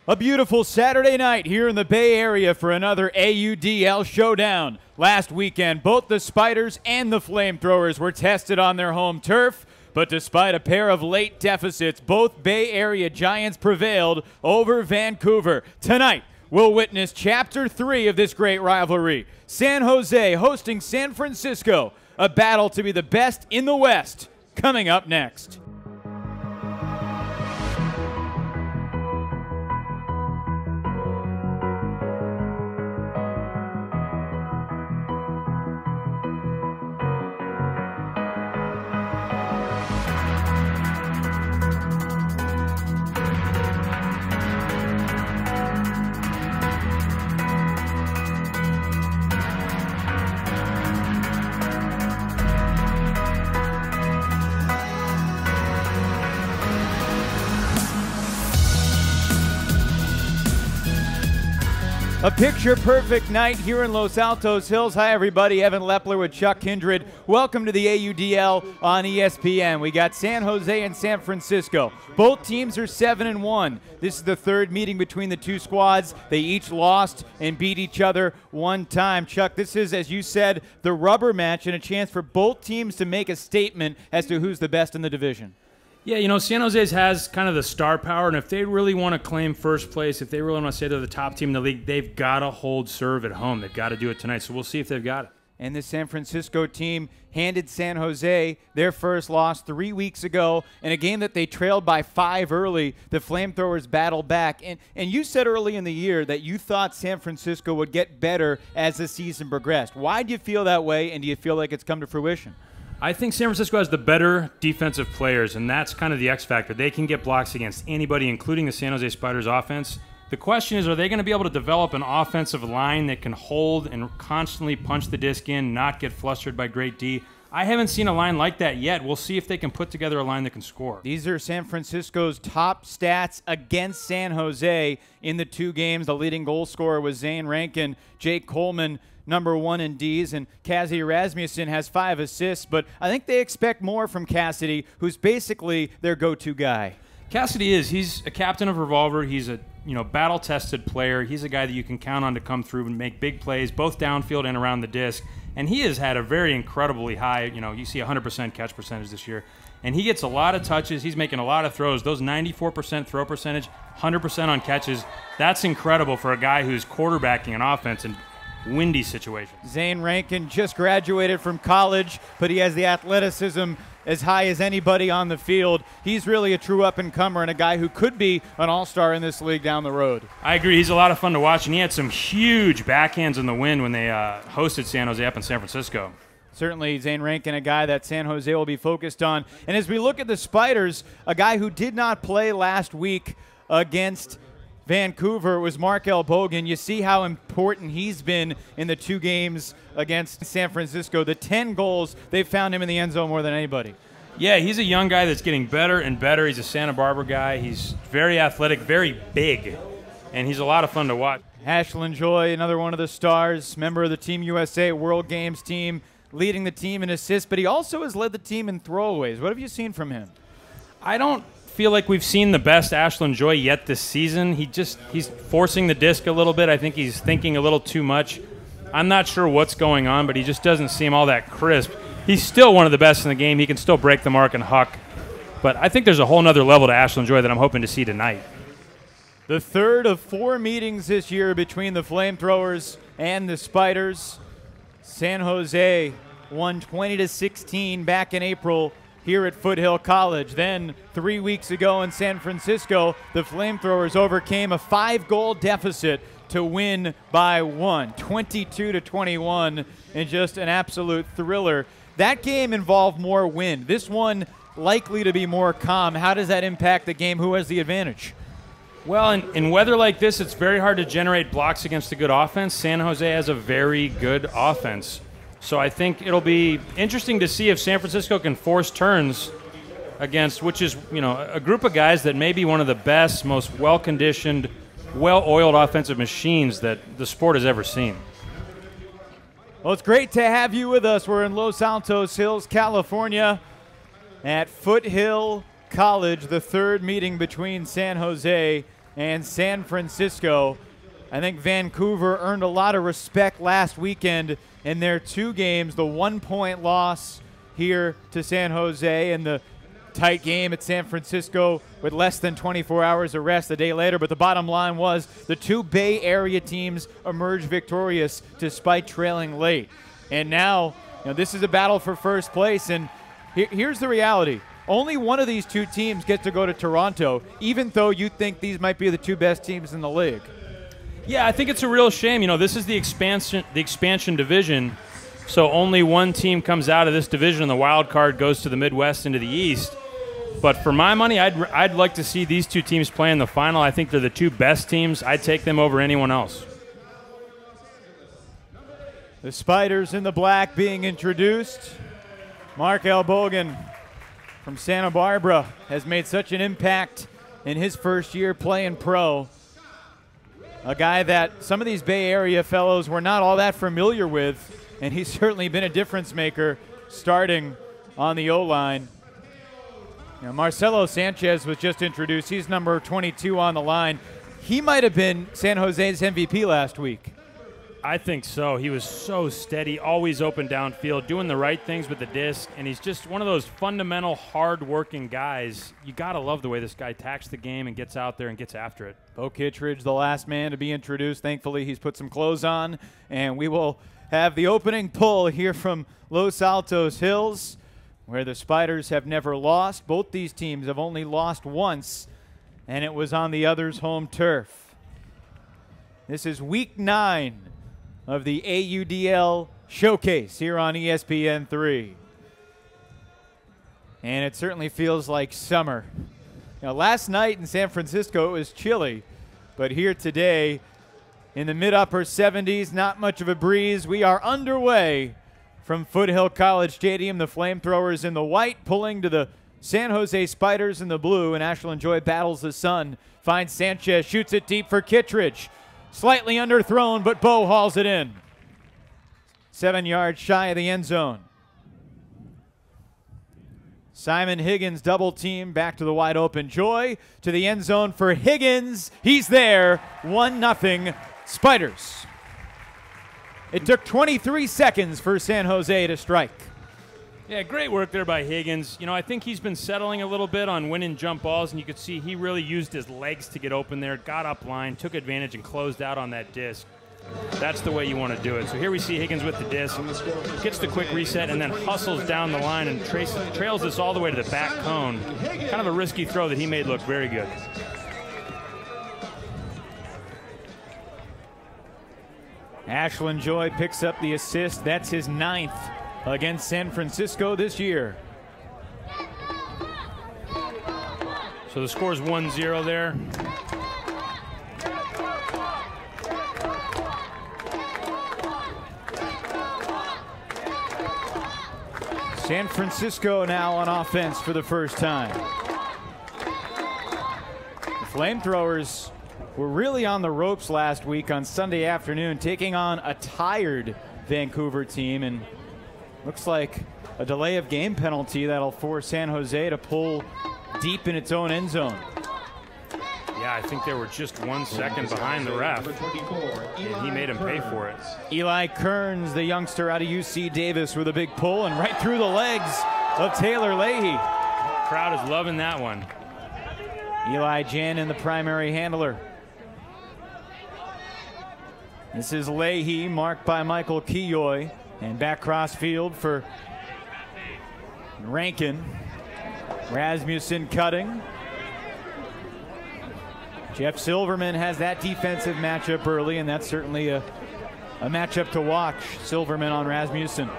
A beautiful Saturday night here in the Bay Area for another AUDL showdown. Last weekend, both the Spiders and the FlameThrowers were tested on their home turf, but despite a pair of late deficits, both Bay Area Giants prevailed over Vancouver. Tonight, we'll witness Chapter 3 of this great rivalry. San Jose hosting San Francisco, a battle to be the best in the West, coming up next. A picture-perfect night here in Los Altos Hills. Hi, everybody. Evan Lepler with Chuck Kindred. Welcome to the AUDL on ESPN. We got San Jose and San Francisco. Both teams are 7-1. This is the third meeting between the two squads. They each lost and beat each other one time. Chuck, this is, as you said, the rubber match and a chance for both teams to make a statement as to who's the best in the division. Yeah, you know, San Jose has kind of the star power, and if they really want to claim first place, if they really want to say they're the top team in the league, they've got to hold serve at home. They've got to do it tonight, so we'll see if they've got it. And the San Francisco team handed San Jose their first loss 3 weeks ago in a game that they trailed by 5 early. The FlameThrowers battled back. And you said early in the year that you thought San Francisco would get better as the season progressed. Why do you feel that way, and do you feel like it's come to fruition? I think San Francisco has the better defensive players, and that's kind of the X factor. They can get blocks against anybody, including the San Jose Spiders offense. The question is, are they going to be able to develop an offensive line that can hold and constantly punch the disc in, not get flustered by great D? I haven't seen a line like that yet. We'll see if they can put together a line that can score. These are San Francisco's top stats against San Jose in the 2 games. The leading goal scorer was Zane Rankin. Jake Coleman, #1 in Ds, and Cassidy Rasmussen has 5 assists, but I think they expect more from Cassidy, who's basically their go-to guy. Cassidy he's a captain of Revolver. He's a battle-tested player. He's a guy that you can count on to come through and make big plays, both downfield and around the disc. And he has had a very incredibly high, you see 100% catch percentage this year. And he gets a lot of touches. He's making a lot of throws. Those 94% throw percentage, 100% on catches, that's incredible for a guy who's quarterbacking an offense in windy situations. Zane Rankin just graduated from college, but he has the athleticism as high as anybody on the field. He's really a true up-and-comer and a guy who could be an all-star in this league down the road. I agree. He's a lot of fun to watch, and he had some huge backhands in the wind when they hosted San Jose up in San Francisco. Certainly, Zane Rankin, a guy that San Jose will be focused on. And as we look at the Spiders, a guy who did not play last week against Vancouver was Markel Bogan. You see how important he's been in the 2 games against San Francisco. The 10 goals, they've found him in the end zone more than anybody. Yeah, he's a young guy that's getting better and better. He's a Santa Barbara guy. He's very athletic, very big, and he's a lot of fun to watch. Ashlyn Joy, another one of the stars, member of the Team USA World Games team, leading the team in assists, but he also has led the team in throwaways. What have you seen from him? I don't feel like we've seen the best Ashlyn Joy yet this season. He's forcing the disc a little bit. I think he's thinking a little too much. I'm not sure what's going on, but he just doesn't seem all that crisp. He's still one of the best in the game. He can still break the mark and huck. But I think there's a whole nother level to Ashlyn Joy that I'm hoping to see tonight. The third of 4 meetings this year between the FlameThrowers and the Spiders. San Jose won 20-16 back in April here at Foothill College. Then 3 weeks ago in San Francisco, the FlameThrowers overcame a 5-goal deficit to win by 1, 22-21, and just an absolute thriller. That game involved more wind. This one likely to be more calm. How does that impact the game? Who has the advantage? Well, in weather like this, it's very hard to generate blocks against a good offense. San Jose has a very good offense. So I think it'll be interesting to see if San Francisco can force turns against, which is, a group of guys that may be one of the best, most well-conditioned, well-oiled offensive machines that the sport has ever seen. Well, it's great to have you with us. We're in Los Altos Hills, California, at Foothill College, the third meeting between San Jose and San Francisco. I think Vancouver earned a lot of respect last weekend in their 2 games, the 1-point loss here to San Jose and the tight game at San Francisco with less than 24 hours of rest a day later. But the bottom line was the 2 Bay Area teams emerged victorious despite trailing late. And now, this is a battle for first place. And here's the reality. Only one of these 2 teams gets to go to Toronto, even though you think these might be the 2 best teams in the league. Yeah, I think it's a real shame. This is the expansion division, so only one team comes out of this division, and the wild card goes to the Midwest into the East. But for my money, I'd like to see these 2 teams play in the final. I think they're the 2 best teams. I'd take them over anyone else. The Spiders in the black being introduced. Mark Elbogen from Santa Barbara has made such an impact in his first year playing pro. A guy that some of these Bay Area fellows were not all that familiar with, and he's certainly been a difference maker starting on the O-line. Marcelo Sanchez was just introduced. He's number 22 on the line. He might have been San Jose's MVP last week. I think so. He was so steady, always open downfield, doing the right things with the disc, and he's just one of those fundamental, hard-working guys. You got to love the way this guy attacks the game and gets out there and gets after it. Bo Kittredge, the last man to be introduced. Thankfully, he's put some clothes on, and we will have the opening pull here from Los Altos Hills, where the Spiders have never lost. Both these teams have only lost once, and it was on the other's home turf. This is week 9 of the AUDL showcase here on ESPN3. And it certainly feels like summer. Last night in San Francisco it was chilly, but here today in the mid-upper 70s, not much of a breeze. We are underway from Foothill College Stadium. The FlameThrowers in the white pulling to the San Jose Spiders in the blue, and Ashland Joy battles the sun. Finds Sanchez, shoots it deep for Kittredge. Slightly underthrown, but Bo hauls it in. 7 yards shy of the end zone. Simon Higgins double team back to the wide open Joy to the end zone for Higgins. He's there. 1-0 Spiders. It took 23 seconds for San Jose to strike. Yeah, great work there by Higgins. I think he's been settling a little bit on winning jump balls, and you could see he really used his legs to get open there, got up line, took advantage, and closed out on that disc. That's the way you want to do it. So here we see Higgins with the disc, gets the quick reset, and then hustles down the line and trails this all the way to the back cone. Kind of a risky throw that he made look very good. Ashland Joy picks up the assist. That's his 9th against San Francisco this year. So the score's 1-0 there. San Francisco now on offense for the first time. The FlameThrowers were really on the ropes last week on Sunday afternoon, taking on a tired Vancouver team, and looks like a delay of game penalty that'll force San Jose to pull deep in its own end zone. Yeah, I think they were just 1 second behind the ref, and he made him pay for it. Eli Kearns, the youngster out of UC Davis, with a big pull and right through the legs of Taylor Leahy. Crowd is loving that one. Eli Jan, the primary handler. This is Leahy, marked by Michael Keoy, and back cross field for Rankin. Rasmussen cutting. Jeff Silverman has that defensive matchup early, and that's certainly a matchup to watch. Silverman on Rasmussen.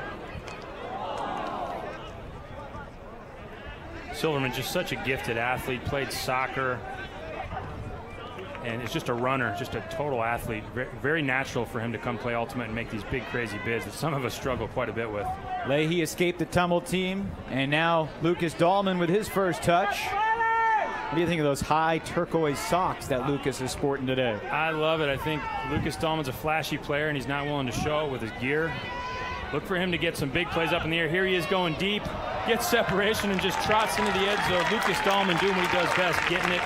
Silverman, just such a gifted athlete, played soccer, and is just a runner, just a total athlete. Very natural for him to come play Ultimate and make these big, crazy bids that some of us struggle quite a bit with. Leahy escaped the tumble team, and now Lucas Dahlman with his first touch. What do you think of those high turquoise socks that Lucas is sporting today? I love it. I think Lucas Dahlman's a flashy player, and he's not willing to show it with his gear. Look for him to get some big plays up in the air. Here he is going deep, gets separation, and just trots into the edge zone. Lucas Dahlman doing what he does best, getting it,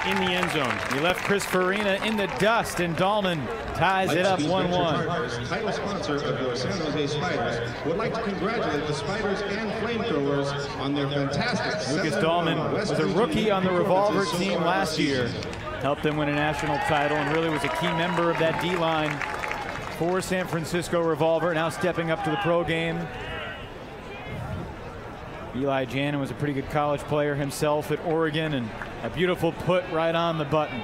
in the end zone. He left Chris Farina in the dust, and Dahlman ties it up 1-1. Title sponsor of your San Jose Spiders would like to congratulate the Spiders and FlameThrowers on their fantastic. Lucas Dahlman was a rookie on the Revolver team last year. Helped them win a national title and really was a key member of that D-line for San Francisco Revolver, now stepping up to the pro game. Eli Jannon was a pretty good college player himself at Oregon, and a beautiful put right on the button.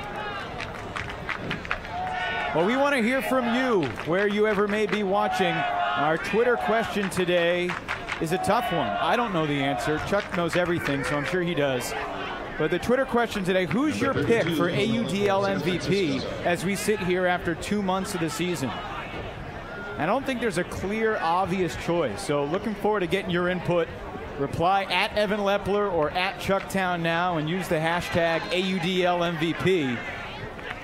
Well, we want to hear from you, where you ever may be watching. Our Twitter question today is a tough one. I don't know the answer. Chuck knows everything, so I'm sure he does. But the Twitter question today, who's your pick for AUDL MVP as we sit here after 2 months of the season? I don't think there's a clear, obvious choice. So looking forward to getting your input. Reply at Evan Lepler or at Chucktown Now and use the hashtag AUDLMVP.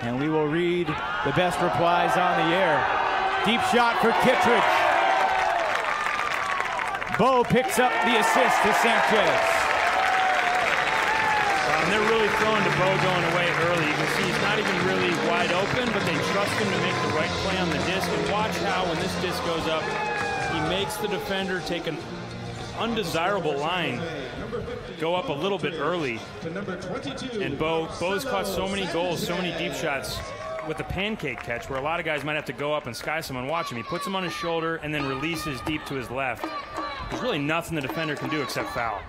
And we will read the best replies on the air. Deep shot for Kittredge. Bo picks up the assist to Sanchez. And they're really throwing to Bo going away early. You can see he's not even really wide open, but they trust him to make the right play on the disc. And watch how when this disc goes up, he makes the defender take an undesirable line, go up a little bit early. And Bo's caught so many goals, so many deep shots with the pancake catch where a lot of guys might have to go up and sky someone. Watch him. He puts him on his shoulder and then releases deep to his left. There's really nothing the defender can do except foul.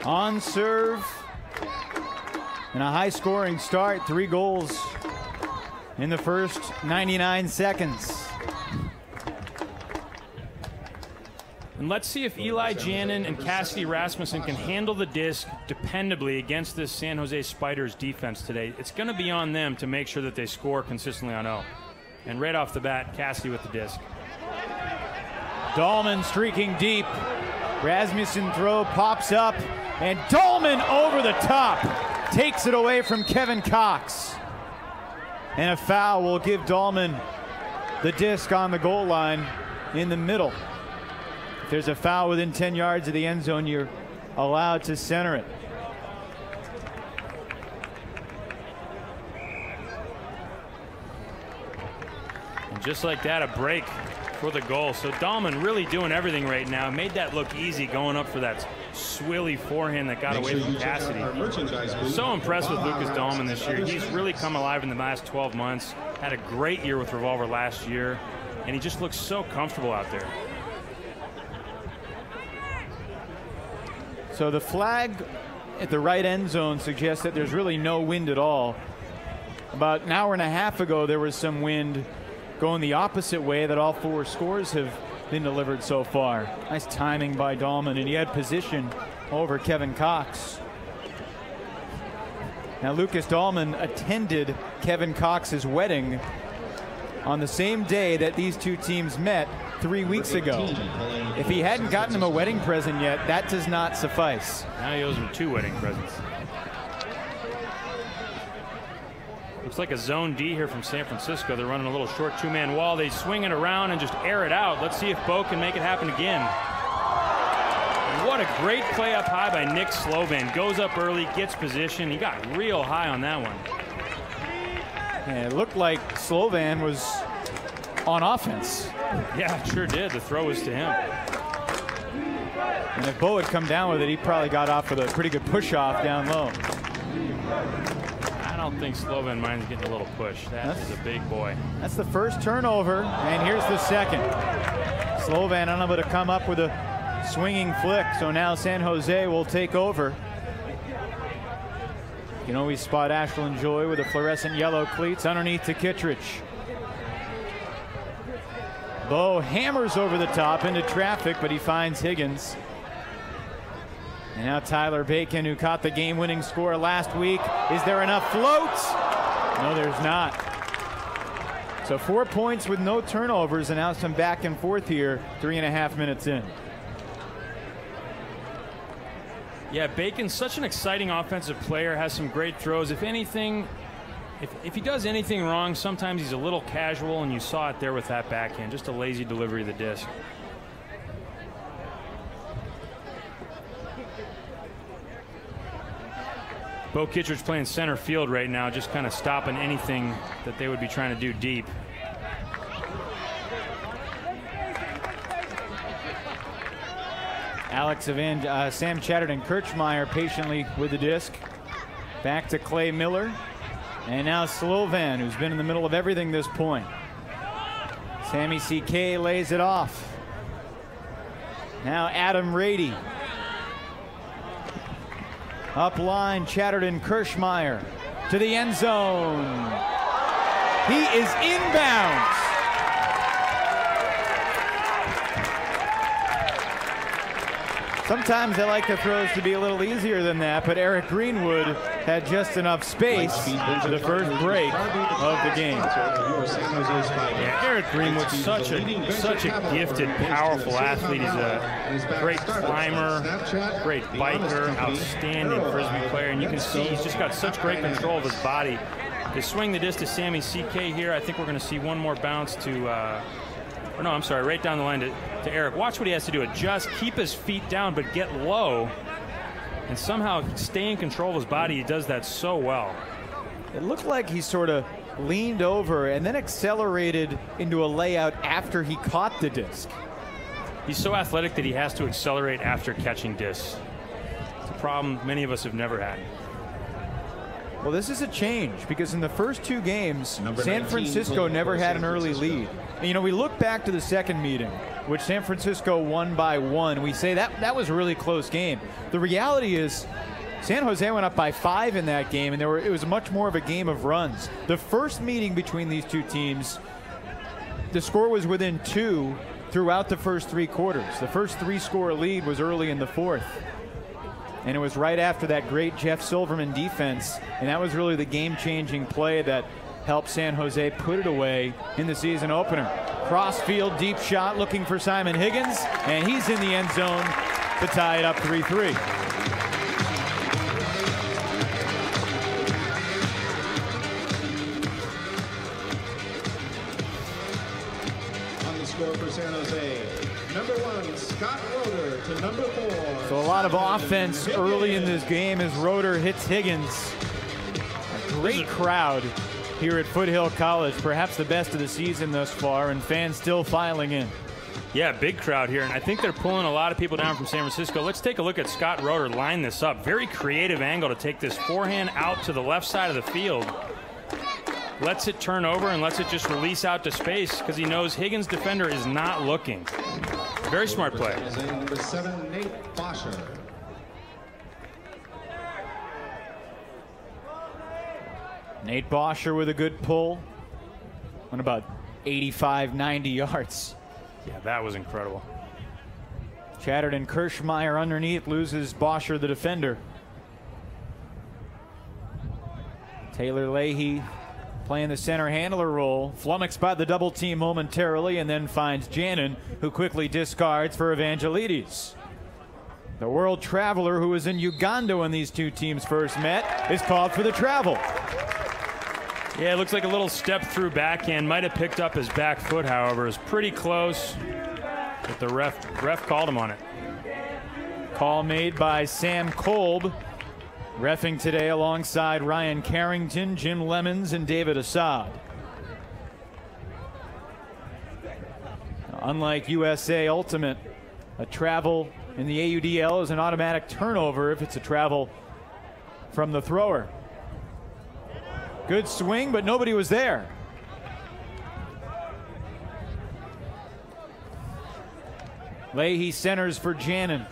On serve. And a high-scoring start, 3 goals in the first 99 seconds. And let's see if Eli Jannon and Cassidy Rasmussen can handle the disc dependably against this San Jose Spiders defense today. It's going to be on them to make sure that they score consistently on O. And right off the bat, Cassidy with the disc. Dahlman streaking deep. Rasmussen throw pops up, and Dahlman over the top. Takes it away from Kevin Cox. And a foul will give Dahlman the disc on the goal line in the middle. If there's a foul within 10 yards of the end zone, you're allowed to center it. And just like that, a break for the goal. So Dahlman really doing everything right now. Made that look easy going up for that swilly forehand that got away from Cassidy. So impressed with Lucas Dahlman this year. He's really come alive in the last 12 months. Had a great year with Revolver last year, and he just looks so comfortable out there. So the flag at the right end zone suggests that there's really no wind at all. About an hour and a half ago, there was some wind going the opposite way that all 4 scores have been delivered so far. Nice timing by Dahlman, and he had position over Kevin Cox. Now Lucas Dahlman attended Kevin Cox's wedding on the same day that these two teams met 3 weeks ago. If he hadn't gotten him a wedding present yet, that does not suffice. Now he owes him 2 wedding presents. Looks like a zone D here from San Francisco. They're running a little short 2-man wall. They swing it around and just air it out. Let's see if Bo can make it happen again. And what a great play up high by Nick Slovan. Goes up early, gets position. He got real high on that one. Yeah, it looked like Slovan was on offense. Yeah, it sure did. The throw was to him. And if Bo had come down with it, he probably got off with a pretty good push-off down low. I don't think Slovan minds getting a little push. That is a big boy. That's the first turnover, and here's the second. Slovan unable to come up with a swinging flick, so now San Jose will take over. You can always spot Ashland Joy with the fluorescent yellow cleats underneath to Kittredge. Bo hammers over the top into traffic, but he finds Higgins. And now Tyler Bacon, who caught the game-winning score last week. Is there enough floats? No, there's not. So 4 points with no turnovers, and now some back and forth here, 3.5 minutes in. Yeah, Bacon's such an exciting offensive player, has some great throws. If anything, if he does anything wrong, sometimes he's a little casual, and you saw it there with that backhand. Just a lazy delivery of the disc. Bo Kittredge playing center field right now, just kind of stopping anything that they would be trying to do deep. Sam Chatterton Kirchmeier patiently with the disc. Back to Clay Miller. And now Slovan, who's been in the middle of everything this point. Sammy CK lays it off. Now Adam Rady. Up line, Chatterton Kirchmeier to the end zone. He is inbounds. Sometimes I like the throws to be a little easier than that, but Eric Greenwood had just enough space for the first break of the game. Yeah, Eric Greenwood's such a gifted, powerful athlete. He's a great climber, great biker, outstanding Frisbee player, and you can see he's just got such great control of his body. They swing the disc to Sammy CK here. I think we're going to see one more bounce to no, I'm sorry, right down the line to Eric. Watch what he has to do. Adjust, keep his feet down, but get low, and somehow stay in control of his body. He does that so well. It looked like he sort of leaned over and then accelerated into a layout after he caught the disc. He's so athletic that he has to accelerate after catching discs. It's a problem many of us have never had. Well, this is a change because in the first two games, San Francisco never had an early lead. And, you know, we look back to the second meeting, which San Francisco won by 1. We say that was a really close game. The reality is San Jose went up by 5 in that game, and it was much more of a game of runs. The first meeting between these two teams, the score was within 2 throughout the first 3 quarters. The first 3-score lead was early in the fourth. And it was right after that great Jeff Silverman defense, and that was really the game-changing play that helped San Jose put it away in the season opener. Cross-field deep shot looking for Simon Higgins, and he's in the end zone to tie it up 3-3. On the score for San Jose, number 1, Scott Roeder to number 4. So a lot of offense early in this game as Roeder hits Higgins. A great crowd here at Foothill College, perhaps the best of the season thus far, and fans still filing in. Yeah, big crowd here, and I think they're pulling a lot of people down from San Francisco. Let's take a look at Scott Roeder line this up. Very creative angle to take this forehand out to the left side of the field. Lets it turn over and lets it just release out to space because he knows Higgins' defender is not looking. Very smart play. Number 7, Nate Bosher. Nate Bosher with a good pull on about 85, 90 yards. Yeah, that was incredible. Chatterton Kirchmeier underneath, loses Bosher, the defender. Taylor Leahy playing the center handler role, flummoxed by the double team momentarily, and then finds Jannon, who quickly discards for Evangelides. The world traveler who was in Uganda when these two teams first met is called for the travel. Yeah, it looks like a little step through backhand. Might have picked up his back foot, however. It's pretty close, but the ref called him on it. Call made by Sam Kolb, reffing today alongside Ryan Carrington, Jim Lemons, and David Assad. Unlike USA Ultimate, a travel in the AUDL is an automatic turnover if it's a travel from the thrower. Good swing, but nobody was there. Leahy centers for Jannon.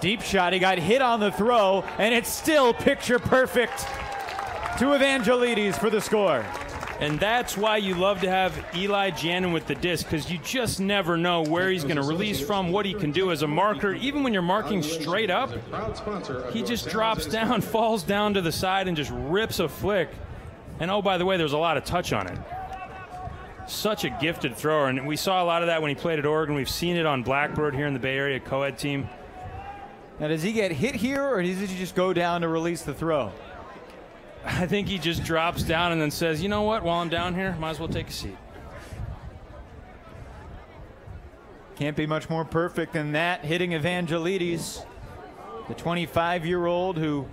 Deep shot, he got hit on the throw, and it's still picture perfect to Evangelides for the score. And that's why you love to have Eli Jannon with the disc, because you just never know where he's going to release from, what he can do as a marker. Even when you're marking straight up, he just drops down, falls down to the side, and just rips a flick. And oh, by the way, there's a lot of touch on it. Such a gifted thrower, and we saw a lot of that when he played at Oregon. We've seen it on Blackbird here in the Bay Area co-ed team. Now, does he get hit here, or does he just go down to release the throw? I think he just drops down and then says, you know what, while I'm down here, might as well take a seat. Can't be much more perfect than that, hitting Evangelides, the 25-year-old who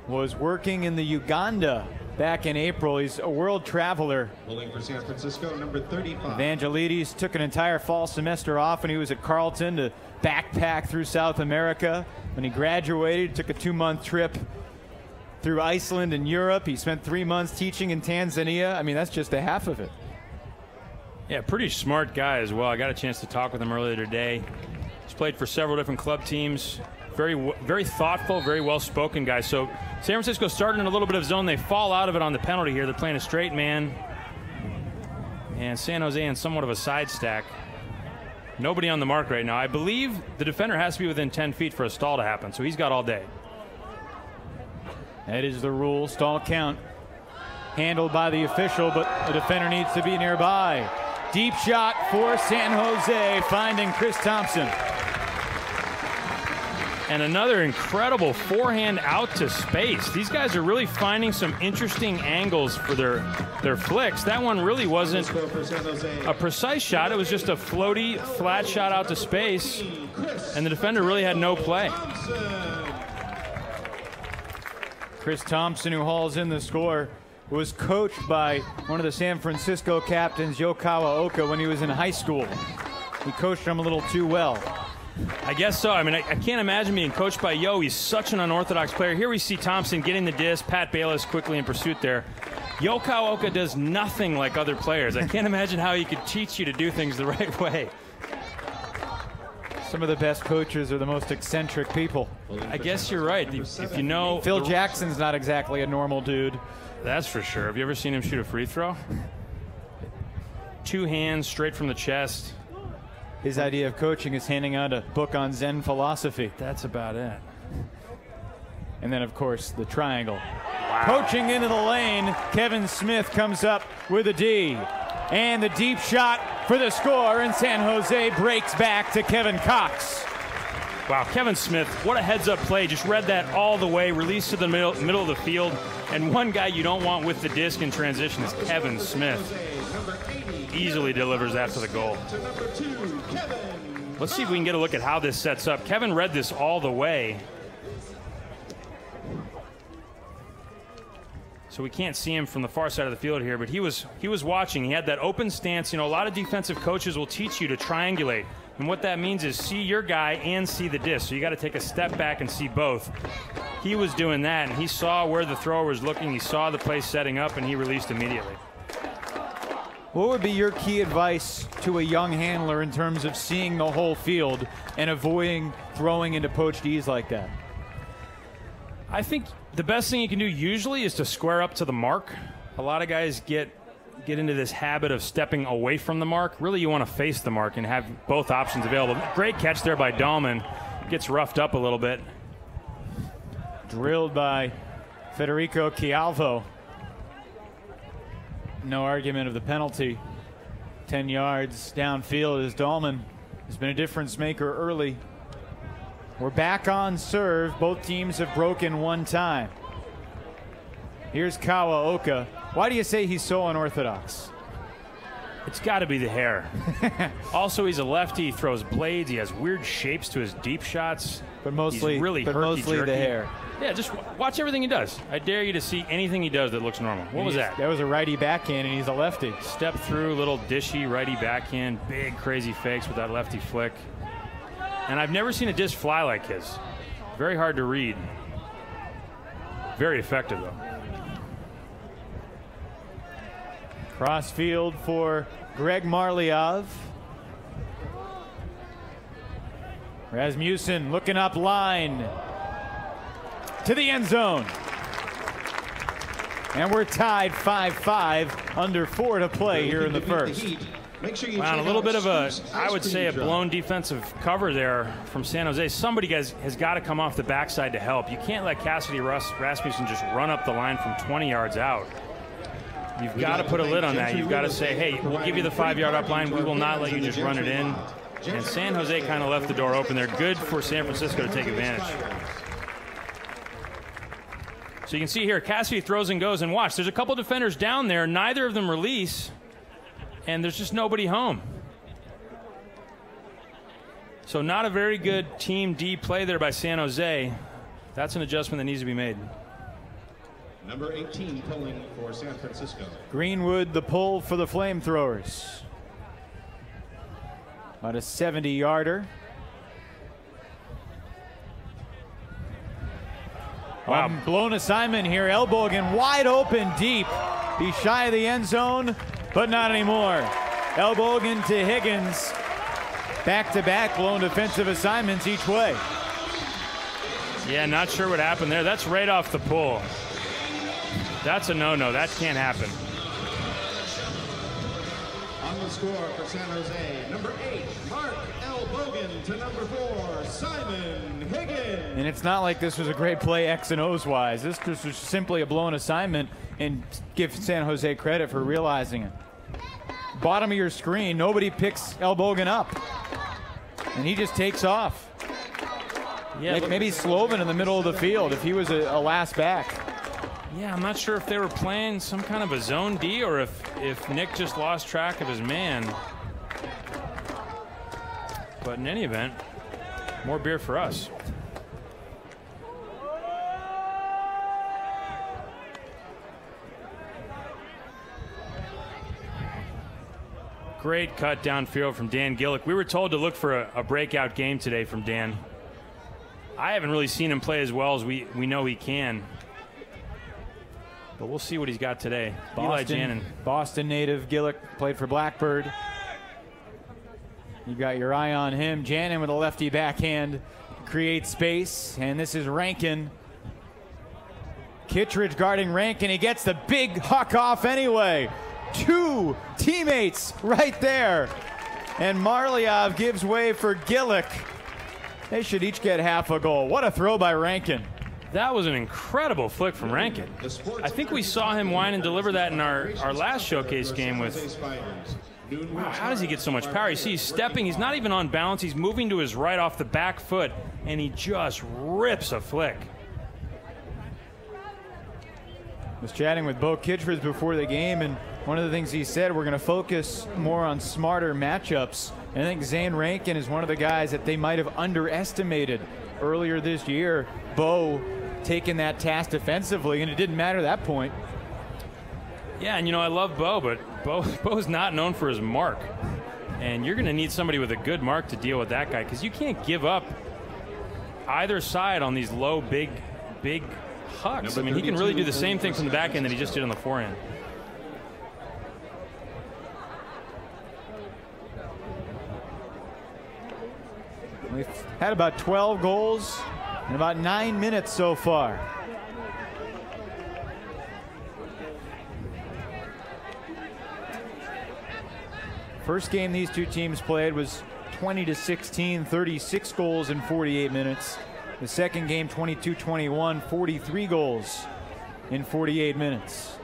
was working in the Uganda back in April. He's a world traveler. Bowling for San Francisco, number 35. Evangelides took an entire fall semester off when he was at Carleton to backpack through South America. When he graduated, he took a 2-month trip through Iceland and Europe. He spent 3 months teaching in Tanzania. I mean, that's just a half of it. Yeah, pretty smart guy as well. I got a chance to talk with him earlier today. He's played for several different club teams. Very thoughtful, very well-spoken guy. So San Francisco started in a little bit of zone. They fall out of it on the penalty here. They're playing a straight man. And San Jose in somewhat of a side stack. Nobody on the mark right now. I believe the defender has to be within 10 feet for a stall to happen, so he's got all day. That is the rule. Stall count handled by the official, but the defender needs to be nearby. Deep shot for San Jose, finding Chris Thompson. And another incredible forehand out to space. These guys are really finding some interesting angles for their flicks. That one really wasn't a precise shot. It was just a floaty, flat shot out to space, and the defender really had no play. Chris Thompson, who hauls in the score, was coached by one of the San Francisco captains, Yokawa Oka, when he was in high school. He coached him a little too well. I guess so. I mean, I can't imagine being coached by Yo. He's such an unorthodox player. Here we see Thompson getting the disc. Pat Bayless quickly in pursuit there. Yokawa Oka does nothing like other players. I can't imagine how he could teach you to do things the right way. Some of the best coaches are the most eccentric people. I guess you're right. If you know, Phil Jackson's not exactly a normal dude. That's for sure. Have you ever seen him shoot a free throw? 2 hands straight from the chest. His idea of coaching is handing out a book on Zen philosophy. That's about it. And then, of course, the triangle. Wow. Coaching into the lane, Kevin Smith comes up with a D. And the deep shot for the score, and San Jose breaks back to Kevin Cox. Wow, Kevin Smith, what a heads-up play. Just read that all the way, released to the middle of the field. And one guy you don't want with the disc in transition is Kevin Smith. Easily delivers that to the goal. Let's see if we can get a look at how this sets up. Kevin read this all the way. So we can't see him from the far side of the field here, but he was watching. He had that open stance. You know, a lot of defensive coaches will teach you to triangulate. And what that means is see your guy and see the disc. So you got to take a step back and see both. He was doing that, and he saw where the thrower was looking. He saw the play setting up, and he released immediately. What would be your key advice to a young handler in terms of seeing the whole field and avoiding throwing into poached E's like that? I think the best thing you can do usually is to square up to the mark. A lot of guys get into this habit of stepping away from the mark. Really, you want to face the mark and have both options available. Great catch there by Dahlman. Gets roughed up a little bit. Drilled by Federico Chialvo. No argument of the penalty. 10 yards downfield as Dahlman has been a difference maker early. We're back on serve. Both teams have broken one time. Here's Kawaoka. Why do you say he's so unorthodox? It's got to be the hair. Also, he's a lefty. He throws blades. He has weird shapes to his deep shots. But mostly, he's really mostly the hair. Yeah, just watch everything he does. I dare you to see anything he does that looks normal. What was that? That was a righty backhand, and he's a lefty. Step through, little dishy righty backhand, big crazy fakes with that lefty flick. And I've never seen a disc fly like his. Very hard to read. Very effective, though. Crossfield for Greg Marliov. Rasmussen looking up line to the end zone. And we're tied 5-5, under 4 to play here in the first. Wow, a little bit of a, I would say, a blown defensive cover there from San Jose. Somebody has got to come off the backside to help. You can't let Cassidy Rasmussen just run up the line from 20 yards out. You've got to put a lid on that. You've got to say, hey, we'll give you the 5-yard up line. We will not let you just run it in. And San Jose kind of left the door open there. Good for San Francisco to take advantage. So you can see here, Cassidy throws and goes, and watch. There's a couple defenders down there. Neither of them release, and there's just nobody home. So not a very good team D play there by San Jose. That's an adjustment that needs to be made. Number 18 pulling for San Francisco. Greenwood the pull for the FlameThrowers. About a 70-yarder. Wow. Blown assignment here. Elbogen wide open deep. He's shy of the end zone, but not anymore. Elbogen to Higgins. Back-to-back blown defensive assignments each way. Yeah, not sure what happened there. That's right off the pull. That's a no-no. That can't happen. On the score for San Jose, number 8, Mark Elbogen, to number 4, Simon Higgins. And it's not like this was a great play X and O's wise. This just was simply a blown assignment, and give San Jose credit for realizing it. Bottom of your screen, nobody picks Elbogen up, and he just takes off. Yeah, maybe Slovin in the middle of the field if he was a last back. Yeah, I'm not sure if they were playing some kind of a zone D or if Nick just lost track of his man. But in any event, more beer for us. Great cut downfield from Dan Gillick. We were told to look for a breakout game today from Dan. I haven't really seen him play as well as we know he can. But we'll see what he's got today. Eli Jannon. Boston native Gillick played for Blackbird. You got your eye on him. Jannon with a lefty backhand creates space, and this is Rankin. Kittredge guarding Rankin. He gets the big huck off anyway. 2 teammates right there. And Marliov gives way for Gillick. They should each get half a goal. What a throw by Rankin. That was an incredible flick from Rankin. I think we saw him whine and deliver that in our last showcase game with... Wow, how does he get so much power? You see he's stepping, he's not even on balance, he's moving to his right off the back foot, and he just rips a flick. Was chatting with Bo Kittredge before the game, and one of the things he said, we're going to focus more on smarter matchups. And I think Zane Rankin is one of the guys that they might have underestimated earlier this year. Bo taking that task defensively, and it didn't matter at that point. Yeah, and you know, I love Bo, but Bo's not known for his mark. And you're going to need somebody with a good mark to deal with that guy, because you can't give up either side on these low, big hucks. I mean, he can really do the same thing from the back end that he just did on the forehand. We've had about 12 goals in about 9 minutes so far. First game these two teams played was 20-16, 36 goals in 48 minutes. The second game, 22-21, 43 goals in 48 minutes.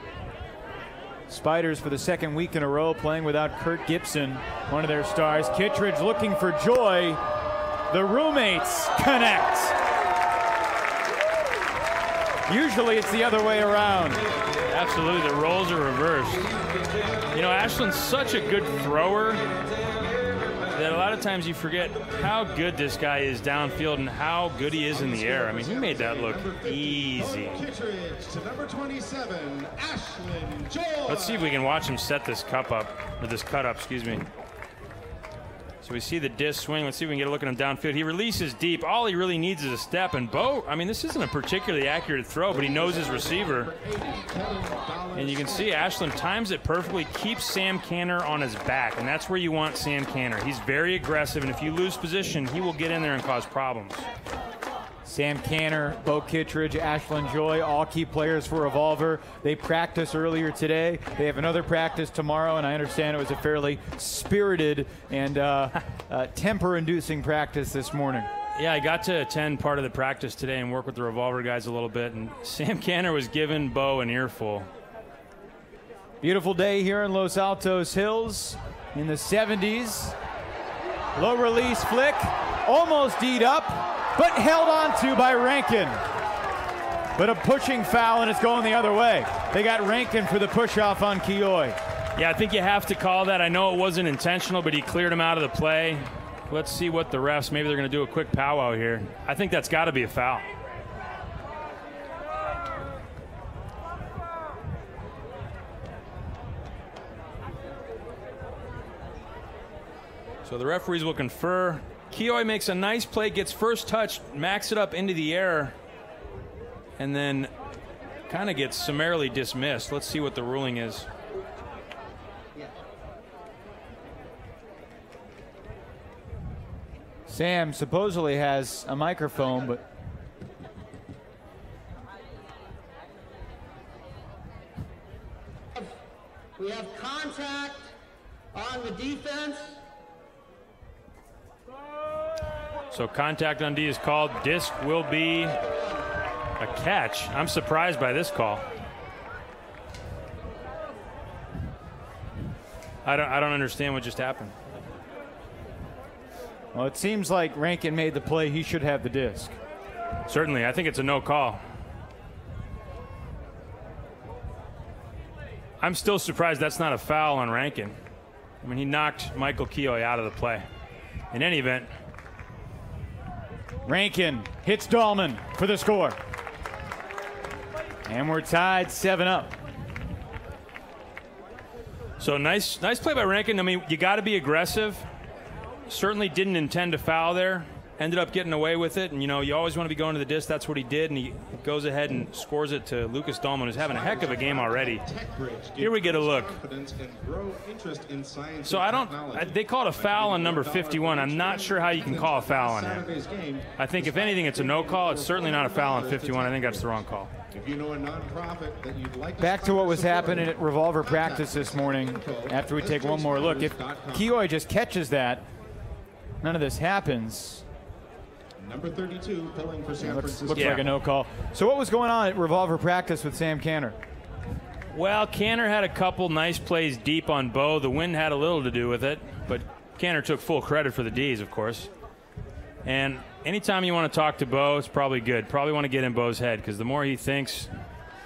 Spiders for the second week in a row playing without Kurt Gibson, one of their stars. Kittredge looking for joy. The roommates connect. Usually it's the other way around. Absolutely, the roles are reversed. You know, Ashland's such a good thrower that a lot of times you forget how good this guy is downfield and how good he is in the air. I mean, he made that look easy. Let's see if we can watch him set this cup up, or this cut up, excuse me. So we see the disc swing. Let's see if we can get a look at him downfield. He releases deep. All he really needs is a step. And Bo, I mean, this isn't a particularly accurate throw, but he knows his receiver. And you can see Ashland times it perfectly, keeps Sam Canner on his back. And that's where you want Sam Canner. He's very aggressive, and if you lose position, he will get in there and cause problems. Sam Canner, Bo Kittredge, Ashland Joy, all key players for Revolver. They practiced earlier today. They have another practice tomorrow, and I understand it was a fairly spirited and temper-inducing practice this morning. Yeah, I got to attend part of the practice today and work with the Revolver guys a little bit, and Sam Canner was giving Bo an earful. Beautiful day here in Los Altos Hills in the 70s. Low release flick, almost D'd up, but held on to by Rankin. but a pushing foul, and it's going the other way. They got Rankin for the push-off on Kioi. Yeah, I think you have to call that. I know it wasn't intentional, but he cleared him out of the play. Let's see what the refs, maybe they're going to do a quick powwow here. I think that's got to be a foul. So the referees will confer. Kioi makes a nice play, gets first touch, macks it up into the air, and then kind of gets summarily dismissed. Let's see what the ruling is. Sam supposedly has a microphone, but we have contact on the defense. So contact on D is called. Disc will be a catch. I'm surprised by this call. I don't understand what just happened. well, it seems like Rankin made the play. He should have the disc. Certainly, I think it's a no call. I'm still surprised that's not a foul on Rankin. I mean, he knocked Michael Kioi out of the play. In any event, Rankin hits Dahlman for the score. And we're tied 7-up. so nice play by Rankin. I mean, you got to be aggressive. Certainly didn't intend to foul there. Ended up getting away with it. And, you know, you always want to be going to the disc. That's what he did. And he goes ahead and scores it to Lucas Dahlman, who's having a heck of a game already. Here we get a look. So they called a foul on number 51. I'm not sure how you can call a foul on him. I think, if anything, it's a no call. It's certainly not a foul on 51. I think that's the wrong call. Back to what was happening at Revolver practice this morning after we take one more look. If Kioi just catches that, none of this happens. Number 32, pulling for San Francisco. Looks like a no call. So what was going on at Revolver practice with Sam Canner? Well, Canner had a couple nice plays deep on Bo. The wind had a little to do with it, but Canner took full credit for the D's, of course. And anytime you want to talk to Bo, it's probably good. Probably want to get in Bo's head, because the more he thinks,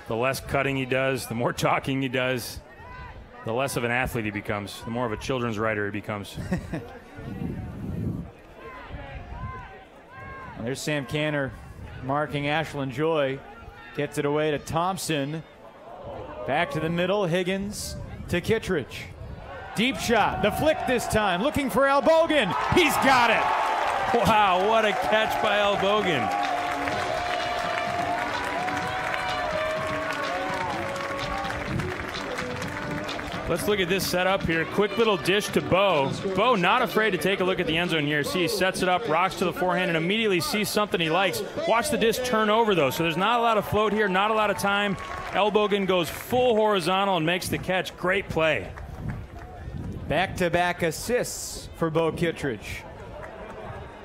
the less cutting he does, the more talking he does, the less of an athlete he becomes, the more of a children's writer he becomes. There's Sam Canner marking Ashland Joy. Gets it away to Thompson. Back to the middle. Higgins to Kittredge. Deep shot. The flick this time. Looking for Albogan. He's got it. Wow, what a catch by Albogan. Let's look at this setup here. Quick little dish to Bo. Bo not afraid to take a look at the end zone here. See, he sets it up, rocks to the forehand, and immediately sees something he likes. Watch the disc turn over, though, so there's not a lot of float here, not a lot of time. Albogan goes full horizontal and makes the catch. Great play. Back-to-back assists for Bo Kittredge,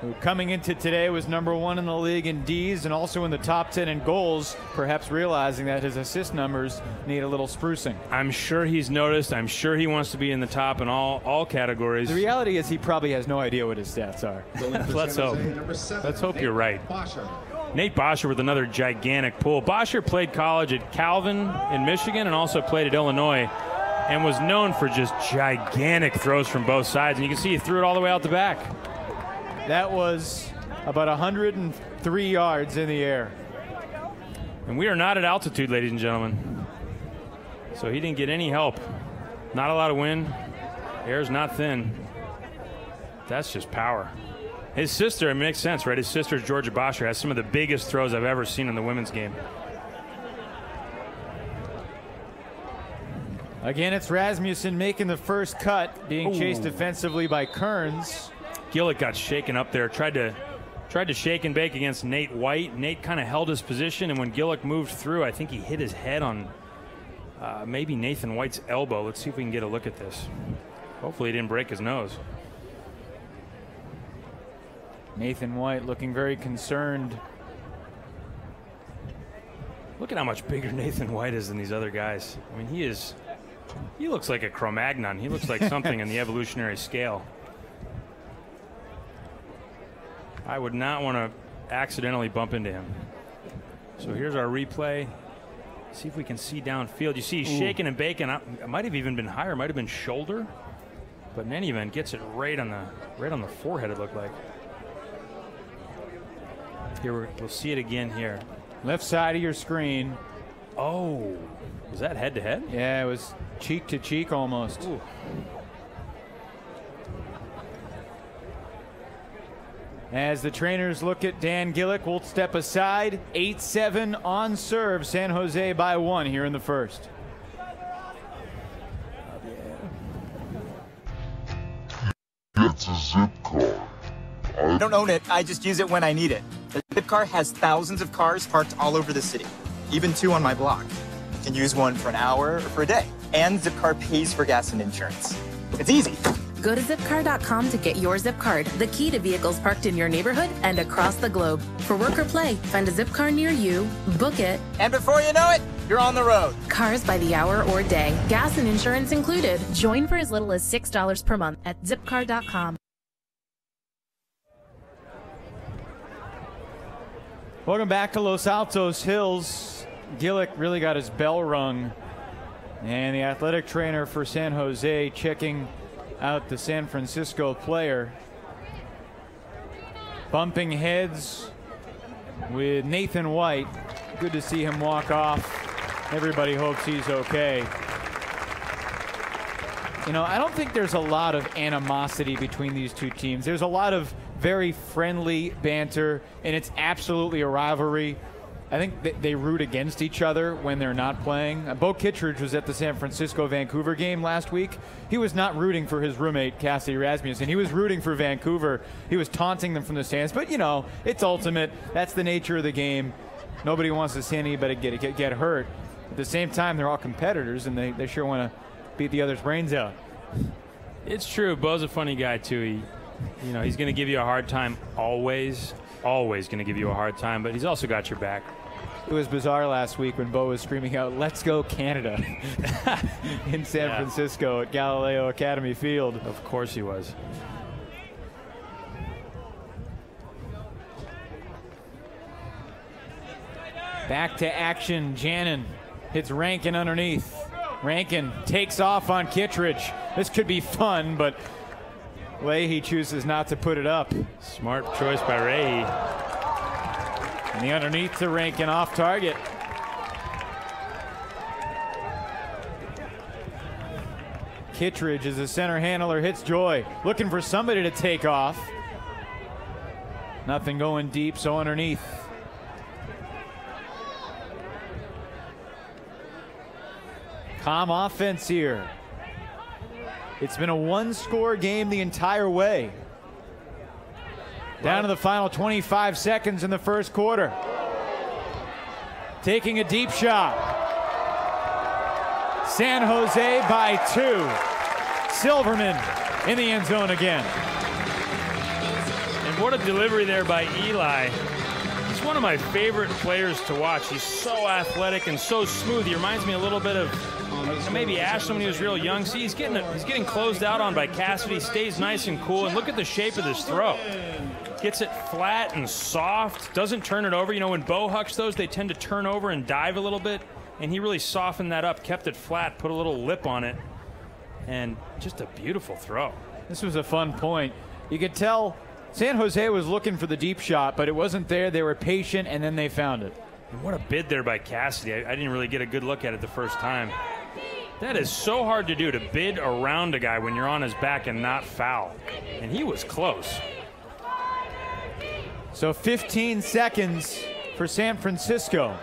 who coming into today was #1 in the league in D's and also in the top 10 in goals, perhaps realizing that his assist numbers need a little sprucing. I'm sure he's noticed. I'm sure he wants to be in the top in all categories. The reality is he probably has no idea what his stats are. Let's hope. Let's hope you're right. Nate Bosher with another gigantic pull. Bosher played college at Calvin in Michigan and also played at Illinois and was known for just gigantic throws from both sides. And you can see he threw it all the way out the back. That was about 103 yards in the air. And we are not at altitude, ladies and gentlemen. So he didn't get any help. Not a lot of wind. Air's not thin. That's just power. His sister, it makes sense, right? His sister, Georgia Bosher, has some of the biggest throws I've ever seen in the women's game. Again, it's Rasmussen making the first cut, being chased defensively by Kearns. Gillick got shaken up there, tried to shake and bake against Nate White. Nate kind of held his position, and when Gillick moved through, I think he hit his head on maybe Nathan White's elbow. Let's see if we can get a look at this. Hopefully he didn't break his nose. Nathan White looking very concerned. Look at how much bigger Nathan White is than these other guys. I mean, he looks like a Cro-Magnon. He looks like something in the evolutionary scale. I would not want to accidentally bump into him. So here's our replay. See if we can see downfield. You see he's shaking and baking. It might have even been higher. Might have been shoulder. But in any event, gets it right on the forehead, it looked like. Here, we'll see it again here. Left side of your screen. Oh, was that head-to-head? Yeah, it was cheek to cheek almost. Ooh. As the trainers look at Dan Gillick, we'll step aside. 8-7 on serve. San Jose by 1 here in the first. It's a zip card. I don't own it, I just use it when I need it. The zip car has thousands of cars parked all over the city, even 2 on my block. You can use one for an hour or for a day. And Zipcar pays for gas and insurance. It's easy. Go to zipcar.com to get your zip card, the key to vehicles parked in your neighborhood and across the globe. For work or play, find a zip car near you, book it, And before you know it, you're on the road. cars by the hour or day, gas and insurance included. Join for as little as $6 per month at zipcar.com. Welcome back to Los Altos Hills. Gillick really got his bell rung. And the athletic trainer for San Jose checking out the San Francisco player. Bumping heads with Nathan White. Good to see him walk off. Everybody hopes he's okay. You know, I don't think there's a lot of animosity between these two teams. There's a lot of very friendly banter, and it's absolutely a rivalry. I think they root against each other when they're not playing. Bo Kittredge was at the San Francisco-Vancouver game last week. He was not rooting for his roommate, Cassidy Rasmussen. He was rooting for Vancouver. He was taunting them from the stands. But, you know, it's ultimate. That's the nature of the game. Nobody wants to see anybody get hurt. At the same time, they're all competitors, and they sure want to beat the other's brains out. It's true. Bo's a funny guy, too. He's going to give you a hard time always. Always going to give you a hard time, but he's also got your back. It was bizarre last week when Bo was screaming out, "Let's go Canada," in San Francisco at Galileo Academy Field. Of course he was. Back to action. Jannon hits Rankin underneath. Rankin takes off on Kittredge. This could be fun, but Leahy chooses not to put it up. Smart choice by Leahy. And the underneath to Rankin off target. Kittredge as a center handler hits Joy. Looking for somebody to take off. Nothing going deep, so underneath. Calm offense here. It's been a one-score game the entire way. Down to the final 25 seconds in the first quarter. Taking a deep shot. San Jose by 2. Silverman in the end zone again. And what a delivery there by Eli. He's one of my favorite players to watch. He's so athletic and so smooth. He reminds me a little bit of maybe Ashland when he was real young. See, he's getting closed out on by Cassidy. Stays nice and cool. And look at the shape of this throw. Gets it flat and soft. Doesn't turn it over. You know, when Bo hucks those, they tend to turn over and dive a little bit. And he really softened that up, kept it flat, put a little lip on it. And just a beautiful throw. This was a fun point. You could tell San Jose was looking for the deep shot, but it wasn't there. They were patient, and then they found it. And what a bid there by Cassidy. I didn't really get a good look at it the first time. That is so hard to do, to bid around a guy when you're on his back and not foul. And he was close. So 15 seconds for San Francisco.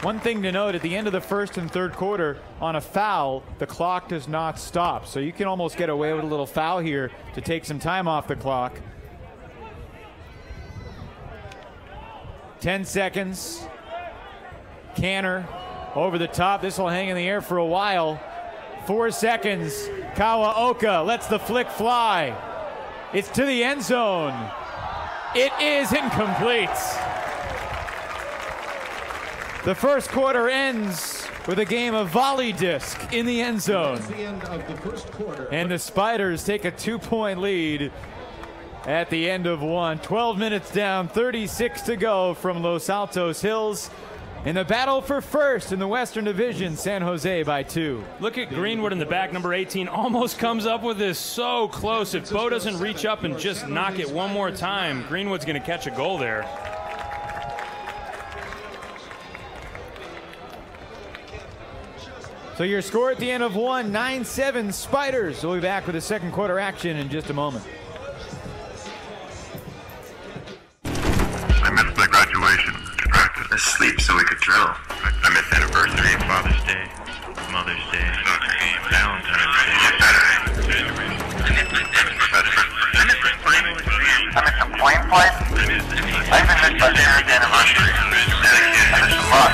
One thing to note, at the end of the first and third quarter, on a foul, the clock does not stop. So you can almost get away with a little foul here to take some time off the clock. 10 seconds. Canner over the top. This will hang in the air for a while. 4 seconds. Kawaoka lets the flick fly. It's to the end zone. It is incomplete. The first quarter ends with a game of volley disc in the end zone. That's the end of the first quarter. And the Spiders take a 2-point lead at the end of one. 12 minutes down, 36 to go from Los Altos Hills. In the battle for first in the Western Division, San Jose by 2. Look at Greenwood in the back, number 18, almost comes up with this so close. If Bo doesn't reach up and just knock it one more time, Greenwood's going to catch a goal there. So your score at the end of one, 9-7 Spiders. We'll be back with the second quarter action in just a moment. I missed my graduation. Distracted. Sleep so we could drill. I missed anniversary, Father's Day, Mother's Day, Valentine's Day, Saturday. I missed my final exam. I missed some plane flights. I even missed my parents' anniversary. I missed a lot.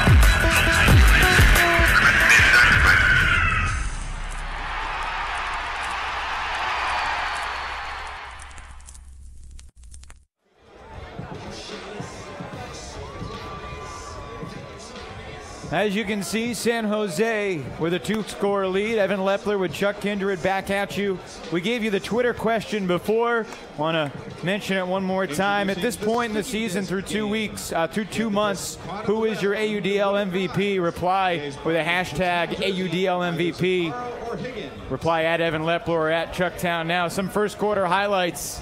As you can see, San Jose with a 2-score lead. Evan Lepler with Chuck Kindred back at you. We gave you the Twitter question before. Want to mention it one more time. At this point in the season, through 2 weeks, through 2 months, who is your AUDL MVP? Reply with a hashtag AUDL MVP. Reply at Evan Lepler or at Chucktown Now. Some first quarter highlights.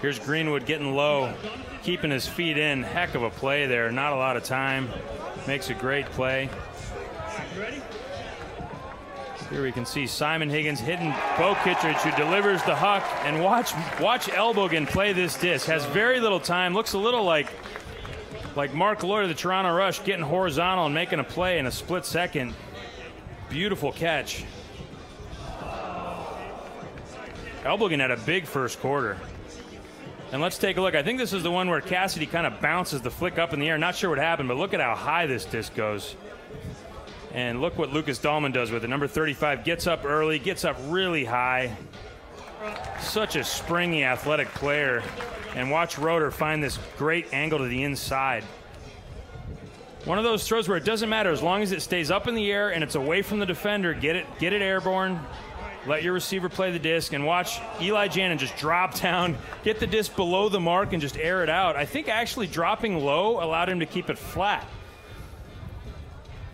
Here's Greenwood getting low, keeping his feet in. Heck of a play there. Not a lot of time. Makes a great play. Here we can see Simon Higgins hitting Bo Kittredge, who delivers the huck. And watch Elbogen play this disc. Has very little time. Looks a little like Mark Lloyd of the Toronto Rush getting horizontal and making a play in a split second. Beautiful catch. Elbogen had a big first quarter. And let's take a look. I think this is the one where Cassidy kind of bounces the flick up in the air. Not sure what happened, but look at how high this disc goes. And look what Lucas Dahlman does with it. Number 35 gets up early, gets up really high. Such a springy, athletic player. And watch Roeder find this great angle to the inside. One of those throws where it doesn't matter as long as it stays up in the air and it's away from the defender. Get it airborne. Let your receiver play the disc, and watch Eli Jannon just drop down, get the disc below the mark, and just air it out. I think actually dropping low allowed him to keep it flat.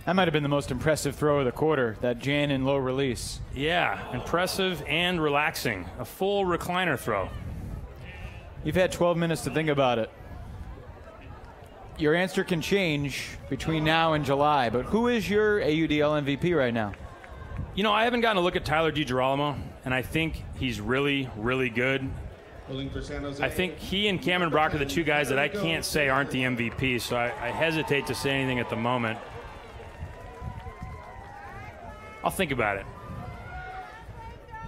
That might have been the most impressive throw of the quarter, that Jannon low release. Yeah, impressive and relaxing. A full recliner throw. You've had 12 minutes to think about it. Your answer can change between now and July, but who is your AUDL MVP right now? You know, I haven't gotten a look at Tyler DiGirolamo, and I think he's really, really good. I think he and Cameron Brock are the two guys that I can't say aren't the MVP, so I hesitate to say anything at the moment. I'll think about it.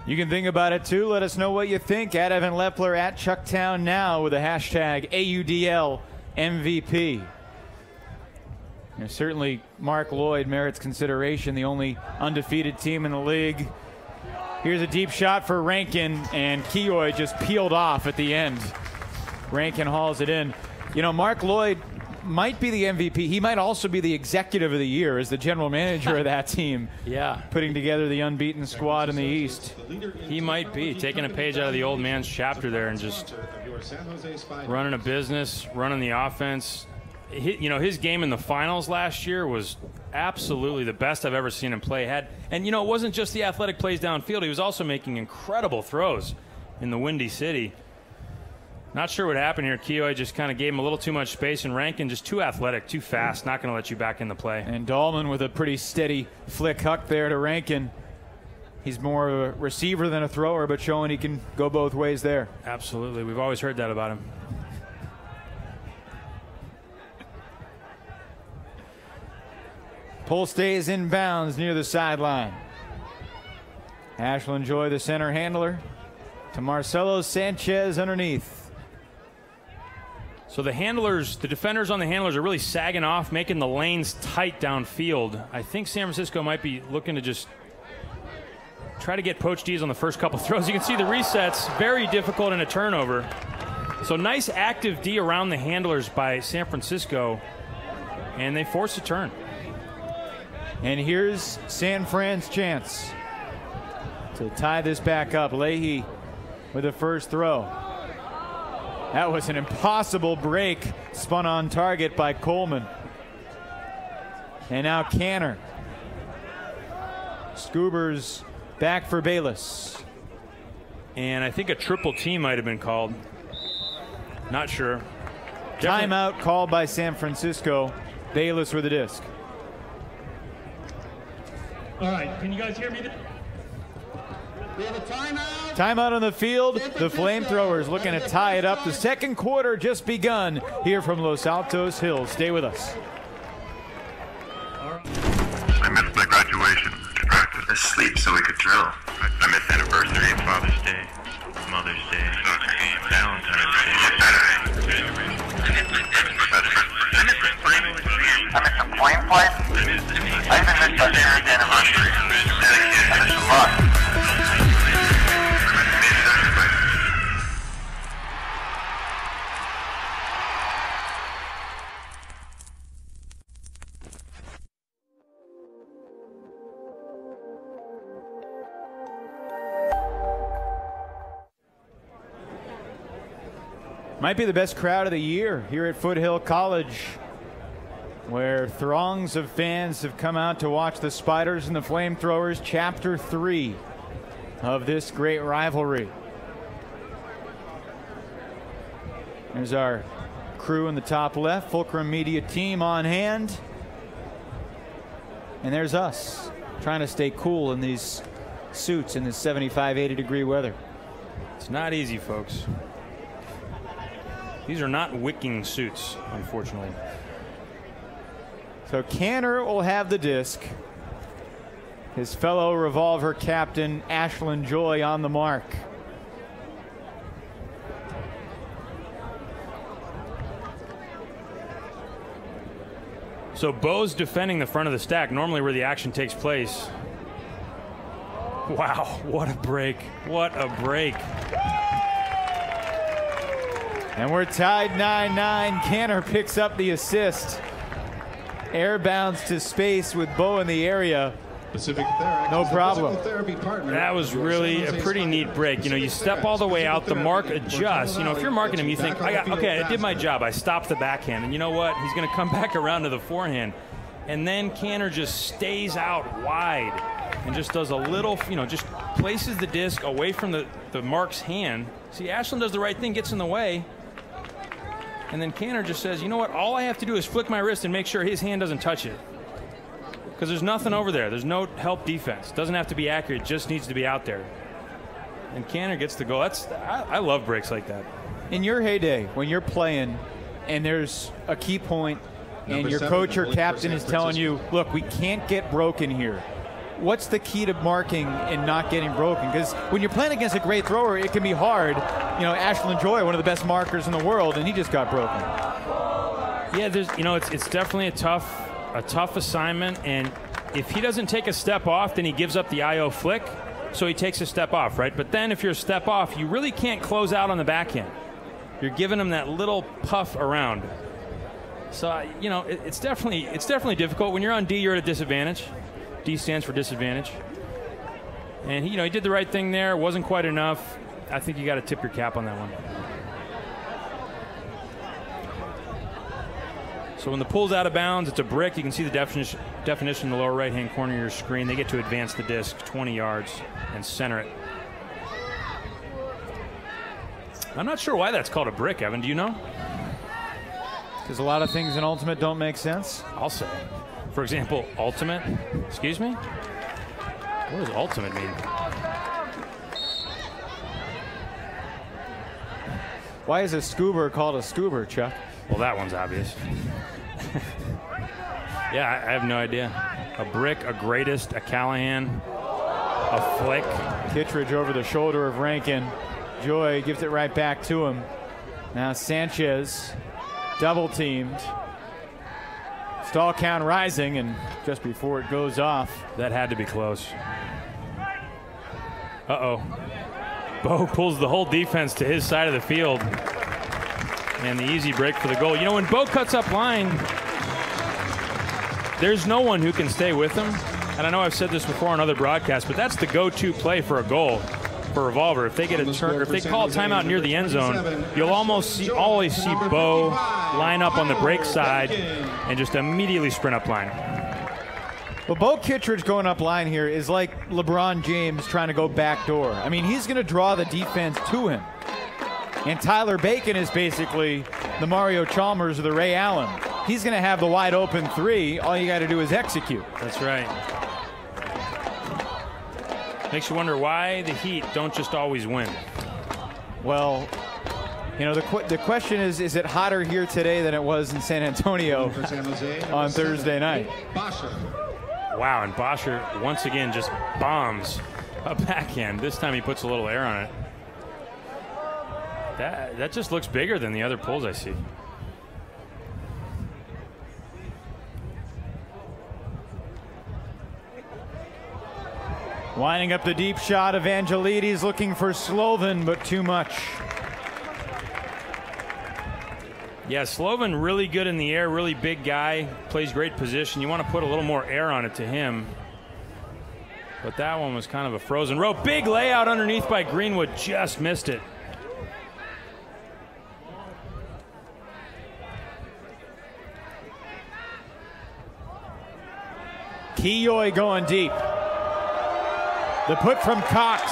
You can think about it too. Let us know what you think at Evan Lepler, at Chucktown Now with a hashtag AUDL MVP. And certainly Mark Lloyd merits consideration, the only undefeated team in the league. Here's a deep shot for Rankin, and Keoy just peeled off at the end. Rankin hauls it in. You know, Mark Lloyd might be the MVP. He might also be the executive of the year as the general manager of that team. Yeah. Putting together the unbeaten squad in the East. He might be taking a page out of the old man's chapter there and just running a business, running the offense. You know, his game in the finals last year was absolutely the best I've ever seen him play. And, you know, it wasn't just the athletic plays downfield. He was also making incredible throws in the Windy City. Not sure what happened here. Keoy just kind of gave him a little too much space, and Rankin just too athletic, too fast, not going to let you back in the play. And Dahlman with a pretty steady flick huck there to Rankin. He's more of a receiver than a thrower, but showing he can go both ways there. Absolutely. We've always heard that about him. Pull stays in bounds near the sideline. Ashland Joy, the center handler, to Marcelo Sanchez underneath. So the handlers, the defenders on the handlers are really sagging off, making the lanes tight downfield. I think San Francisco might be looking to just try to get poach D's on the first couple throws. You can see the resets, very difficult in a turnover. So nice active D around the handlers by San Francisco, and they force a turn. And here's San Fran's chance to tie this back up. Leahy with the first throw. That was an impossible break, spun on target by Coleman. And now Canner. Scoobers back for Bayless. And I think a triple team might have been called. Not sure. Timeout called by San Francisco. Bayless with the disc. All right, can you guys hear me? We have a timeout. Timeout on the field. The FlameThrowers looking to tie it up. The second quarter just begun here from Los Altos Hills. Stay with us. I missed my graduation. Distracted. Asleep so we could drill. I missed anniversary, Father's Day, Mother's Day, Valentine's Day, Saturday. I missed the flame. I missed the flame play. I even missed our parents' anniversary. I missed a lot. Might be the best crowd of the year here at Foothill College, where throngs of fans have come out to watch the Spiders and the FlameThrowers, Chapter 3 of this great rivalry. There's our crew in the top left, Fulcrum Media team on hand. And there's us, trying to stay cool in these suits in this 75, 80 degree weather. It's not easy, folks. These are not wicking suits, unfortunately. So Canner will have the disc. His fellow Revolver captain, Ashlyn Joy, on the mark. So Bo's defending the front of the stack, normally where the action takes place. Wow, what a break. What a break. And we're tied 9-9. Canner picks up the assist. Air bounds to space with Bo in the area. No problem. That was really a pretty neat break. You know, you step all the way out, the mark adjusts. You know, if you're marking him, you think, okay, I did my job. I stopped the backhand. And you know what? He's going to come back around to the forehand. And then Canner just stays out wide and just does a little, you know, just places the disc away from the mark's hand. See, Ashlyn does the right thing, gets in the way. And then Canner just says, you know what? All I have to do is flick my wrist and make sure his hand doesn't touch it. Because there's nothing over there. There's no help defense. Doesn't have to be accurate. Just needs to be out there. And Canner gets the goal. I love breaks like that. In your heyday, when you're playing and there's a key point and your coach or captain is telling you, look, we can't get broken here. What's the key to marking and not getting broken? Because when you're playing against a great thrower, it can be hard. You know, Ashlyn Joy, one of the best markers in the world, and he just got broken. Yeah, it's definitely a tough assignment, and if he doesn't take a step off, then he gives up the IO flick, so he takes a step off, right? But then if you're a step off, you really can't close out on the backhand. You're giving him that little puff around. So, you know, it's definitely difficult. When you're on D, you're at a disadvantage. D stands for disadvantage. And he did the right thing there. Wasn't quite enough. I think you got to tip your cap on that one. So when the pull's out of bounds, it's a brick. You can see the definition in the lower right-hand corner of your screen. They get to advance the disc 20 yards and center it. I'm not sure why that's called a brick, Evan. Do you know? Because a lot of things in Ultimate don't make sense. I'll say. For example, Ultimate. Excuse me? What does Ultimate mean? Why is a scuba called a scuba, Chuck? Well, that one's obvious. Yeah, I have no idea. A brick, a greatest, a Callahan, a flick. Kittredge over the shoulder of Rankin. Joy gives it right back to him. Now Sanchez double teamed. Stall count rising, and just before it goes off. That had to be close. Uh-oh. Bo pulls the whole defense to his side of the field. And the easy break for the goal. You know, when Bo cuts up line, there's no one who can stay with him. And I know I've said this before on other broadcasts, but that's the go-to play for a goal. for Revolver. If they get a turn, or if they call a timeout near the end zone, you'll always see Bo line up on the break side and just immediately sprint up line. Well, Bo Kittredge going up line here is like LeBron James trying to go backdoor. I mean, he's going to draw the defense to him. And Tyler Bacon is basically the Mario Chalmers or the Ray Allen. He's going to have the wide open three. All you got to do is execute. That's right. Makes you wonder why the Heat don't just always win. Well, you know, the question is it hotter here today than it was in San Antonio on Thursday night? Wow, and Bosher once again just bombs a backhand. This time he puts a little air on it. That just looks bigger than the other pulls I see. Winding up the deep shot, Evangelides looking for Slovin, but too much. Yeah, Slovin really good in the air, really big guy, plays great position. You want to put a little more air on it to him. But that one was kind of a frozen rope. Big layout underneath by Greenwood, just missed it. Kiyoy going deep. The put from Cox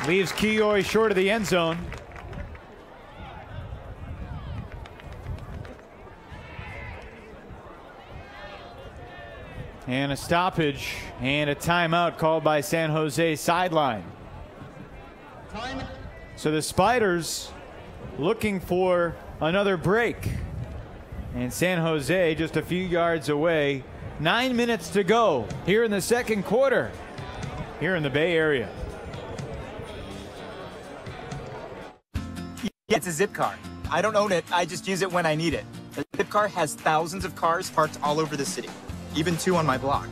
leaves Kiyoy short of the end zone. And a stoppage and a timeout called by San Jose sideline. So the Spiders looking for another break. And San Jose just a few yards away. 9 minutes to go here in the second quarter here in the Bay Area. Yeah, it's a zip car. I don't own it. I just use it when I need it. The zip car has thousands of cars parked all over the city, even 2 on my block.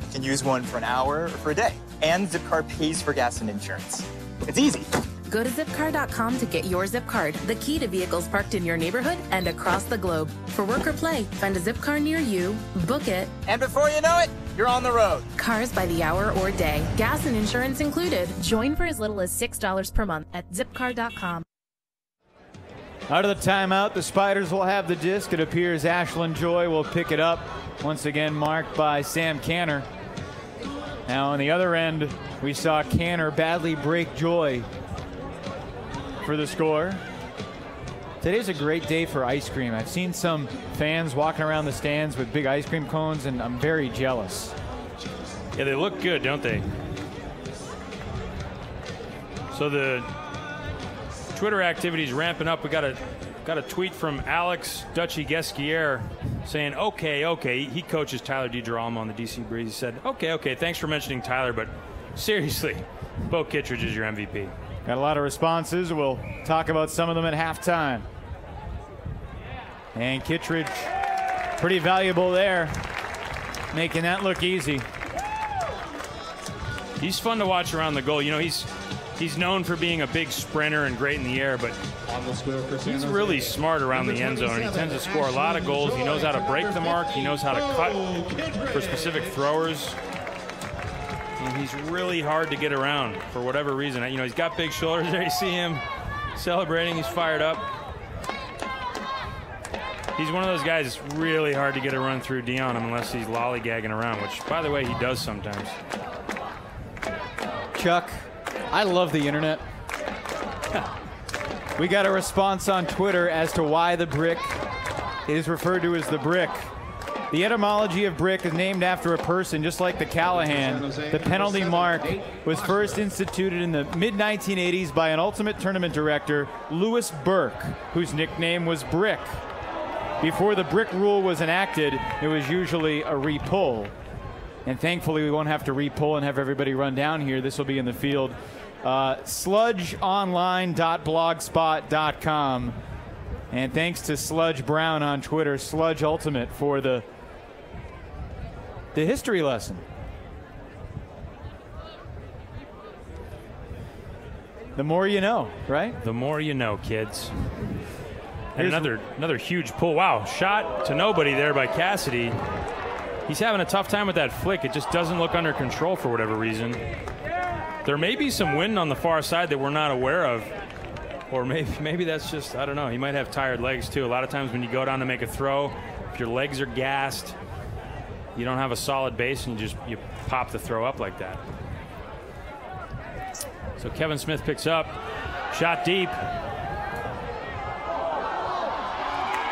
You can use one for an hour or for a day. And Zipcar pays for gas and insurance. It's easy. Go to Zipcar.com to get your zip card, the key to vehicles parked in your neighborhood and across the globe. For work or play, find a zip car near you, book it, and before you know it, you're on the road. Cars by the hour or day, gas and insurance included. Join for as little as $6 per month at Zipcar.com. Out of the timeout, the Spiders will have the disc. It appears Ashlyn Joy will pick it up. Once again marked by Sam Canner. Now on the other end, we saw Canner badly break Joy for the score. Today's a great day for ice cream. I've seen some fans walking around the stands with big ice cream cones, and I'm very jealous. Yeah, they look good, don't they? So the Twitter activity is ramping up. We got a tweet from Alex Dutchy Gesquier saying, okay. He coaches Tyler DiGirolamo on the DC Breeze. He said, okay, thanks for mentioning Tyler, but seriously, Bo Kittredge is your MVP. Got a lot of responses. We'll talk about some of them at halftime. And Kittredge, pretty valuable there, making that look easy. He's fun to watch around the goal. You know, he's known for being a big sprinter and great in the air, but he's really smart around the end zone, and he tends to score a lot of goals. He knows how to break the mark. He knows how to cut for specific throwers. And he's really hard to get around for whatever reason. You know, he's got big shoulders there. You see him celebrating. He's fired up. He's one of those guys that's really hard to get a run through D on him unless he's lollygagging around, which, by the way, he does sometimes. Chuck, I love the internet. We got a response on Twitter as to why the brick is referred to as the brick. The etymology of brick is named after a person, just like the Callahan. The penalty mark was first instituted in the mid-1980s by an Ultimate Tournament director, Louis Burke, whose nickname was Brick. Before the brick rule was enacted, it was usually a re-pull. And thankfully, we won't have to re-pull and have everybody run down here. This will be in the field. Sludgeonline.blogspot.com. And thanks to Sludge Brown on Twitter, Sludge Ultimate, for the history lesson. The more you know, right? The more you know, kids. And another huge pull. Wow, shot to nobody there by Cassidy. He's having a tough time with that flick. It just doesn't look under control for whatever reason. There may be some wind on the far side that we're not aware of. Or maybe that's just, I don't know. He might have tired legs, too. A lot of times when you go down to make a throw, if your legs are gassed, you don't have a solid base, and you pop the throw up like that. So Kevin Smith picks up. Shot deep.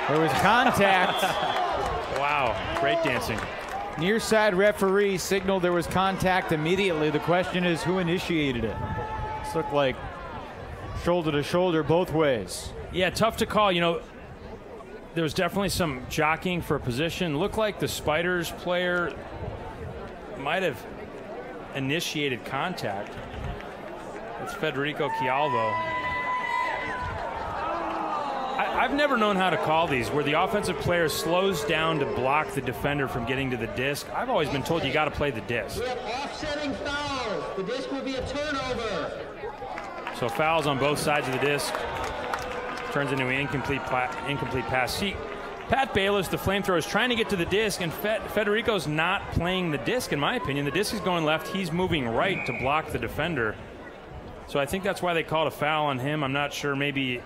There was contact. Wow, great dancing. Near side referee signaled there was contact immediately. The question is, who initiated it? This looked like shoulder to shoulder both ways. Yeah, tough to call. You know, there was definitely some jockeying for a position. Looked like the Spiders player might have initiated contact. It's Federico Chialvo. I've never known how to call these, where the offensive player slows down to block the defender from getting to the disc. I've always been told you got to play the disc. We have offsetting fouls. The disc will be a turnover. So fouls on both sides of the disc. Turns into an incomplete pass. See, Pat Bayless, the flamethrower, is trying to get to the disc, and Federico's not playing the disc, in my opinion. The disc is going left. He's moving right to block the defender. So I think that's why they called a foul on him. I'm not sure. Maybe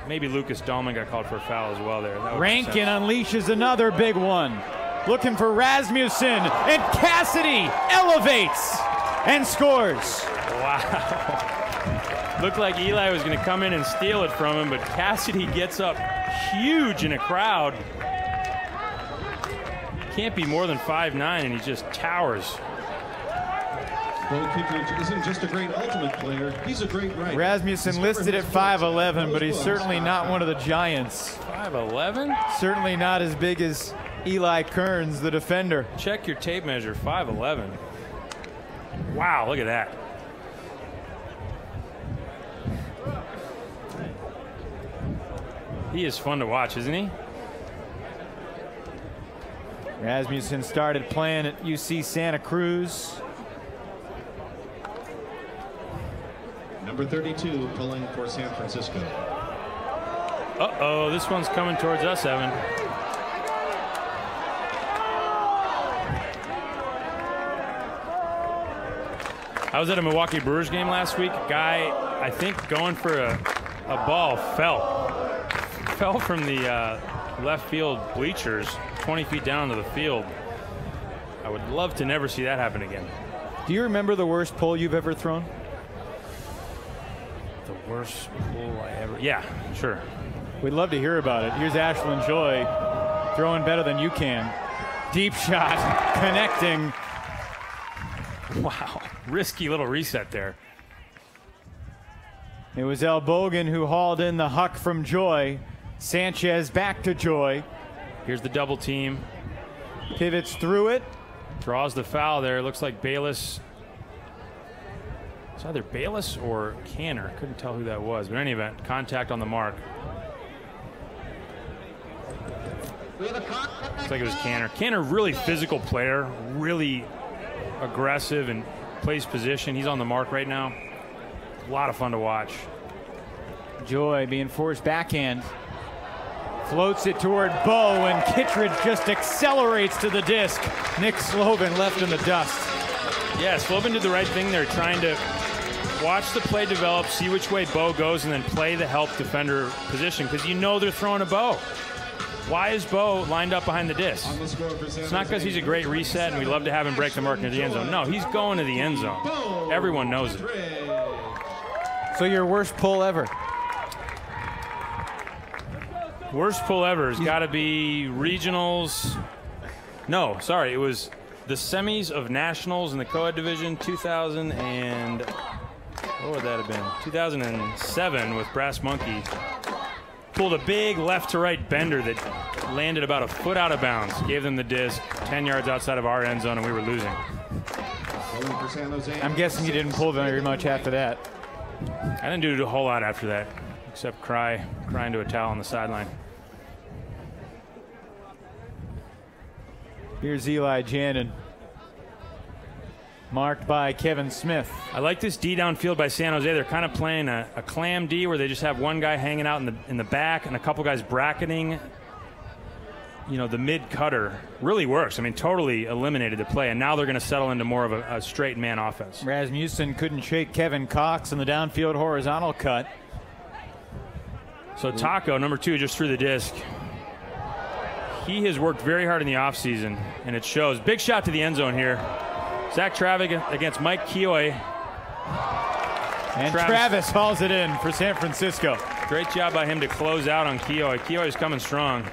Lucas Dahlman got called for a foul as well there. Rankin unleashes another big one. Looking for Rasmussen, and Cassidy elevates and scores. Wow. Looked like Eli was going to come in and steal it from him, but Cassidy gets up huge in a crowd. Can't be more than 5'9", and he just towers. Bo Kittredge isn't just a great ultimate player, he's a great right. Rasmussen listed at 5'11", but he's certainly not one of the giants. 5'11"? Certainly not as big as Eli Kearns, the defender. Check your tape measure, 5'11". Wow, look at that. He is fun to watch, isn't he? Rasmussen started playing at UC Santa Cruz. Number 32 pulling for San Francisco. Uh-oh, this one's coming towards us, Evan. I was at a Milwaukee Brewers game last week. A guy, I think, going for a ball fell from the left field bleachers 20 feet down to the field. I would love to never see that happen again. Do you remember the worst pull you've ever thrown? The worst pull I ever... Yeah, sure. We'd love to hear about it. Here's Ashlyn Joy throwing better than you can. Deep shot, connecting. Wow, risky little reset there. It was El Bogan who hauled in the huck from Joy. Sanchez back to Joy. Here's the double team. Pivots through it. Draws the foul there. Looks like Bayless. It's either Bayless or Canner. Couldn't tell who that was. But in any event, contact on the mark. Looks like it was Canner. Canner, really physical player. Really aggressive and plays position. He's on the mark right now. A lot of fun to watch. Joy being forced backhand. Floats it toward Bo, and Kittredge just accelerates to the disc. Nick Slovin left in the dust. Yeah, Slovin did the right thing there, trying to watch the play develop, see which way Bo goes, and then play the help defender position, because you know they're throwing a Bo. Why is Bo lined up behind the disc? It's not because he's a great reset and we love to have him break the mark into the end zone. No, he's going to the end zone. Everyone knows it. So your worst pull ever? Worst pull ever has got to be regionals. No, sorry, it was the semis of nationals in the co-ed division 2000 and what would that have been? 2007 with Brass Monkey. Pulled a big left to right bender that landed about a foot out of bounds. Gave them the disc 10 yards outside of our end zone, and we were losing. I'm guessing you didn't pull very much after that. I didn't do a whole lot after that, except cry into a towel on the sideline. Here's Eli Jannon, marked by Kevin Smith. I like this D downfield by San Jose. They're kind of playing a clam D where they just have one guy hanging out in the back and a couple guys bracketing you know, the mid cutter really works. I mean, totally eliminated the play, and now they're going to settle into more of a straight man offense. Rasmussen couldn't shake Kevin Cox in the downfield horizontal cut. So Taco, number 2, just threw the disc. He has worked very hard in the offseason, and it shows. Big shot to the end zone here. Zach Travis against Mike Keough. And Travis hauls it in for San Francisco. Great job by him to close out on Keough. Keough is coming strong.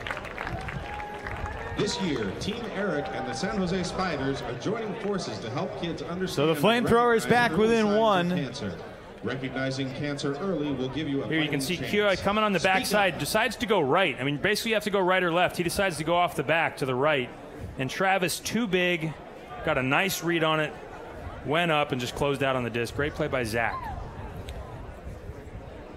This year, Team Eric and the San Jose Spiders are joining forces to help kids understand. So the FlameThrowers back within 1. Cancer. Recognizing cancer early will give you a Here you can see Keough coming on the backside, decides to go right. I mean, basically you have to go right or left. He decides to go off the back to the right. And Travis, too big, got a nice read on it, went up and just closed out on the disc. Great play by Zach.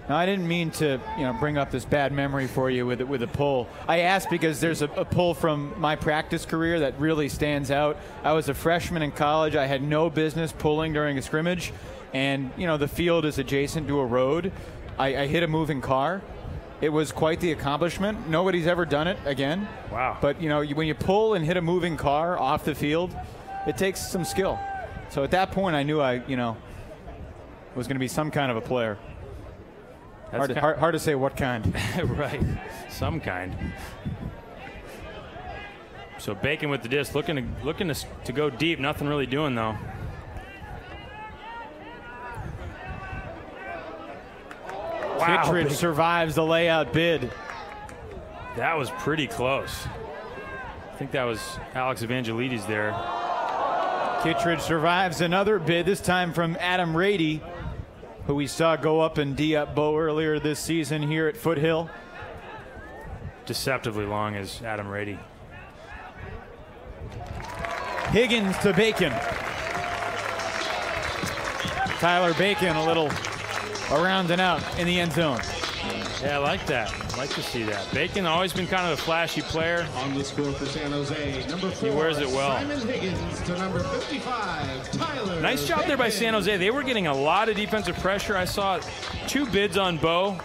Now, I didn't mean to, bring up this bad memory for you with a pull. I asked because there's a pull from my practice career that really stands out. I was a freshman in college. I had no business pulling during a scrimmage, and the field is adjacent to a road. I hit a moving car. It was quite the accomplishment. Nobody's ever done it again. Wow. But when you pull and hit a moving car off the field, it takes some skill. So at that point, I knew I was going to be some kind of a player. Hard to say what kind. Right, some kind. So Bacon with the disc, looking to go deep. Nothing really doing though. Wow. Kittredge survives the layout bid. That was pretty close. I think that was Alex Evangelides there. Kittredge survives another bid, this time from Adam Rady, who we saw go up and D-up Bo earlier this season here at Foothill. Deceptively long is Adam Rady. Higgins to Bacon. Tyler Bacon a little around and out in the end zone. Yeah, I like that. I like to see that. Bacon always been kind of a flashy player. On the score for San Jose, number 4. He wears it well. Simon Higgins to number 55, Tyler. Nice job there by San Jose. They were getting a lot of defensive pressure. I saw 2 bids on Bo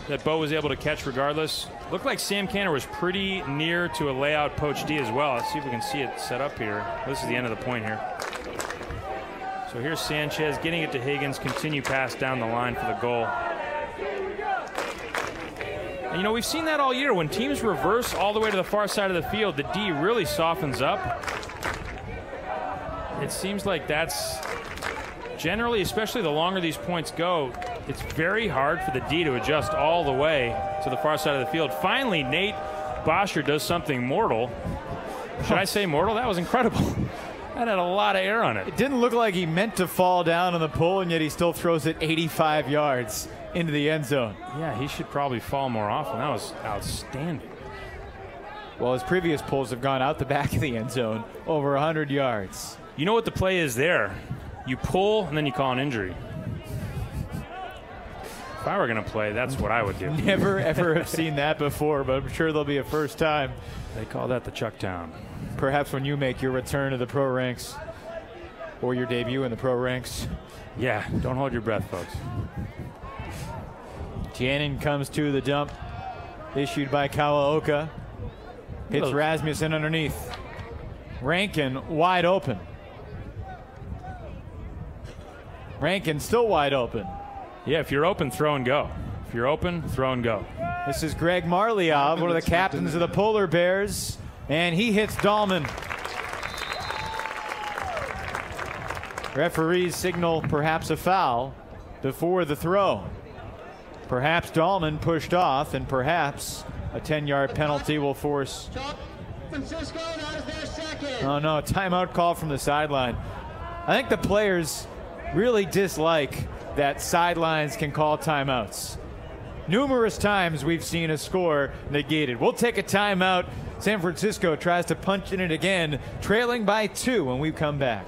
that Bo was able to catch regardless. Looked like Sam Cantor was pretty near to a layout poach D as well. Let's see if we can see it set up here. This is the end of the point here. So here's Sanchez getting it to Higgins. Continue pass down the line for the goal. And, we've seen that all year. When teams reverse all the way to the far side of the field, the D really softens up. It seems like that's generally, especially the longer these points go, it's very hard for the D to adjust all the way to the far side of the field. Finally, Nate Bosher does something mortal. Should I say mortal? That was incredible. That had a lot of air on it. It didn't look like he meant to fall down on the pull, and yet he still throws it 85 yards into the end zone. Yeah, he should probably fall more often. That was outstanding. Well, his previous pulls have gone out the back of the end zone, over 100 yards. You know what the play is there? You pull, and then you call an injury. If I were going to play, that's what I would do. Never, ever have seen that before, but I'm sure there'll be a first time. They call that the Chuck Down. Perhaps when you make your return to the pro ranks, or your debut in the pro ranks. Yeah, don't hold your breath, folks. Jannon comes to the dump, issued by Kawaoka. Hits Rasmussen underneath. Rankin wide open. Rankin still wide open. Yeah, if you're open, throw and go. If you're open, throw and go. This is Greg Marliov, one of the captains of the Polar Bears, and he hits Dahlman. Referees signal perhaps a foul before the throw. Perhaps Dahlman pushed off, and perhaps a 10-yard penalty will force. Francisco, that is their second. Oh no, a timeout call from the sideline. I think the players really dislike that sidelines can call timeouts. Numerous times we've seen a score negated. We'll take a timeout. San Francisco tries to punch in it again, trailing by 2 when we come back.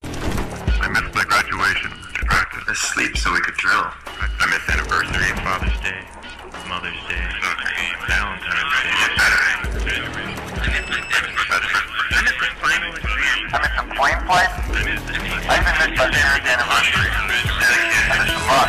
I missed my graduation, distracted. I sleep so we could drill. I missed anniversary, Father's Day, Mother's Day, Valentine's Day, Saturday. I missed the final exam. I missed the flame flight. I even missed my parents' anniversary. I missed a lot.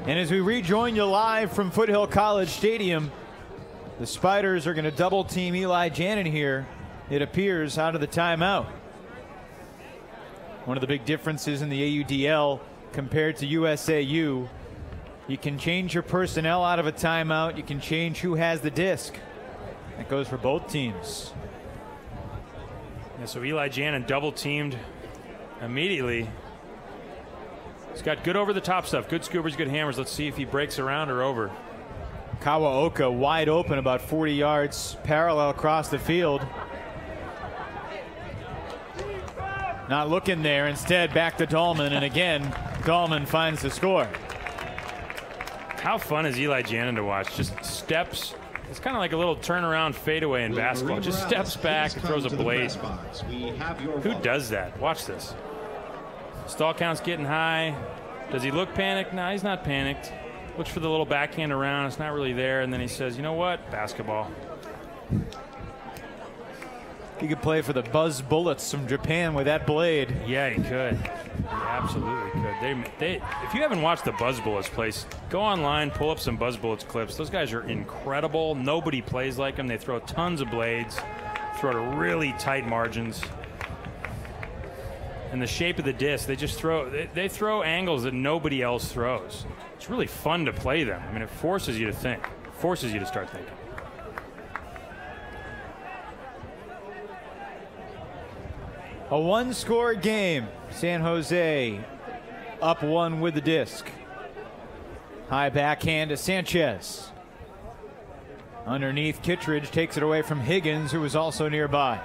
And as we rejoin you live from Foothill College Stadium, the Spiders are going to double team Eli Janin here, it appears, out of the timeout. One of the big differences in the AUDL compared to USAU, you can change your personnel out of a timeout. You can change who has the disc. That goes for both teams. Yeah, so Eli Janin double teamed immediately. He's got good over-the-top stuff, good scoopers, good hammers. Let's see if he breaks around or over. Kawaoka wide open about 40 yards parallel across the field. Not looking there. Instead, back to Dahlman. And again, Dahlman finds the score. How fun is Eli Janin to watch? Just steps. It's kind of like a little turnaround fadeaway in basketball. Just steps back and throws a blade. Who does that? Watch this. Stall count's getting high. Does he look panicked? No, he's not panicked. Looks for the little backhand around. It's not really there. And then he says, you know what? Basketball. He could play for the Buzz Bullets from Japan with that blade. Yeah, he could. He absolutely could. If you haven't watched the Buzz Bullets place, go online, pull up some Buzz Bullets clips. Those guys are incredible. Nobody plays like them. They throw tons of blades, throw to really tight margins. And the shape of the disc, they just throw. They throw angles that nobody else throws. It's really fun to play them. I mean, it forces you to think, forces you to start thinking. A one-score game. San Jose up one with the disc. High backhand to Sanchez. Underneath, Kittredge takes it away from Higgins, who was also nearby.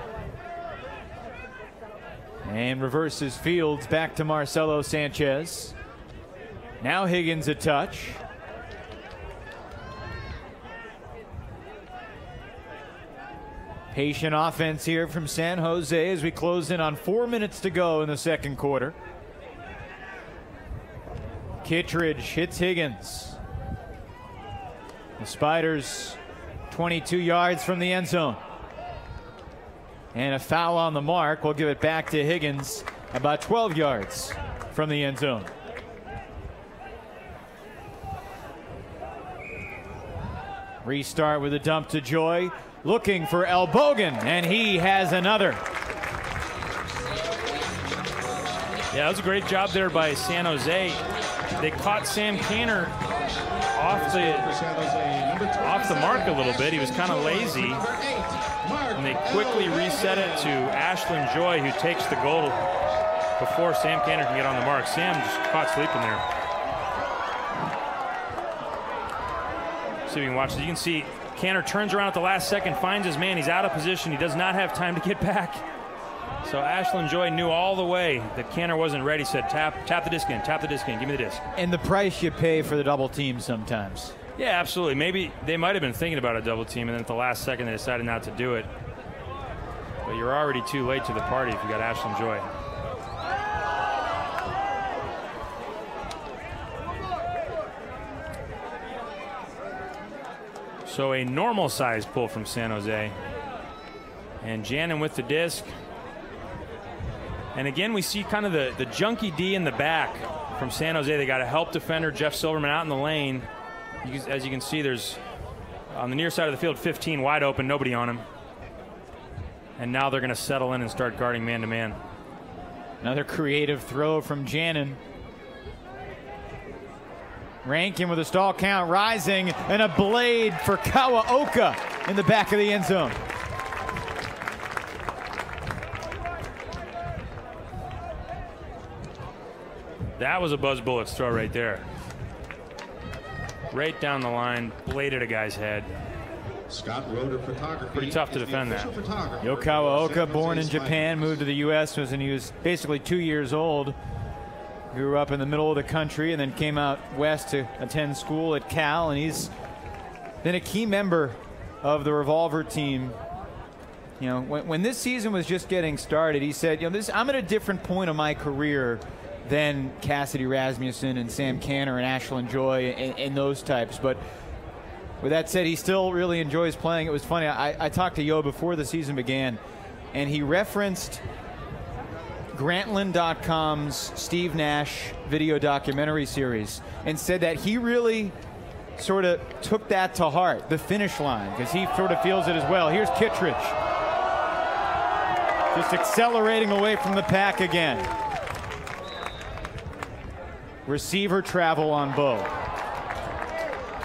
And reverses Fields back to Marcelo Sanchez. Now Higgins a touch. Patient offense here from San Jose as we close in on 4 minutes to go in the second quarter. Kittredge hits Higgins. The Spiders 22 yards from the end zone. And a foul on the mark. We'll give it back to Higgins about 12 yards from the end zone. Restart with a dump to Joy. Looking for Elbogen, and he has another. Yeah, that was a great job there by San Jose. They caught Sam Canner off the mark a little bit. He was kind of lazy. And they quickly reset it to Ashlyn Joy, who takes the goal before Sam Canner can get on the mark. Sam just caught sleeping there. See if we can watch this. You can see Canner turns around at the last second, finds his man. He's out of position. He does not have time to get back. So Ashlyn Joy knew all the way that Canner wasn't ready. Said, tap the disc in, tap the disc in, give me the disc. And the price you pay for the double team sometimes. Yeah, absolutely. Maybe they might have been thinking about a double team, and then at the last second they decided not to do it. But you're already too late to the party if you got Ashlyn Joy. So a normal size pull from San Jose. And Janin with the disc. And again, we see kind of the junky D in the back from San Jose. They got a help defender, Jeff Silverman, out in the lane. As you can see, there's on the near side of the field 15 wide open, nobody on him. And now they're going to settle in and start guarding man-to-man. Another creative throw from Janin. Rankin with a stall count rising, and a blade for Kawaoka in the back of the end zone. That was a Buzz Bullets throw right there. Right down the line, blade at a guy's head. Scott Roeder Photography. Pretty tough to defend that. Yo Kawaoka, born in Japan, moved to the U.S. when he was basically 2 years old. Grew up in the middle of the country and then came out west to attend school at Cal, and he's been a key member of the Revolver team. You know, when this season was just getting started, he said, you know, I'm at a different point of my career than Cassidy Rasmussen and Sam Canner and Ashlyn Joy and those types. But with that said, he still really enjoys playing. It was funny, I talked to Yo before the season began, and he referenced Grantland.com's Steve Nash video documentary series and said that he really sort of took that to heart, the finish line, because he sort of feels it as well. Here's Kittredge. Just accelerating away from the pack again. Receiver travel on Bo.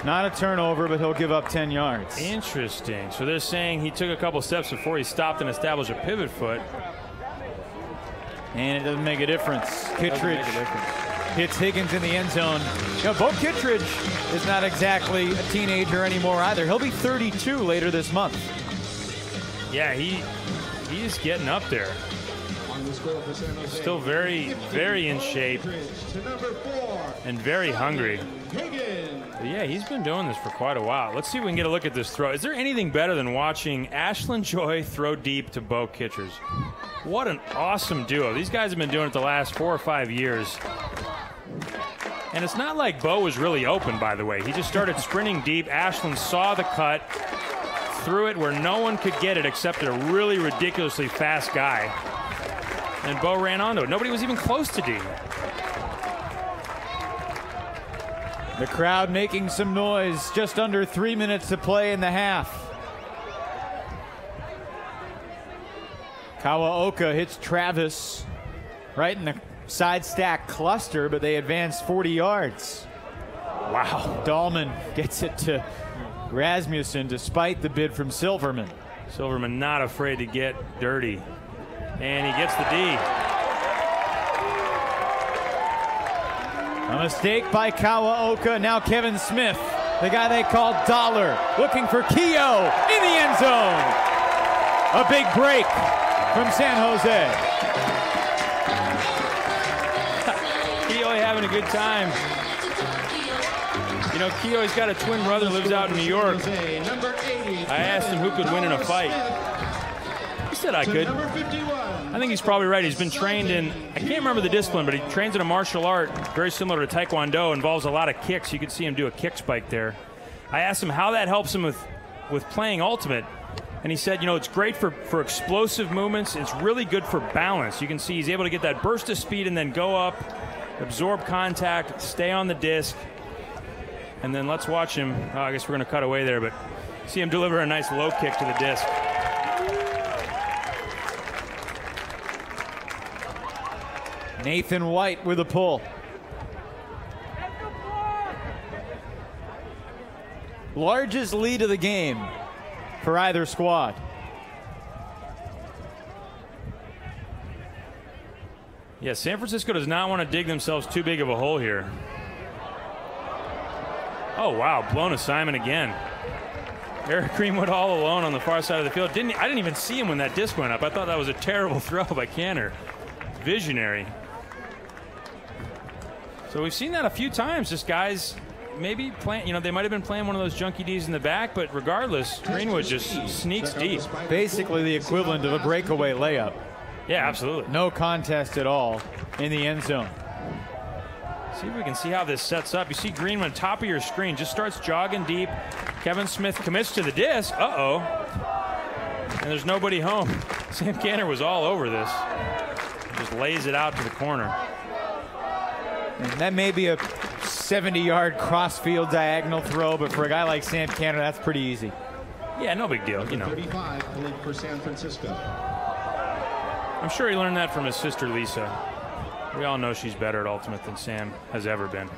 Not a turnover, but he'll give up 10 yards. Interesting. So they're saying he took a couple steps before he stopped and established a pivot foot. And it doesn't make a difference. Kittredge hits Higgins in the end zone. You know, Bo Kittredge is not exactly a teenager anymore either. He'll be 32 later this month. Yeah, he's getting up there. Still very, very in shape and very hungry. But yeah, he's been doing this for quite a while. Let's see if we can get a look at this throw. Is there anything better than watching Ashland Joy throw deep to Bo Kittredge? What an awesome duo. These guys have been doing it the last 4 or 5 years. And it's not like Bo was really open, by the way. He just started sprinting deep. Ashland saw the cut, threw it where no one could get it except a really ridiculously fast guy. And Bo ran onto it. Nobody was even close to D. The crowd making some noise. Just under 3 minutes to play in the half. Kawaoka hits Travis right in the side stack cluster, but they advance 40 yards. Wow. Dahlman gets it to Rasmussen despite the bid from Silverman. Silverman not afraid to get dirty. And he gets the D. A mistake by Kawaoka. Now Kevin Smith, the guy they call Dollar, looking for Keogh in the end zone. A big break from San Jose. Keogh having a good time. You know, Keogh's got a twin brother who lives out in New York. I asked him who could win in a fight. He said I could. I think he's probably right. He's been trained in, I can't remember the discipline, but he trains in a martial art very similar to Taekwondo. Involves a lot of kicks. You could see him do a kick spike there. I asked him how that helps him with playing Ultimate. And he said, you know, it's great for explosive movements. It's really good for balance. You can see he's able to get that burst of speed and then go up, absorb contact, stay on the disc. And then let's watch him. Oh, I guess we're going to cut away there, but see him deliver a nice low kick to the disc. Nathan White with a pull. Largest lead of the game for either squad. Yeah, San Francisco does not want to dig themselves too big of a hole here. Oh, wow, blown assignment again. Eric Greenwood all alone on the far side of the field. I didn't even see him when that disc went up. I thought that was a terrible throw by Cantor. Visionary. So we've seen that a few times. Just guys maybe playing, you know, they might have been playing one of those junkie Ds in the back, but regardless, Greenwood just sneaks deep. Basically the equivalent of a breakaway layup. Yeah, absolutely. No contest at all in the end zone. See if we can see how this sets up. You see Greenwood, top of your screen, just starts jogging deep. Kevin Smith commits to the disc. Uh-oh. And there's nobody home. Sam Cantor was all over this. Just lays it out to the corner. And that may be a 70-yard cross-field diagonal throw, but for a guy like Sam Cantor, that's pretty easy. Yeah, no big deal, you know. 35 played for San Francisco. I'm sure he learned that from his sister, Lisa. We all know she's better at Ultimate than Sam has ever been.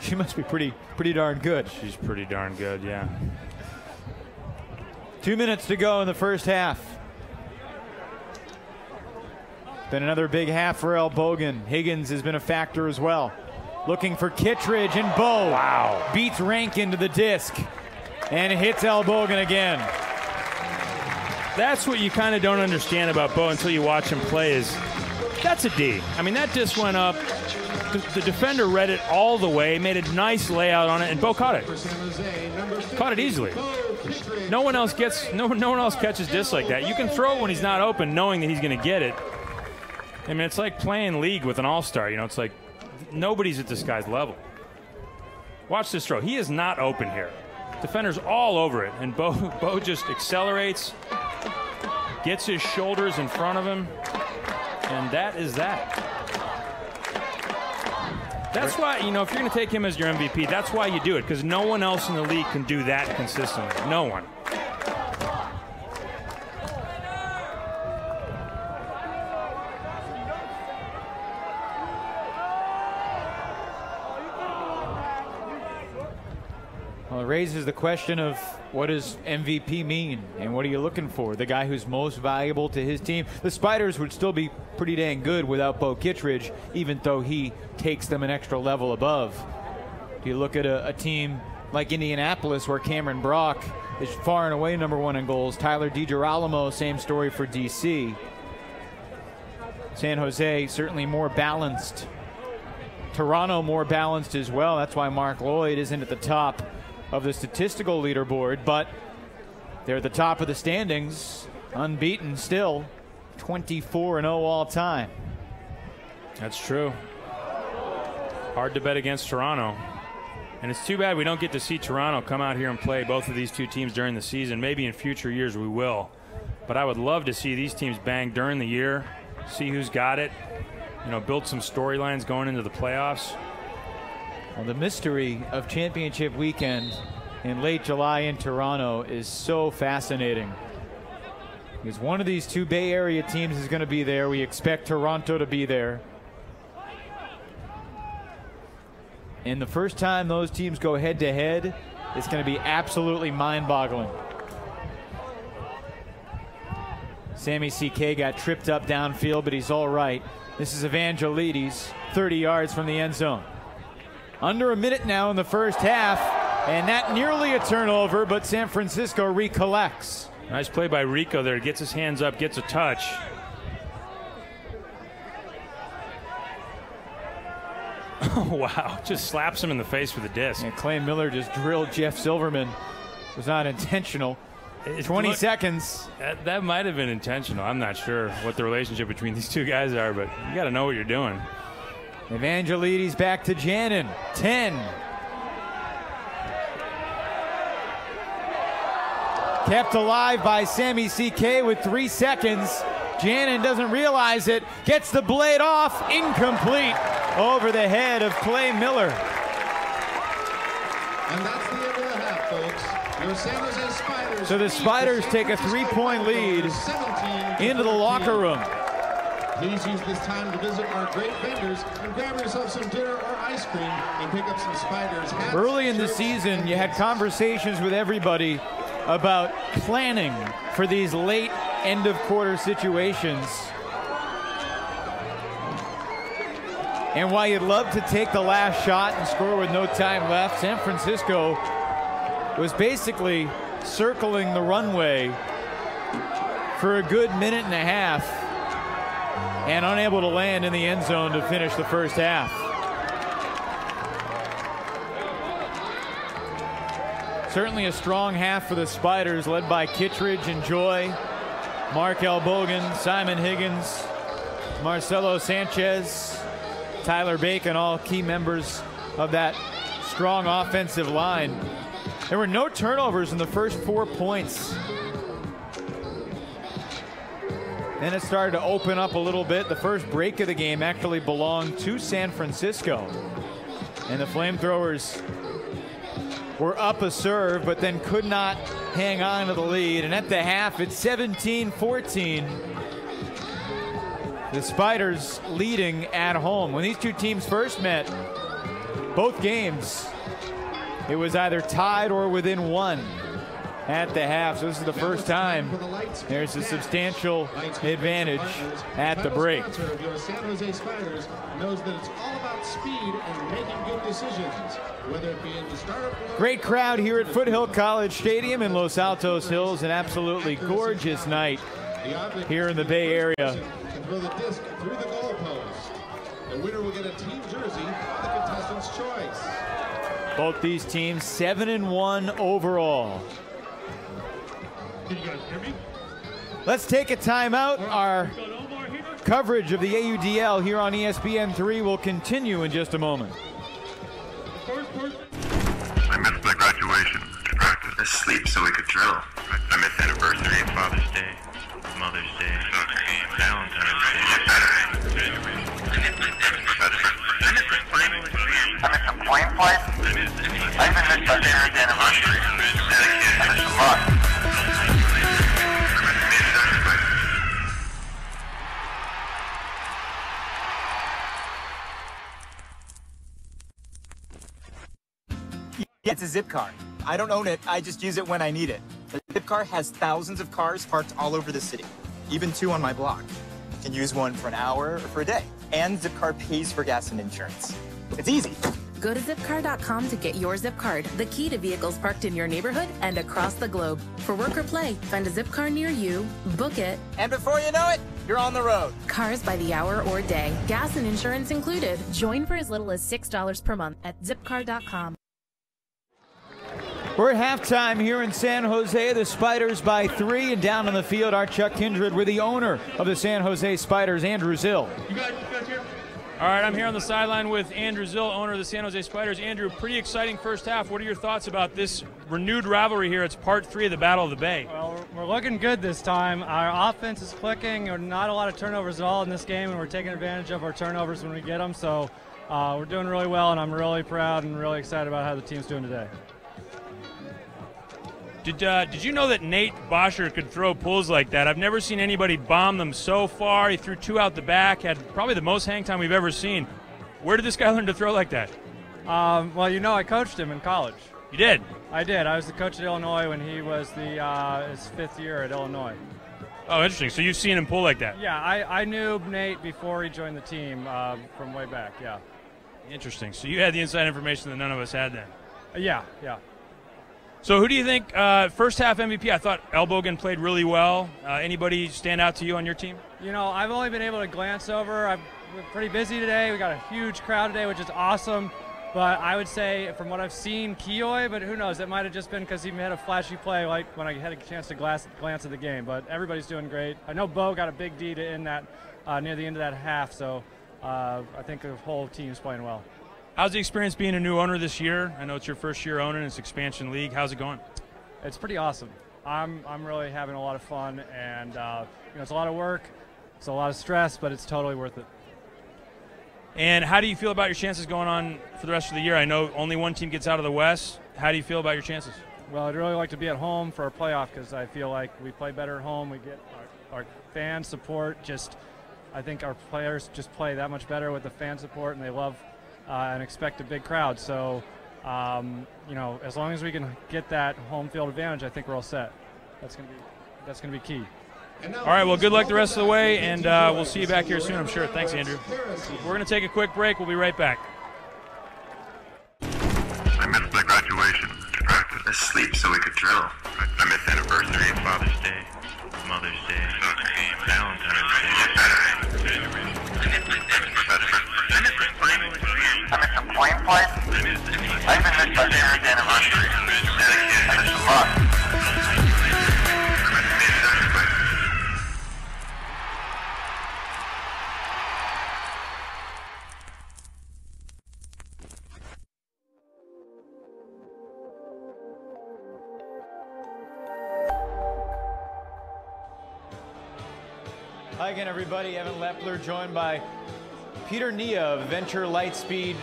She must be pretty darn good. She's pretty darn good, yeah. 2 minutes to go in the first half. Been another big half for El Bogan. Higgins has been a factor as well. Looking for Kittredge, and Bo beats Rankin to the disc and hits El Bogan again. That's what you kind of don't understand about Bo until you watch him play is that's a D. I mean, that disc went up. The defender read it all the way, made a nice layout on it, and Bo caught it. Caught it easily. No one else catches discs like that. You can throw it when he's not open, knowing that he's going to get it. I mean, it's like playing league with an all-star. You know, it's like nobody's at this guy's level. Watch this throw. He is not open here. Defender's all over it, and Bo just accelerates, gets his shoulders in front of him, And that is that. That's why, you know, if you're going to take him as your MVP, that's why you do it, because no one else in the league can do that consistently. No one. Well, it raises the question of what does MVP mean and what are you looking for? The guy who's most valuable to his team. The Spiders would still be pretty dang good without Bo Kittredge, even though he takes them an extra level above. Do you look at a team like Indianapolis, where Cameron Brock is far and away #1 in goals? Tyler DiGirolamo, same story for DC. San Jose, certainly more balanced. Toronto, more balanced as well. That's why Mark Lloyd isn't at the top of the statistical leaderboard, but they're at the top of the standings, unbeaten still, 24-0 all time. That's true. Hard to bet against Toronto. And it's too bad we don't get to see Toronto come out here and play both of these two teams during the season. Maybe in future years we will. But I would love to see these teams bang during the year, see who's got it, you know, build some storylines going into the playoffs. Well, the mystery of championship weekend in late July in Toronto is so fascinating. Because one of these two Bay Area teams is going to be there. We expect Toronto to be there. And the first time those teams go head-to-head, it's going to be absolutely mind-boggling. Sammy CK got tripped up downfield, but he's all right. This is Evangelides, 30 yards from the end zone. Under a minute now in the first half, and that nearly a turnover, but San Francisco recollects. Nice play by Rico there. Gets his hands up, gets a touch. Oh, wow. Just slaps him in the face with a disc. And Clay Miller just drilled Jeff Silverman. It was not intentional. 20 seconds. That might have been intentional. I'm not sure what the relationship between these two guys are, but you got to know what you're doing. Evangelides back to Janin. 10. Kept alive by Sammy CK with 3 seconds. Janin doesn't realize it. Gets the blade off. Incomplete. Over the head of Clay Miller. And that's the end of the half, folks. Your San Jose Spiders. So the Spiders take a 3-point lead into the locker room. Please use this time to visit our great vendors and grab yourself some dinner or ice cream and pick up some Spiders hats. Early in the season, you had conversations with everybody about planning for these late end-of-quarter situations. And while you'd love to take the last shot and score with no time left, San Francisco was basically circling the runway for a good minute and a half and unable to land in the end zone to finish the first half. Certainly a strong half for the Spiders, led by Kittredge and Joy, Mark Elbogen, Simon Higgins, Marcelo Sanchez, Tyler Bacon, all key members of that strong offensive line. There were no turnovers in the first 4 points. Then it started to open up a little bit. The first break of the game actually belonged to San Francisco. And the FlameThrowers were up a serve, but then could not hang on to the lead. And at the half, it's 17-14. The Spiders leading at home. When these two teams first met, both games, it was either tied or within 1 at the half. So this is the first time there's a substantial advantage at the break. Your San Jose Spiders knows that it's all about speed and making good decisions, whether it be in the startup. Great crowd here at Foothill College Stadium in Los Altos Hills. An absolutely gorgeous night here in the Bay Area. Throw the disc through the goalpost. The winner will get a team jersey, the contestant's choice. Both these teams 7-1 overall. Can you guys hear me? Let's take a timeout. Our coverage of the AUDL here on ESPN3 will continue in just a moment. I missed my graduation. I sleep so we could drill. I missed anniversary, Father's Day, Mother's Day, Valentine's Day, my 50th anniversary. And it's a lot. Yeah, it's a zip car. I don't own it, I just use it when I need it. The zip car has thousands of cars parked all over the city, even 2 on my block. You can use one for an hour or for a day. And Zipcar pays for gas and insurance. It's easy. Go to zipcar.com to get your zip card, the key to vehicles parked in your neighborhood and across the globe. For work or play, find a zip car near you, book it, And before you know it, you're on the road. cars by the hour or day, gas and insurance included. Join for as little as $6 per month at zipcar.com. We're at halftime here in San Jose. The Spiders by 3, and down on the field, our Chuck Kindred with the owner of the San Jose Spiders, Andrew Zill. You guys here? All right, I'm here on the sideline with Andrew Zill, owner of the San Jose Spiders. Andrew, pretty exciting first half. What are your thoughts about this renewed rivalry here? It's part 3 of the Battle of the Bay. Well, we're looking good this time. Our offense is clicking. There's not a lot of turnovers at all in this game, and we're taking advantage of our turnovers when we get them. So we're doing really well, and I'm really proud and really excited about how the team's doing today. Did you know that Nate Bosher could throw pulls like that? I've never seen anybody bomb them so far. He threw 2 out the back, had probably the most hang time we've ever seen. Where did this guy learn to throw like that? Well, you know, I coached him in college. You did? I did. I was the coach at Illinois when he was his 5th year at Illinois. Oh, interesting. So you've seen him pull like that? Yeah, I knew Nate before he joined the team from way back, yeah. Interesting. So you had the inside information that none of us had then? Yeah. So who do you think, first half MVP? I thought Elbogen played really well. Anybody stand out to you on your team? You know, I've only been able to glance over. We're pretty busy today. We got a huge crowd today, which is awesome. But I would say, from what I've seen, Kioi, but who knows? It might have just been because he had a flashy play like when I had a chance to glance at the game. But everybody's doing great. I know Bo got a big D to end that near the end of that half, so I think the whole team's playing well. How's the experience being a new owner this year? I know it's your first year owning this expansion league. How's it going? It's pretty awesome. I'm really having a lot of fun, and it's a lot of work, it's a lot of stress, but it's totally worth it. And how do you feel about your chances going on for the rest of the year? I know only one team gets out of the West. How do you feel about your chances? Well, I'd really like to be at home for our playoff because I feel like we play better at home. We get our fan support. I think our players just play that much better with the fan support, and they love and expect a big crowd. So, as long as we can get that home field advantage, I think we're all set. That's gonna be key. All right, well, good luck the rest of the way, and we'll see you back here soon, I'm sure. Thanks, Andrew. We're going to take a quick break. We'll be right back. I missed my graduation. Asleep so we could drill. I missed anniversary, Father's Day, Mother's Day, Valentine's Day. I missed the plane flight. I even missed my 50th anniversary. And it's a lot. Hi again, everybody. Evan Lepler joined by Peter Nia of Venture Lightspeed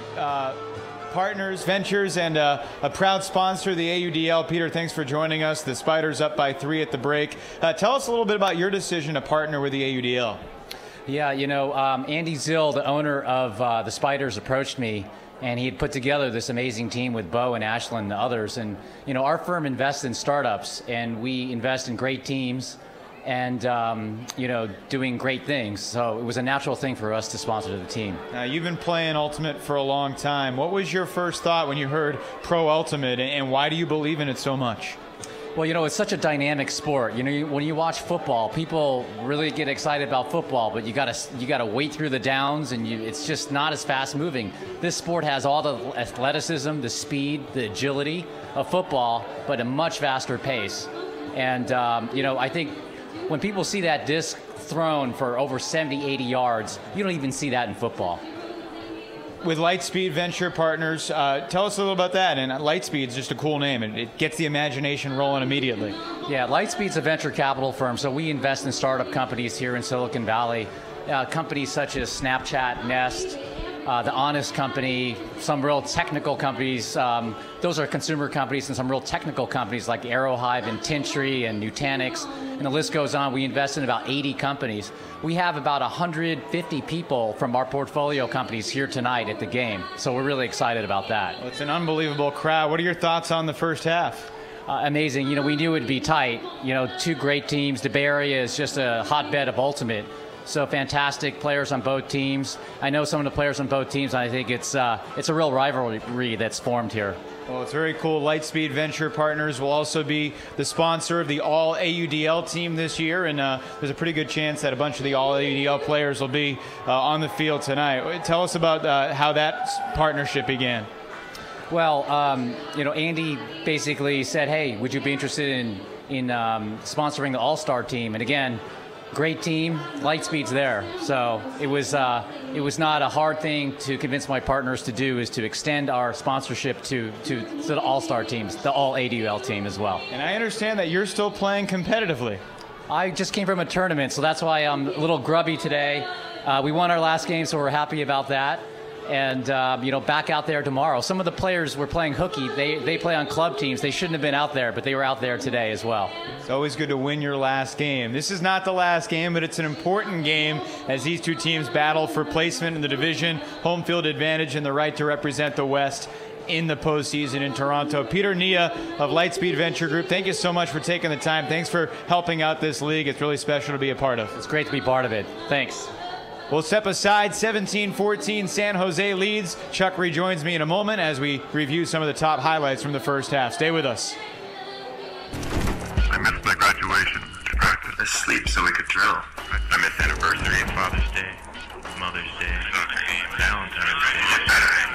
Partners Ventures and a proud sponsor of the AUDL. Peter, thanks for joining us. The Spiders up by 3 at the break. Tell us a little bit about your decision to partner with the AUDL. Yeah, Andy Zill, the owner of the Spiders, approached me, and he had put together this amazing team with Bo and Ashlyn and others. And, our firm invests in startups, and we invest in great teams and, doing great things. So it was a natural thing for us to sponsor the team. Now, you've been playing Ultimate for a long time. What was your first thought when you heard Pro Ultimate, and why do you believe in it so much? Well, it's such a dynamic sport. When you watch football, people really get excited about football, but you gotta wait through the downs, and it's just not as fast moving. This sport has all the athleticism, the speed, the agility of football, but a much faster pace. And I think when people see that disc thrown for over 70, 80 yards, you don't even see that in football. With Lightspeed Venture Partners, tell us a little about that. And Lightspeed's just a cool name, and it gets the imagination rolling immediately. Yeah, Lightspeed's a venture capital firm, so we invest in startup companies here in Silicon Valley. Companies such as Snapchat, Nest, The Honest Company, some real technical companies. Those are consumer companies, and some real technical companies like Aerohive and Tintry and Nutanix, and the list goes on. We invest in about 80 companies. We have about 150 people from our portfolio companies here tonight at the game, so we're really excited about that. Well, it's an unbelievable crowd. What are your thoughts on the first half? Amazing. You know, we knew it'd be tight. You know, two great teams. The Bay Area is just a hotbed of ultimate. So fantastic players on both teams. I know some of the players on both teams. And I think it's a real rivalry that's formed here. Well, it's very cool. Lightspeed Venture Partners will also be the sponsor of the All AUDL team this year, and there's a pretty good chance that a bunch of the All AUDL players will be on the field tonight. Tell us about how that partnership began. Well, you know, Andy basically said, "Hey, would you be interested in sponsoring the All-Star team?" And again, great team. Lightspeed's there, so it was not a hard thing to convince my partners to do, is to extend our sponsorship to the All-Star teams, the All ADUL team as well. And I understand that you're still playing competitively. I just came from a tournament, so that's why I'm a little grubby today. We won our last game, so we're happy about that. And, you know, back out there tomorrow. Some of the players were playing hooky. They play on club teams. They shouldn't have been out there, but they were out there today as well. It's always good to win your last game. This is not the last game, but it's an important game as these two teams battle for placement in the division, home field advantage, and the right to represent the West in the postseason in Toronto. Peter Nia of Lightspeed Venture Group, thank you so much for taking the time. Thanks for helping out this league. It's really special to be a part of. It's great to be part of it. Thanks. We'll step aside. 17-14, San Jose leads. Chuck rejoins me in a moment as we review some of the top highlights from the first half. Stay with us. I missed my graduation. I sleep so we could drill. I missed anniversary, Father's Day, Mother's Day, Valentine's Day, Saturday.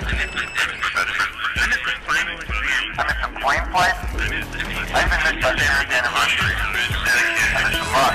I missed the final exam. I missed the plane flight. I even missed our parents' anniversary. I missed a lot.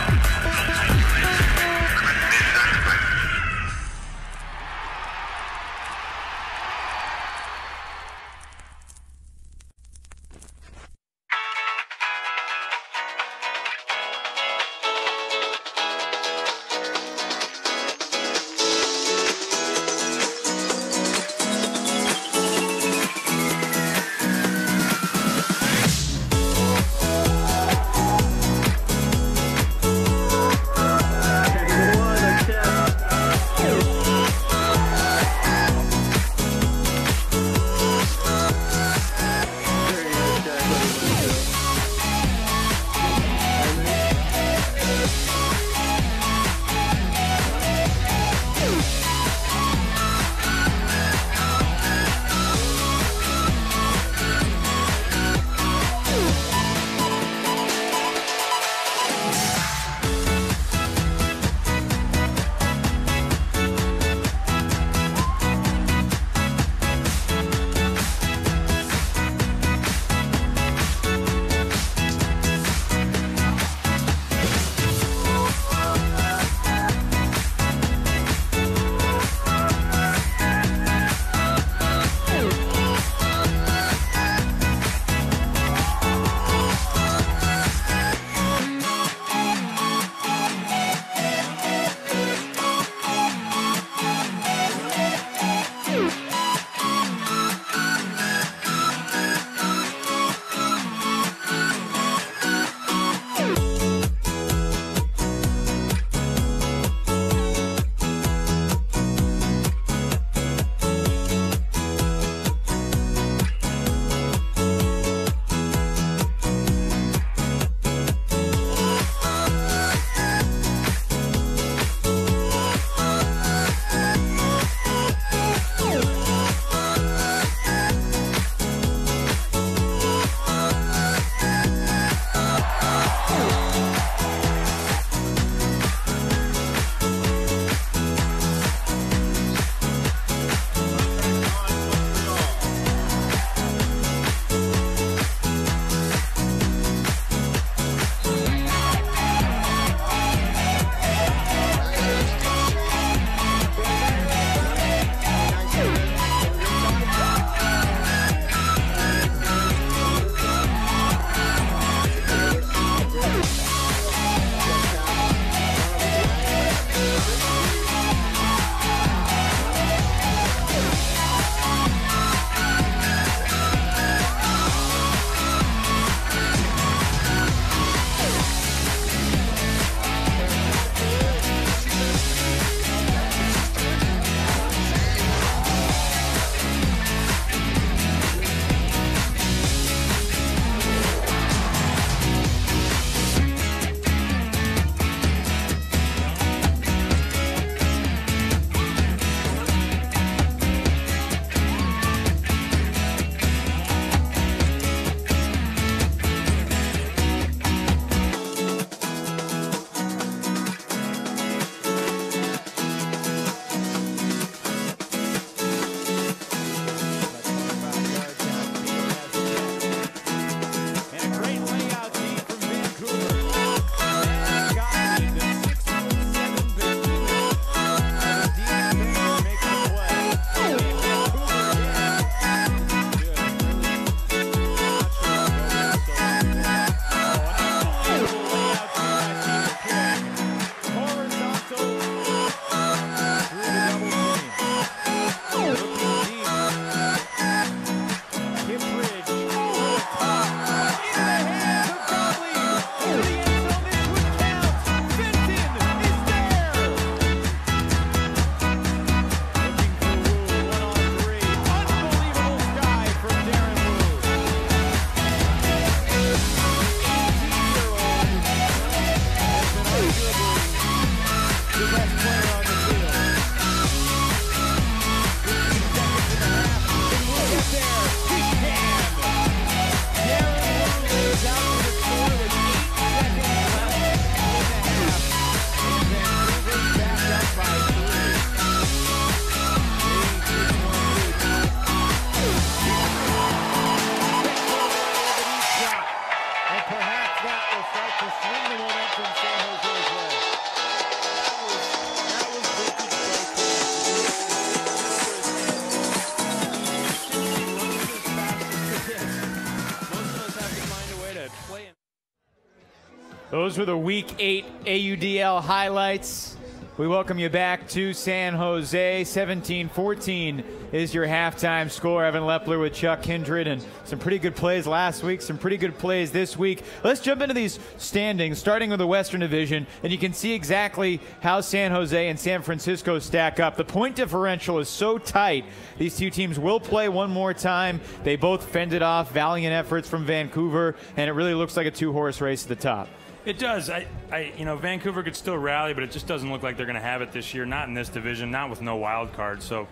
Those were the Week 8 AUDL highlights. We welcome you back to San Jose. 17-14 is your halftime score. Evan Lepler with Chuck Kindred, and some pretty good plays last week, some pretty good plays this week. Let's jump into these standings, starting with the Western Division, and you can see exactly how San Jose and San Francisco stack up. The point differential is so tight. These two teams will play one more time. They both fended off valiant efforts from Vancouver, and it really looks like a two-horse race at the top. It does. Vancouver could still rally, but it just doesn't look like they're going to have it this year. Not in this division, not with no wild card. So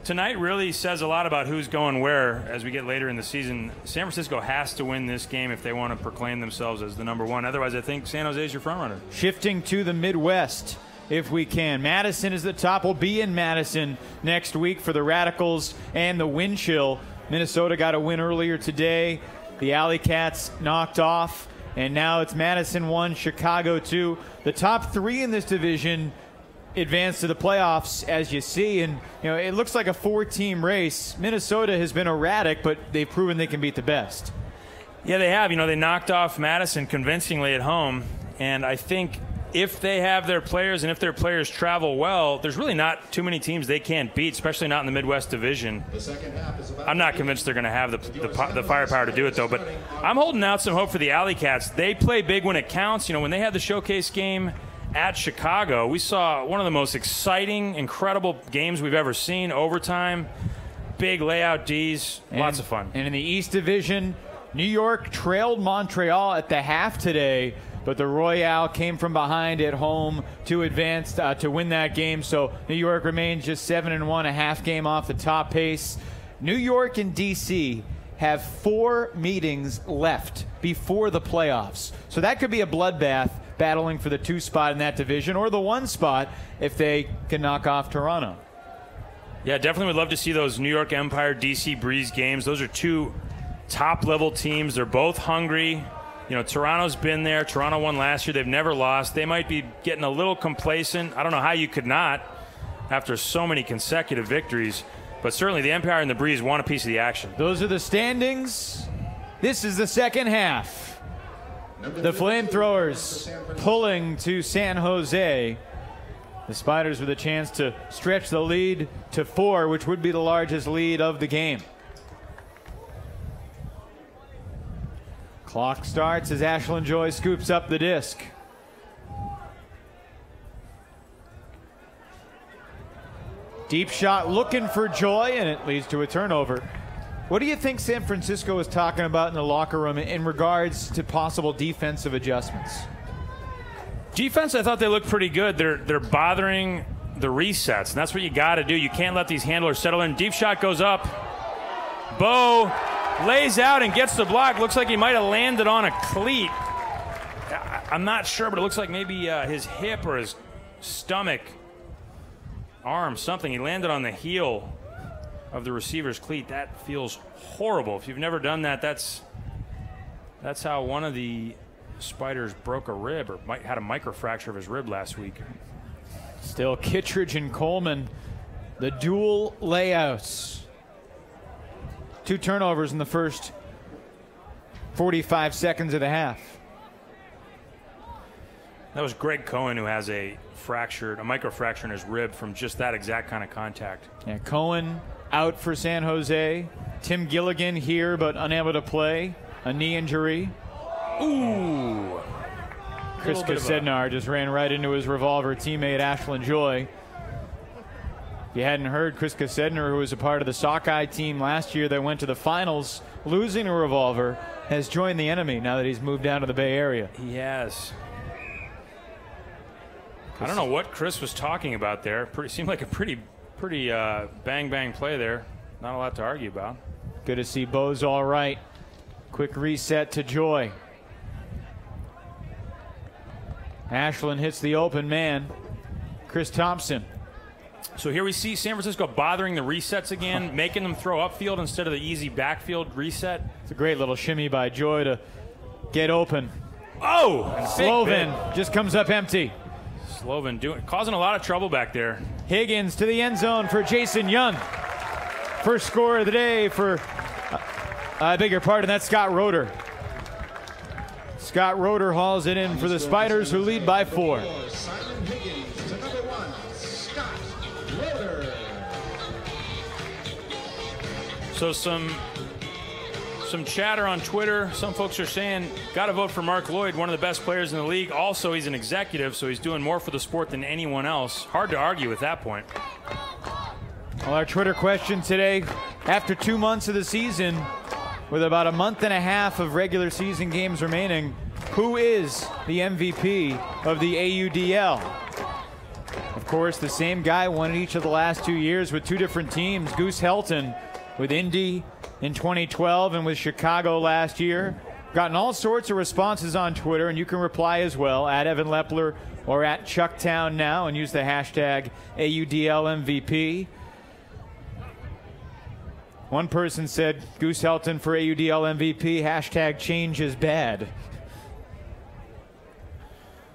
tonight really says a lot about who's going where as we get later in the season. San Francisco has to win this game if they want to proclaim themselves as the number one. Otherwise, I think San Jose is your front runner. Shifting to the Midwest, if we can. Madison is the top. We'll be in Madison next week for the Radicals and the Windchill. Minnesota got a win earlier today. The Alley Cats knocked off. And now it's Madison 1, Chicago 2. The top three in this division advance to the playoffs, as you see. And, it looks like a four-team race. Minnesota has been erratic, but they've proven they can beat the best. Yeah, they have. They knocked off Madison convincingly at home. And I think if they have their players and if their players travel well, there's really not too many teams they can't beat, especially not in the Midwest Division. I'm not convinced they're going to have the firepower to do it, though. But I'm holding out some hope for the Alley Cats. They play big when it counts. When they had the showcase game at Chicago, we saw one of the most exciting, incredible games we've ever seen. Overtime, big layout Ds, lots of fun. And in the East Division, New York trailed Montreal at the half today, but the Royale came from behind at home to advance to win that game. So New York remains just 7-1, a half game off the top pace. New York and D.C. have 4 meetings left before the playoffs. So that could be a bloodbath, battling for the 2 spot in that division, or the 1 spot if they can knock off Toronto. Yeah, definitely would love to see those New York Empire, D.C. Breeze games. Those are 2 top-level teams. They're both hungry. Toronto's been there. Toronto won last year. They've never lost. They might be getting a little complacent. I don't know how you could not after so many consecutive victories. But certainly the Empire and the Breeze want a piece of the action. Those are the standings. This is the second half. The FlameThrowers pulling to San Jose. The Spiders with a chance to stretch the lead to 4, which would be the largest lead of the game. Clock starts as Ashlyn Joy scoops up the disc. Deep shot looking for Joy, and it leads to a turnover. What do you think San Francisco is talking about in the locker room in regards to possible defensive adjustments? Defense, I thought they looked pretty good. They're bothering the resets, and that's what you got to do. You can't let these handlers settle in. Deep shot goes up. Bo lays out and gets the block. Looks like he might have landed on a cleat. I'm not sure, but it looks like maybe his hip or his stomach, arm, something. He landed on the heel of the receiver's cleat. That feels horrible. If you've never done that, that's how one of the Spiders broke a rib or had a microfracture of his rib last week. Still Kittredge and Coleman, the dual layouts. 2 turnovers in the first 45 seconds of the half. That was Greg Cohen, who has a microfracture in his rib from just that exact kind of contact. Yeah, Cohen out for San Jose. Tim Gilligan here, but unable to play. A knee injury. Ooh. Chris Kosednar just ran right into his revolver teammate Ashlyn Joy. If you hadn't heard, Chris Kosednar, who was a part of the Sockeye team last year that went to the finals, losing a revolver, has joined the enemy now that he's moved down to the Bay Area. He has. I don't know what Chris was talking about there. Seemed like a pretty bang play there. Not a lot to argue about. Good to see Bo's all right. Quick reset to Joy. Ashlyn hits the open man. Chris Thompson. So here we see San Francisco bothering the resets again, making them throw upfield instead of the easy backfield reset. It's a great little shimmy by Joy to get open. Oh! And Slovin just comes up empty. Slovin causing a lot of trouble back there. Higgins to the end zone for Jason Young. First score of the day for, I beg your pardon, that's Scott Roeder. Scott Roeder hauls it in for the Spiders, who lead by 4. Simon Higgins to number 1, Scott Roeder. So some chatter on Twitter. Some folks are saying, got to vote for Mark Lloyd, one of the best players in the league. Also, he's an executive, so he's doing more for the sport than anyone else. Hard to argue with that point. Well, our Twitter question today, after 2 months of the season, with about a month and a half of regular season games remaining, who is the MVP of the AUDL? Of course, the same guy won it each of the last 2 years with 2 different teams. Goose Helton with Indy in 2012 and with Chicago last year. Gotten all sorts of responses on Twitter, and you can reply as well at Evan Lepler or at Chucktown Now and use the hashtag AUDLMVP. One person said Goose Helton for AUDL MVP, hashtag change is bad.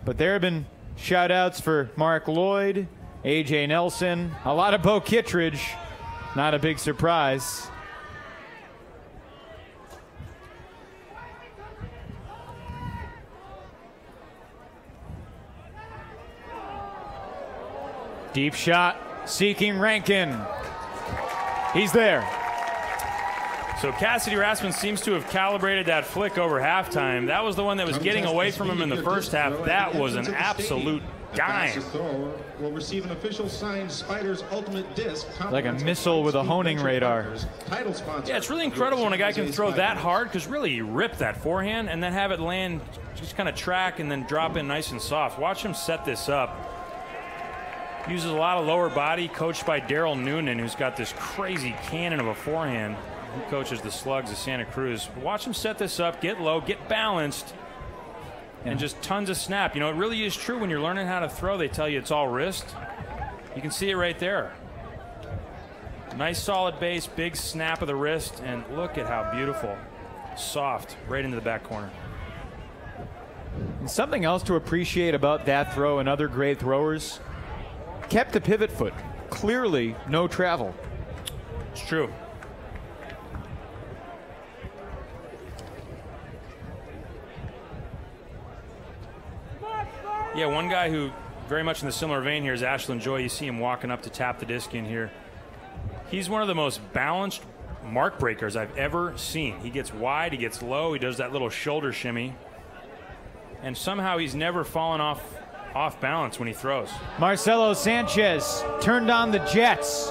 But there have been shout outs for Mark Lloyd, AJ Nelson, a lot of Bo Kittredge, not a big surprise. Deep shot, seeking Rankin. He's there. So Cassidy Rasmussen seems to have calibrated that flick over halftime. That was the one that was getting away from him in the first half. That was an absolute dime. Will receive an official signed Spiders Ultimate Disc. Like a missile with a honing radar. Yeah, it's really incredible when a guy can throw that hard, because really he ripped that forehand and then have it land, just kind of track and then drop in nice and soft. Watch him set this up. Uses a lot of lower body, coached by Daryl Noonan, who's got this crazy cannon of a forehand. He coaches the Slugs of Santa Cruz. Watch him set this up, get low, get balanced, and just tons of snap. You know, it really is true when you're learning how to throw. They tell you it's all wrist. You can see it right there. Nice solid base, big snap of the wrist, and look at how beautiful. Soft, right into the back corner. And something else to appreciate about that throw and other great throwers, kept the pivot foot. Clearly no travel. It's true. Yeah, one guy who very much in the similar vein here is Ashland Joy. You see him walking up to tap the disc in here. He's one of the most balanced mark breakers I've ever seen. He gets wide, he gets low, he does that little shoulder shimmy, and somehow he's never fallen off balance when he throws. Marcelo Sanchez turned on the jets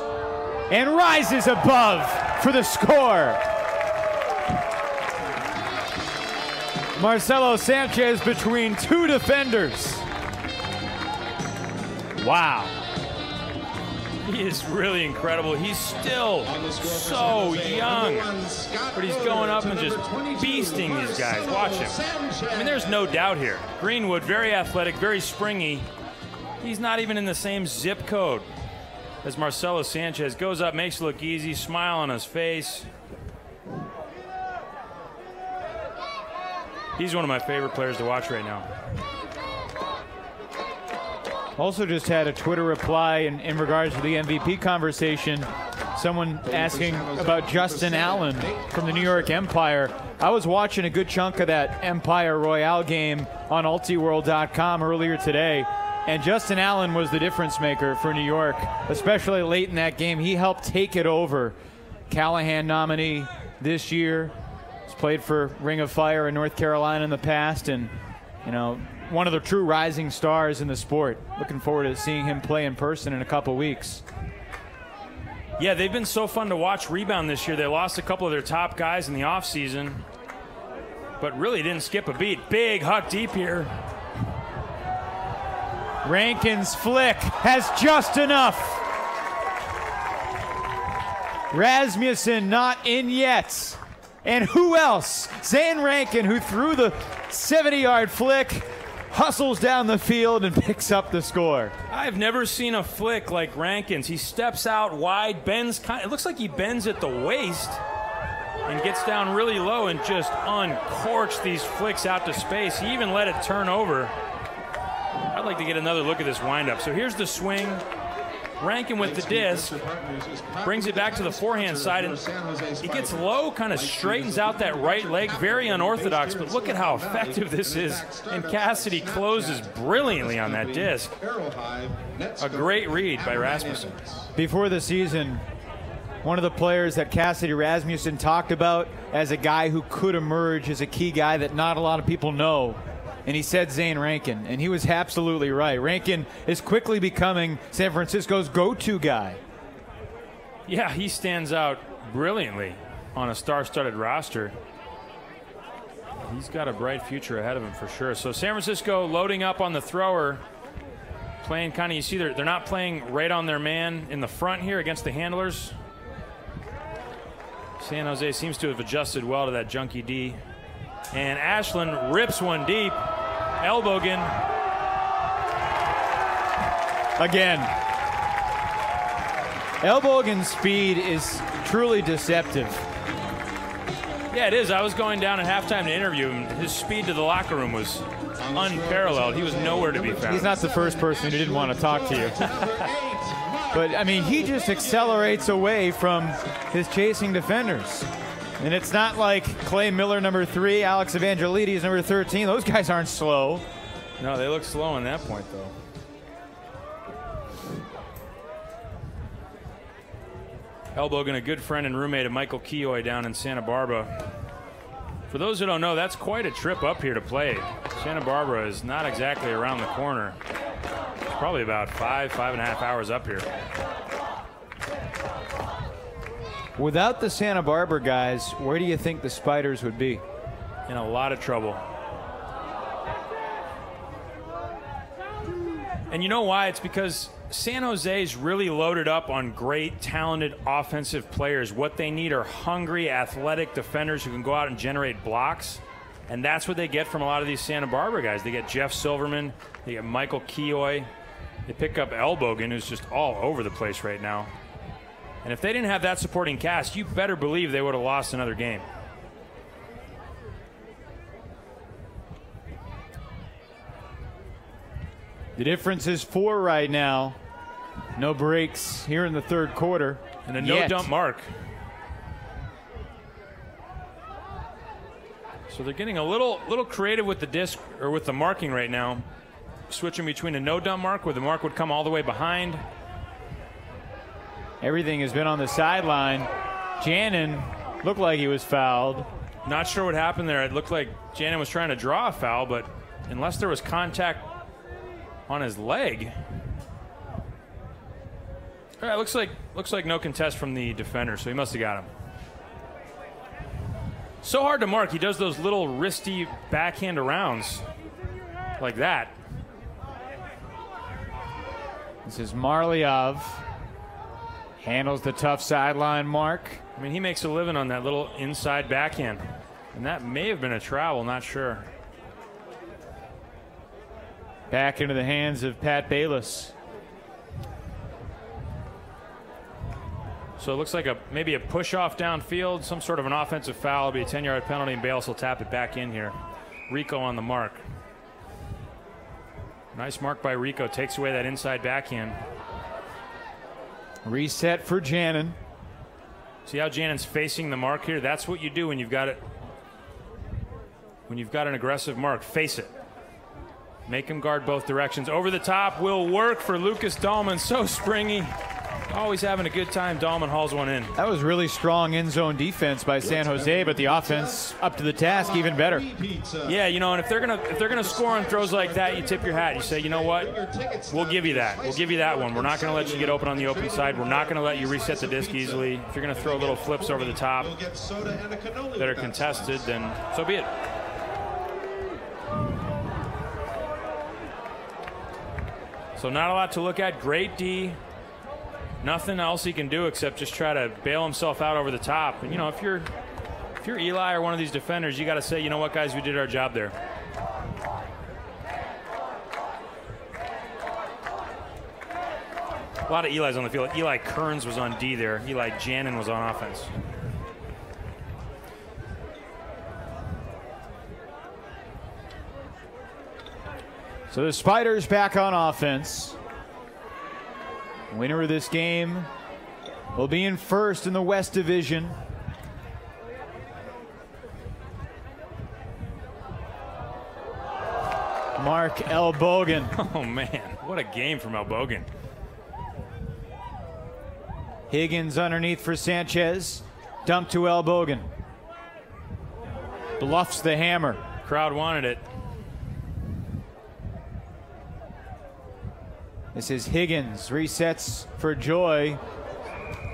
and rises above for the score. Marcelo Sanchez between 2 defenders. Wow. He is really incredible. He's still so young, but he's going up and just beasting these guys. Watch him. I mean, there's no doubt here. Greenwood, very athletic, very springy. He's not even in the same zip code as Marcelo Sanchez. Goes up, makes it look easy, smile on his face. He's one of my favorite players to watch right now. Also just had a Twitter reply in regards to the MVP conversation. Someone asking about Justin Allen from the New York Empire. I was watching a good chunk of that Empire Royale game on ultiworld.com earlier today, and Justin Allen was the difference maker for New York, especially late in that game. He helped take it over. Callahan nominee this year. He's played for Ring of Fire in North Carolina in the past, and, you know, one of the true rising stars in the sport. Looking forward to seeing him play in person in a couple weeks. Yeah, they've been so fun to watch rebound this year. They lost a couple of their top guys in the offseason, but really didn't skip a beat. Big Huck deep here. Rankin's flick has just enough. Rasmussen not in yet. And who else? Zane Rankin, who threw the 70-yard flick, hustles down the field and picks up the score. I've never seen a flick like Rankin's. He steps out wide, bends, it looks like he bends at the waist and gets down really low and just uncorks these flicks out to space. He even let it turn over. I'd like to get another look at this windup. So here's the swing. Rankin with the disc, brings it back to the forehand side, and he gets low, kind of straightens out that right leg. Very unorthodox, but look at how effective this is. And Cassidy closes brilliantly on that disc. A great read by Rasmussen. Before the season, one of the players that Cassidy Rasmussen talked about as a guy who could emerge as a key guy that not a lot of people know, and he said Zane Rankin, and he was absolutely right. Rankin is quickly becoming San Francisco's go-to guy. Yeah, he stands out brilliantly on a star-studded roster. He's got a bright future ahead of him for sure. So San Francisco loading up on the thrower, playing kind of, you see they're not playing right on their man in the front here against the handlers. San Jose seems to have adjusted well to that junky D. And Ashland rips one deep. Elbogen. Again. Elbogen's speed is truly deceptive. Yeah, it is. I was going down at halftime to interview him. His speed to the locker room was unparalleled. He was nowhere to be found. He's not the first person who didn't want to talk to you. But, I mean, he just accelerates away from his chasing defenders. And it's not like Clay Miller, number 3, Alex Evangelides, number 13. Those guys aren't slow. No, they look slow on that point, though. Elbogen, a good friend and roommate of Michael Keough down in Santa Barbara. For those who don't know, that's quite a trip up here to play. Santa Barbara is not exactly around the corner. It's probably about 5.5 hours up here. Without the Santa Barbara guys, where do you think the Spiders would be? In a lot of trouble. And you know why? It's because San Jose's really loaded up on great, talented offensive players. What they need are hungry, athletic defenders who can go out and generate blocks. And that's what they get from a lot of these Santa Barbara guys. They get Jeff Silverman, they get Michael Keough. They pick up Elbogen, who's just all over the place right now. And if they didn't have that supporting cast, you better believe they would have lost another game. The difference is 4 right now. No breaks here in the third quarter. And a no-dump mark. So they're getting a little creative with the disc, or with the marking right now. Switching between a no-dump mark, where the mark would come all the way behind. Everything has been on the sideline. Jannon looked like he was fouled. Not sure what happened there. It looked like Jannon was trying to draw a foul, but unless there was contact on his leg. All right, looks like no contest from the defender, so he must have got him. So hard to mark. He does those little wristy backhand arounds like that. This is Marliov. Handles the tough sideline mark. I mean, he makes a living on that little inside backhand. And that may have been a travel, not sure. Back into the hands of Pat Bayless. So it looks like maybe a push-off downfield, some sort of an offensive foul. It'll be a 10-yard penalty, and Bayless will tap it back in here. Rico on the mark. Nice mark by Rico. Takes away that inside backhand. Reset for Jannon. See how Jannon's facing the mark here? That's what you do when you've got it. When you've got an aggressive mark, face it. Make him guard both directions. Over the top will work for Lucas Dahlman. So springy. Always having a good time. Dahlman hauls one in. That was really strong end zone defense by San Jose, but the offense up to the task even better. Yeah, you know, and if they're gonna score on throws like that, you tip your hat. You say, you know what? We'll give you that. We'll give you that one. We're not gonna let you get open on the open side. We're not gonna let you reset the disc easily. If you're gonna throw little flips over the top that are contested, then so be it. So not a lot to look at. Great D. Nothing else he can do except just try to bail himself out over the top. And you know, if you're Eli or one of these defenders, you got to say, you know what, guys, we did our job there. A lot of Eli's on the field. Eli Kearns was on D there. Eli Jannon was on offense. So the Spiders back on offense. Winner of this game will be in first in the West Division. Mark L. Bogan. Oh, man. What a game from Elbogan. Higgins underneath for Sanchez. Dump to L. Bogan. Bluffs the hammer. Crowd wanted it. This is Higgins. Resets for Joy.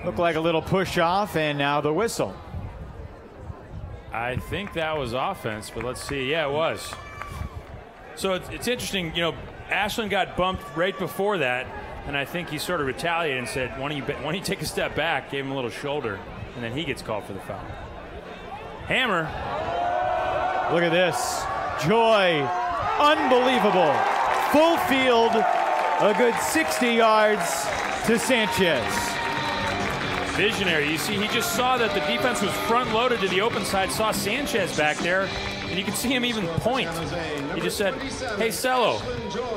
Looked like a little push off, and now the whistle. I think that was offense, but let's see. Yeah, it was. So it's interesting, you know, Ashland got bumped right before that, and I think he sort of retaliated and said, why don't you take a step back, gave him a little shoulder, and then he gets called for the foul. Hammer. Look at this. Joy. Unbelievable. Full field. A good 60 yards to Sanchez. Visionary. You see, he just saw that the defense was front-loaded to the open side, saw Sanchez back there, and you can see him even point. He just said, hey, Cello,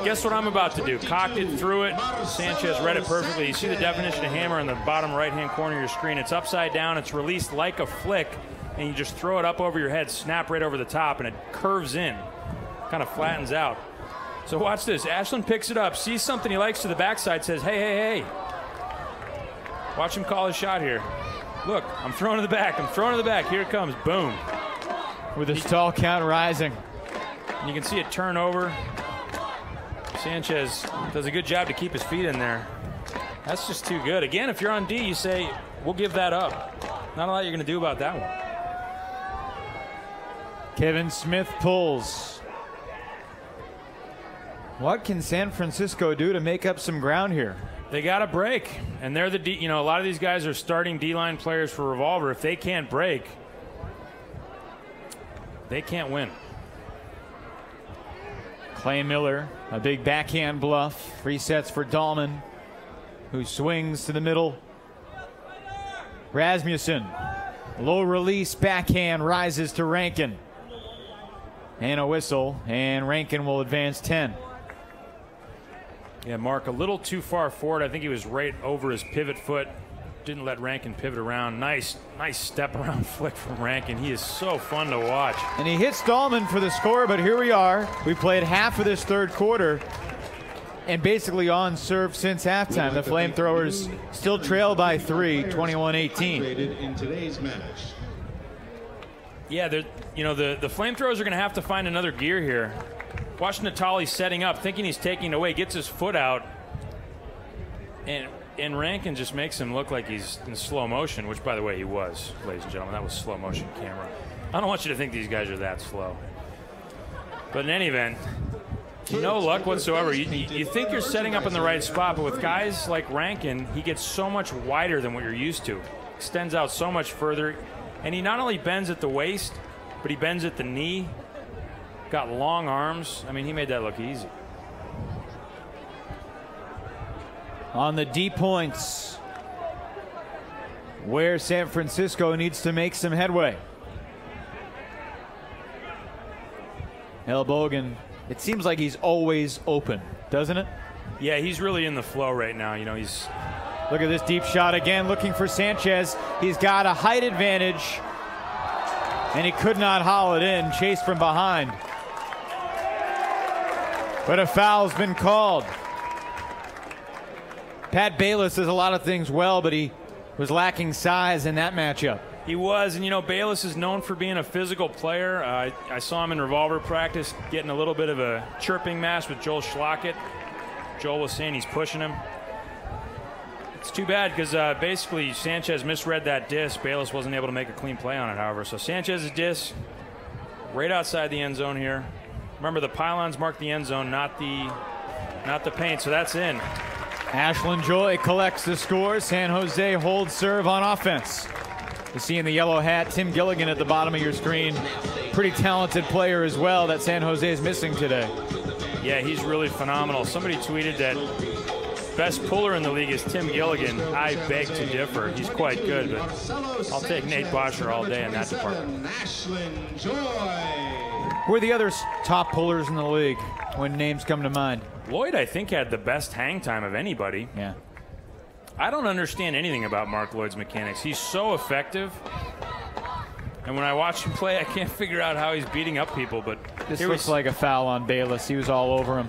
guess what I'm about to do? Cocked it, threw it. Sanchez read it perfectly. You see the definition of hammer in the bottom right-hand corner of your screen. It's upside down. It's released like a flick, and you just throw it up over your head, snap right over the top, and it curves in, kind of flattens out. So watch this. Ashland picks it up, sees something he likes to the backside, says, hey, hey, hey. Watch him call his shot here. Look, I'm throwing to the back. I'm throwing to the back. Here it comes. Boom. With a stall count rising. And you can see it turn over. Sanchez does a good job to keep his feet in there. That's just too good. Again, if you're on D, you say, we'll give that up. Not a lot you're going to do about that one. Kevin Smith pulls. What can San Francisco do to make up some ground here? They got to break, and they're the D. You know, a lot of these guys are starting D-line players for Revolver. If they can't break, they can't win. Clay Miller, a big backhand bluff. Resets for Dahlman, who swings to the middle. Rasmussen, low release backhand, rises to Rankin. And a whistle, and Rankin will advance 10. Yeah, Mark, a little too far forward. I think he was right over his pivot foot. Didn't let Rankin pivot around. Nice step around flick from Rankin. He is so fun to watch. And he hits Dahlman for the score, but here we are. We played half of this third quarter and basically on serve since halftime. The FlameThrowers still trail by 3, 21-18. In today's match. Yeah, you know, the FlameThrowers are going to have to find another gear here. Watch Natali setting up, thinking he's taking it away, gets his foot out, and Rankin just makes him look like he's in slow motion, which, by the way, he was, ladies and gentlemen. That was slow motion camera. I don't want you to think these guys are that slow. But in any event, no luck whatsoever. You think you're setting up in the right spot, but with guys like Rankin, he gets so much wider than what you're used to. Extends out so much further. And he not only bends at the waist, but he bends at the knee. Got long arms. I mean, he made that look easy. On the D points, where San Francisco needs to make some headway. El Bogan, it seems like he's always open, doesn't it? Yeah, he's really in the flow right now. You know, he's... Look at this deep shot again, looking for Sanchez. He's got a height advantage, and he could not haul it in, chased from behind. But a foul's been called. Pat Bayless does a lot of things well, but he was lacking size in that matchup. He was, and you know, Bayless is known for being a physical player. I saw him in Revolver practice getting a little bit of a chirping match with Joel Schlockett. Joel was saying he's pushing him. It's too bad because basically Sanchez misread that disc. Bayless wasn't able to make a clean play on it, however. So Sanchez's disc right outside the end zone here. Remember, the pylons mark the end zone, not the paint, so that's in. Ashland Joy collects the score. San Jose holds serve on offense. You see in the yellow hat Tim Gilligan at the bottom of your screen. Pretty talented player as well that San Jose is missing today. Yeah, he's really phenomenal. Somebody tweeted that best puller in the league is Tim Gilligan. I beg to differ. He's quite good, but I'll take Nate Bosher all day in that department. Who are the other top pullers in the league when names come to mind? Lloyd, I think, had the best hang time of anybody. Yeah. I don't understand anything about Mark Lloyd's mechanics. He's so effective. And when I watch him play, I can't figure out how he's beating up people. But this looks like a foul on Bayless. He was all over him.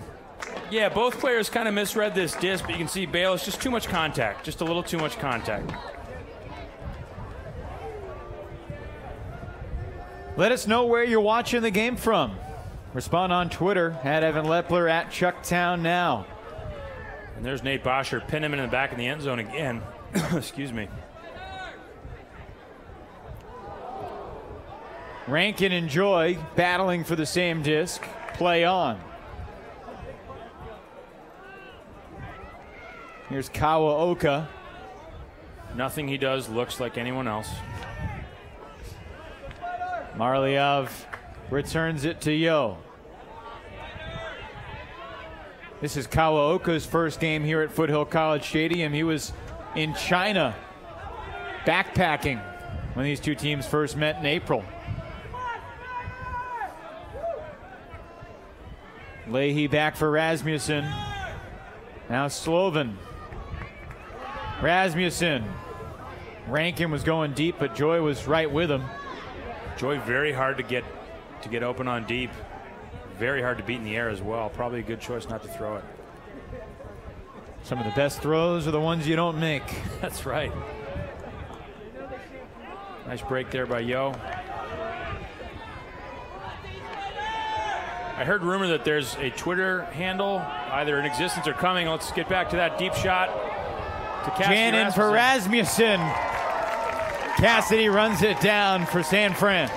Yeah, both players kind of misread this disc, but you can see Bayless, just too much contact. Just a little too much contact. Let us know where you're watching the game from. Respond on Twitter, @EvanLepler, @ChuckTownNow. And there's Nate Bosher, pin him in the back of the end zone again. Excuse me. Rankin and Joy battling for the same disc. Play on. Here's Kawaoka. Nothing he does looks like anyone else. Marliov returns it to Yo. This is Kawaoka's first game here at Foothill College Stadium. He was in China backpacking when these two teams first met in April. Leahy back for Rasmussen. Now Sloven. Rasmussen. Rankin was going deep, but Joy was right with him. Joy very hard to get open on deep. Very hard to beat in the air as well. Probably a good choice not to throw it. Some of the best throws are the ones you don't make. That's right. Nice break there by Yo. I heard rumor that there's a Twitter handle either in existence or coming. Let's get back to that deep shot. To Jannon for Rasmussen. Cassidy runs it down for San Fran.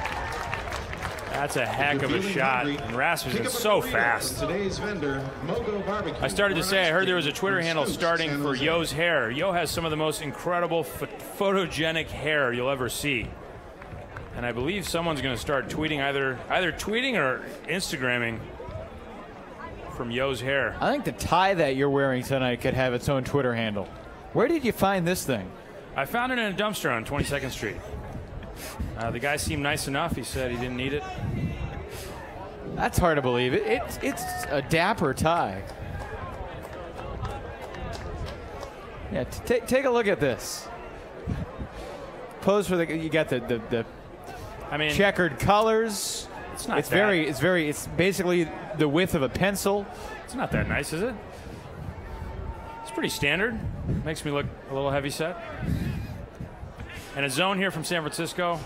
That's a heck of a shot. And Rasmussen's so fast. I started to say, I heard there was a Twitter handle starting for Yo's hair. Yo has some of the most incredible photogenic hair you'll ever see. And I believe someone's going to start tweeting, either tweeting or Instagramming from Yo's hair. I think the tie that you're wearing tonight could have its own Twitter handle. Where did you find this thing? I found it in a dumpster on 22nd Street. The guy seemed nice enough. He said he didn't need it. That's hard to believe. It's a dapper tie. Yeah, take a look at this. Pose for you got the I mean, checkered colors. It's not. It's basically the width of a pencil. It's not that nice, is it? It's pretty standard. Makes me look a little heavy set. And a zone here from San Francisco.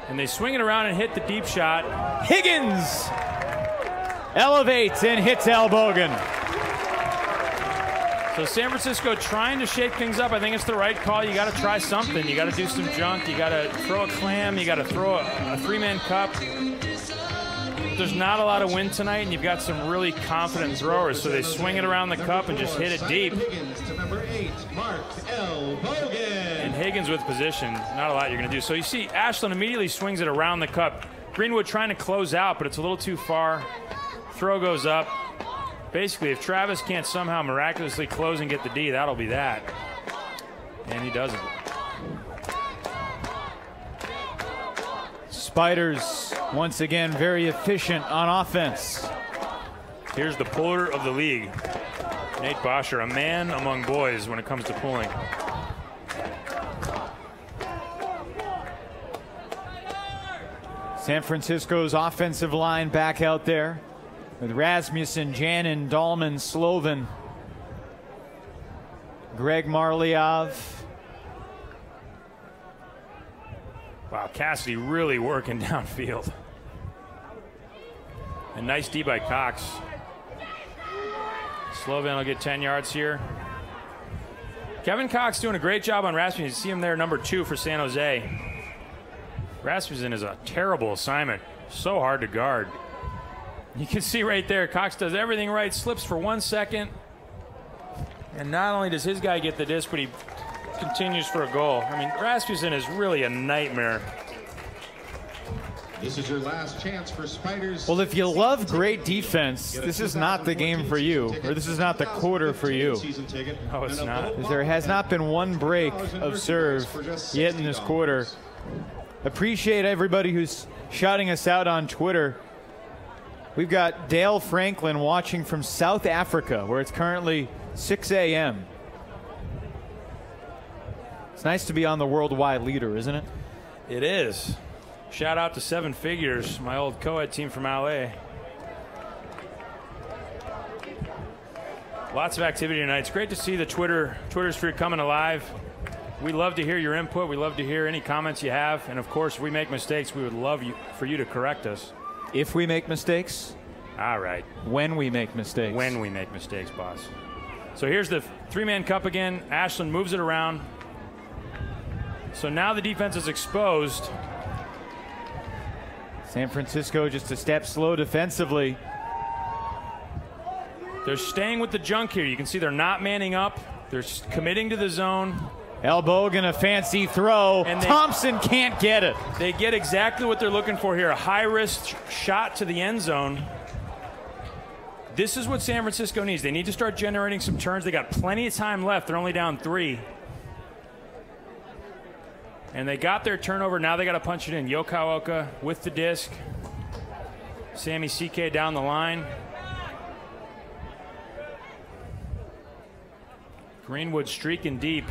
And they swing it around and hit the deep shot. Higgins elevates and hits Elbogen. So San Francisco trying to shake things up. I think it's the right call. You got to try something. You got to do some junk. You got to throw a clam. You got to throw a three-man cup. There's not a lot of wind tonight, and you've got some really confident throwers. So they swing it around the cup and just hit it deep. And Higgins with position. Not a lot you're going to do. So you see Ashland immediately swings it around the cup. Greenwood trying to close out, but it's a little too far. Throw goes up. Basically, if Travis can't somehow miraculously close and get the D, that'll be that. And he doesn't. Spiders, once again, very efficient on offense. Here's the puller of the league, Nate Bosher, a man among boys when it comes to pulling. San Francisco's offensive line back out there with Rasmussen, Jannon, Dahlman, Sloven, Greg Marliov. Wow, Cassidy really working downfield. A nice D by Cox. Sloven will get 10 yards here. Kevin Cox doing a great job on Rasmussen. You see him there, number 2 for San Jose. Rasmussen is a terrible assignment. So hard to guard. You can see right there, Cox does everything right, slips for 1 second. And not only does his guy get the disc, but he continues for a goal. I mean, Rasmussen is really a nightmare. This is your last chance for Spiders. Well, if you love great defense, this is not the game for you, or this is not the quarter for you. No, it's not. There has not been one break of serve yet in this quarter. Appreciate everybody who's shouting us out on Twitter. We've got Dale Franklin watching from South Africa, where it's currently 6 a.m. It's nice to be on the worldwide leader, isn't it? It is. Shout out to Seven Figures, my old co-ed team from LA. Lots of activity tonight. It's great to see the Twitter sphere coming alive. We love to hear your input. We love to hear any comments you have. And of course, if we make mistakes, we would love for you to correct us. If we make mistakes? All right. When we make mistakes. When we make mistakes, boss. So here's the three-man cup again. Ashland moves it around. So now the defense is exposed. San Francisco just a step slow defensively. They're staying with the junk here. You can see they're not manning up. They're committing to the zone. Elbogen, a fancy throw. And Thompson can't get it. They get exactly what they're looking for here, a high-risk shot to the end zone. This is what San Francisco needs. They need to start generating some turns. They got plenty of time left. They're only down 3. And they got their turnover. Now they got to punch it in. Yokaoka with the disc. Sammy CK down the line. Greenwood streaking deep.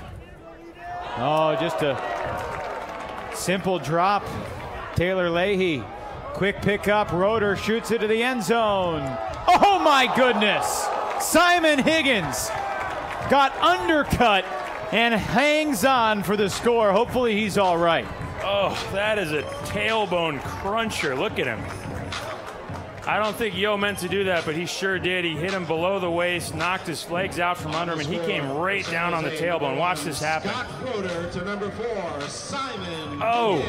Oh, just a simple drop. Taylor Leahy, quick pickup. Roeder shoots it to the end zone. Oh my goodness! Simon Higgins got undercut and hangs on for the score. Hopefully he's all right. Oh, that is a tailbone cruncher. Look at him. I don't think Yo meant to do that, but he sure did. He hit him below the waist, knocked his legs out from under him, and he came right down on the tailbone. Watch this happen. To number 4, Simon. Oh.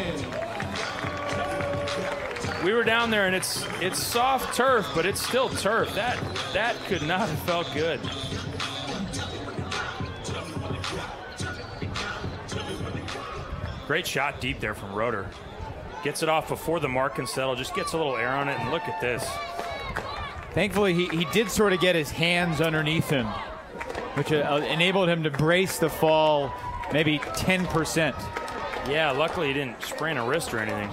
We were down there, and it's soft turf, but it's still turf. That could not have felt good. Great shot deep there from Roeder. Gets it off before the mark can settle, just gets a little air on it, and look at this. Thankfully, he did sort of get his hands underneath him, which enabled him to brace the fall maybe 10%. Yeah, luckily he didn't sprain a wrist or anything.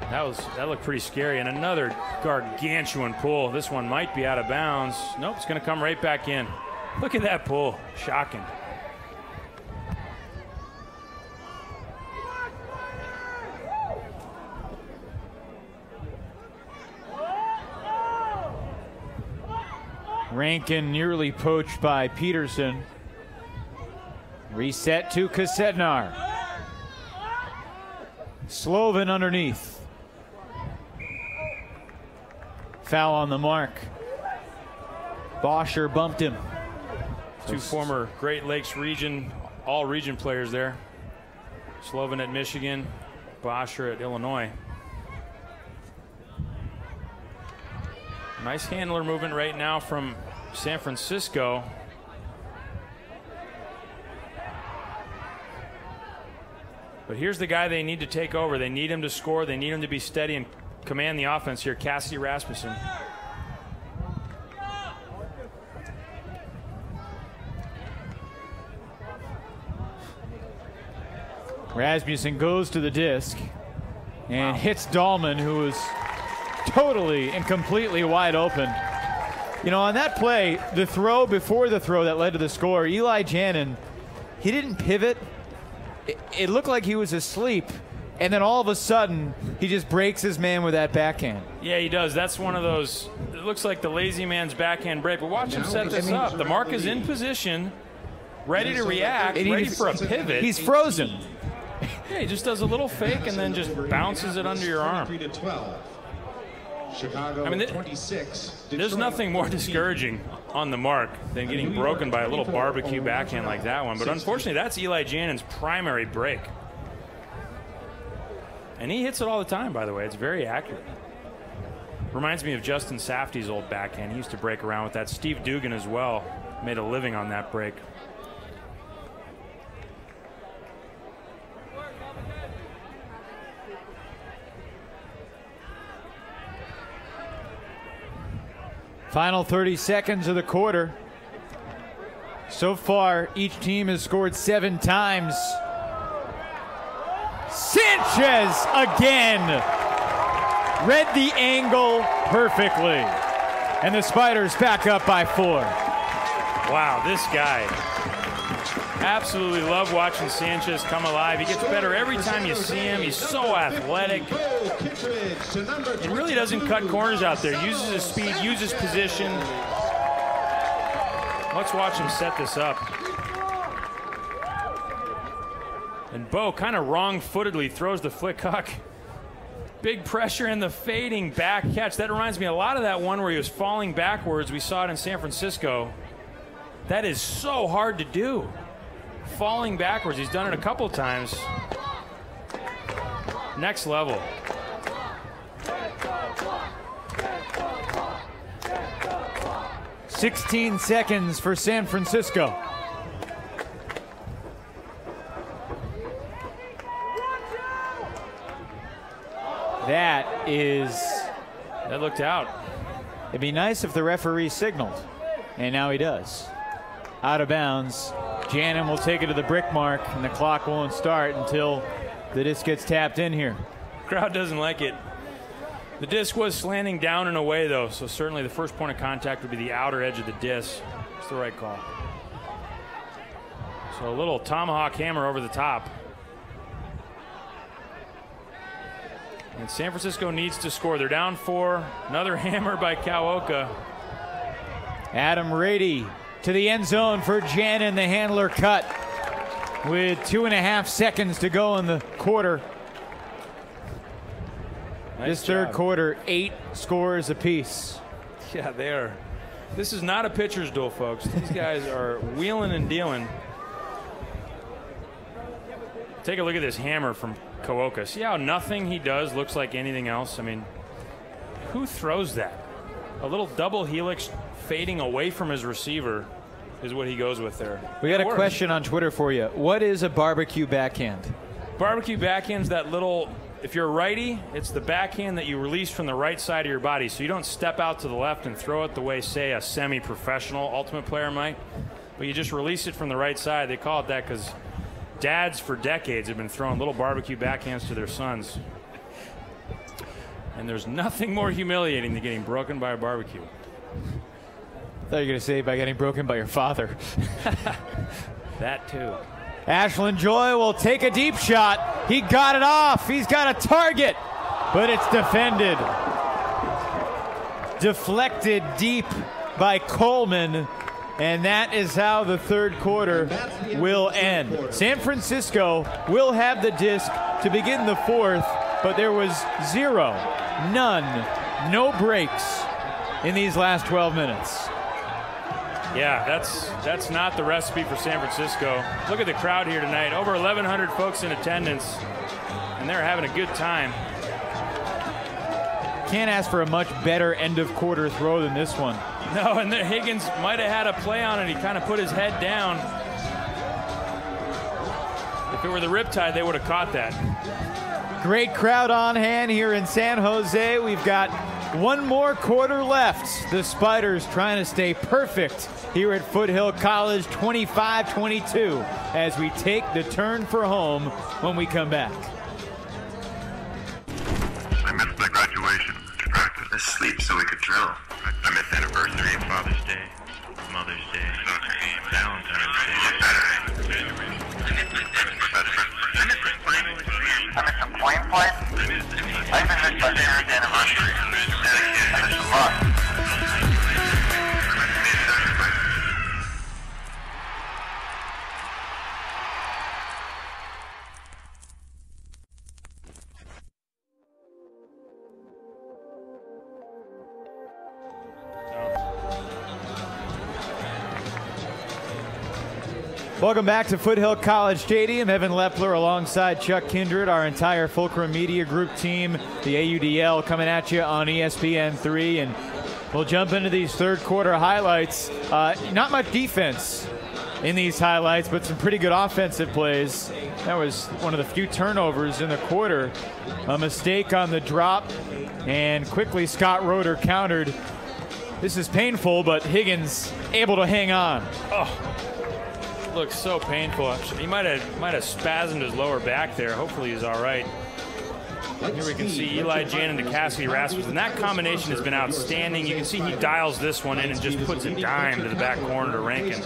That looked pretty scary. And another gargantuan pull. This one might be out of bounds. Nope, it's going to come right back in. Look at that pull. Shocking. Rankin nearly poached by Peterson. Reset to Kasetnar. Slovin underneath. Foul on the mark. Bosher bumped him. Two former Great Lakes region, all-region players there. Slovin at Michigan, Bosher at Illinois. Nice handler movement right now from San Francisco. But here's the guy they need to take over. They need him to score. They need him to be steady and command the offense here. Cassidy Rasmussen. Rasmussen goes to the disc and hits Dahlman, who is totally and completely wide open. You know, on that play, the throw before the throw that led to the score, Eli Jannon, he didn't pivot. It looked like he was asleep, and then all of a sudden, he just breaks his man with that backhand. Yeah, he does. That's one of those, it looks like the lazy man's backhand break, but watch him set this up. The mark is in position, ready to react, ready for a pivot. He's frozen. Yeah, he just does a little fake and then just bounces it under your arm. Chicago, I mean, 26. There's nothing more discouraging on the mark than getting broken by a little barbecue backhand like that one. But unfortunately, that's Eli Jannon's primary break. And he hits it all the time, by the way. It's very accurate. Reminds me of Justin Safdie's old backhand. He used to break around with that. Steve Dugan as well made a living on that break. Final 30 seconds of the quarter. So far, each team has scored 7 times. Sanchez again read the angle perfectly. And the Spiders back up by 4. Wow, this guy. Absolutely love watching Sanchez come alive. He gets better every time you see him. He's so athletic. He really doesn't cut corners out there. Uses his speed, uses position. Let's watch him set this up. And Bo kind of wrong-footedly throws the flick huck. Big pressure in the fading back catch. That reminds me a lot of that one where he was falling backwards. We saw it in San Francisco. That is so hard to do. Falling backwards. He's done it a couple times. Next level. "16 seconds for San Francisco." That looked out. It'd be nice if the referee signaled, and now he does. Out of bounds. Jannon will take it to the brick mark, and the clock won't start until the disc gets tapped in here. Crowd doesn't like it. The disc was slanting down and away, though, so certainly the first point of contact would be the outer edge of the disc. It's the right call. So a little tomahawk hammer over the top. And San Francisco needs to score. They're down 4. Another hammer by Kawoka. Adam Rady to the end zone for Jannon. The handler cut with 2.5 seconds to go in the quarter. Nice this third job. quarter, 8 scores apiece. Yeah, they are. This is not a pitcher's duel, folks. These guys are wheeling and dealing. Take a look at this hammer from Kawoka. See how nothing he does looks like anything else? I mean, who throws that? A little double helix fading away from his receiver is what he goes with there. We got a question on Twitter for you. What is a barbecue backhand? Barbecue backhand's that little, if you're a righty, it's the backhand that you release from the right side of your body, so you don't step out to the left and throw it the way, say, a semi-professional ultimate player might, but you just release it from the right side. They call it that because dads for decades have been throwing little barbecue backhands to their sons. And there's nothing more humiliating than getting broken by a barbecue. I thought you were going to say by getting broken by your father. That too. Ashland Joy will take a deep shot. He got it off. He's got a target, but it's defended. Deflected deep by Coleman. And that is how the third quarter will end. San Francisco will have the disc to begin the fourth, but there was zero, none, no breaks in these last 12 minutes. Yeah, that's not the recipe for San Francisco. Look at the crowd here tonight. Over 1,100 folks in attendance, and they're having a good time. Can't ask for a much better end of quarter throw than this one. No, and Higgins might have had a play on it. He kind of put his head down. If it were the riptide, they would have caught that. Great crowd on hand here in San Jose. We've got one more quarter left. The Spiders trying to stay perfect here at Foothill College, 25-22, as we take the turn for home when we come back. I missed my graduation. Distracted. I sleep so we could drill. I missed anniversary, Father's Day, Mother's Day, Valentine's Day, Saturday. I missed the final exam. I missed the point play. I even missed my parents' anniversary. I missed a lot. Welcome back to Foothill College Stadium. Evan Lepler alongside Chuck Kindred, our entire Fulcrum Media Group team, the AUDL coming at you on ESPN3. And we'll jump into these third quarter highlights. Not much defense in these highlights, but some pretty good offensive plays. That was one of the few turnovers in the quarter. A mistake on the drop, and quickly Scott Roeder countered. This is painful, but Higgins able to hang on. Oh. Looks so painful. He might have spasmed his lower back there. Hopefully he's all right. Here we can see Eli Jannon to Cassidy Rasmussen. That combination has been outstanding. You can see he dials this one in and just puts a dime to the back corner to Rankin.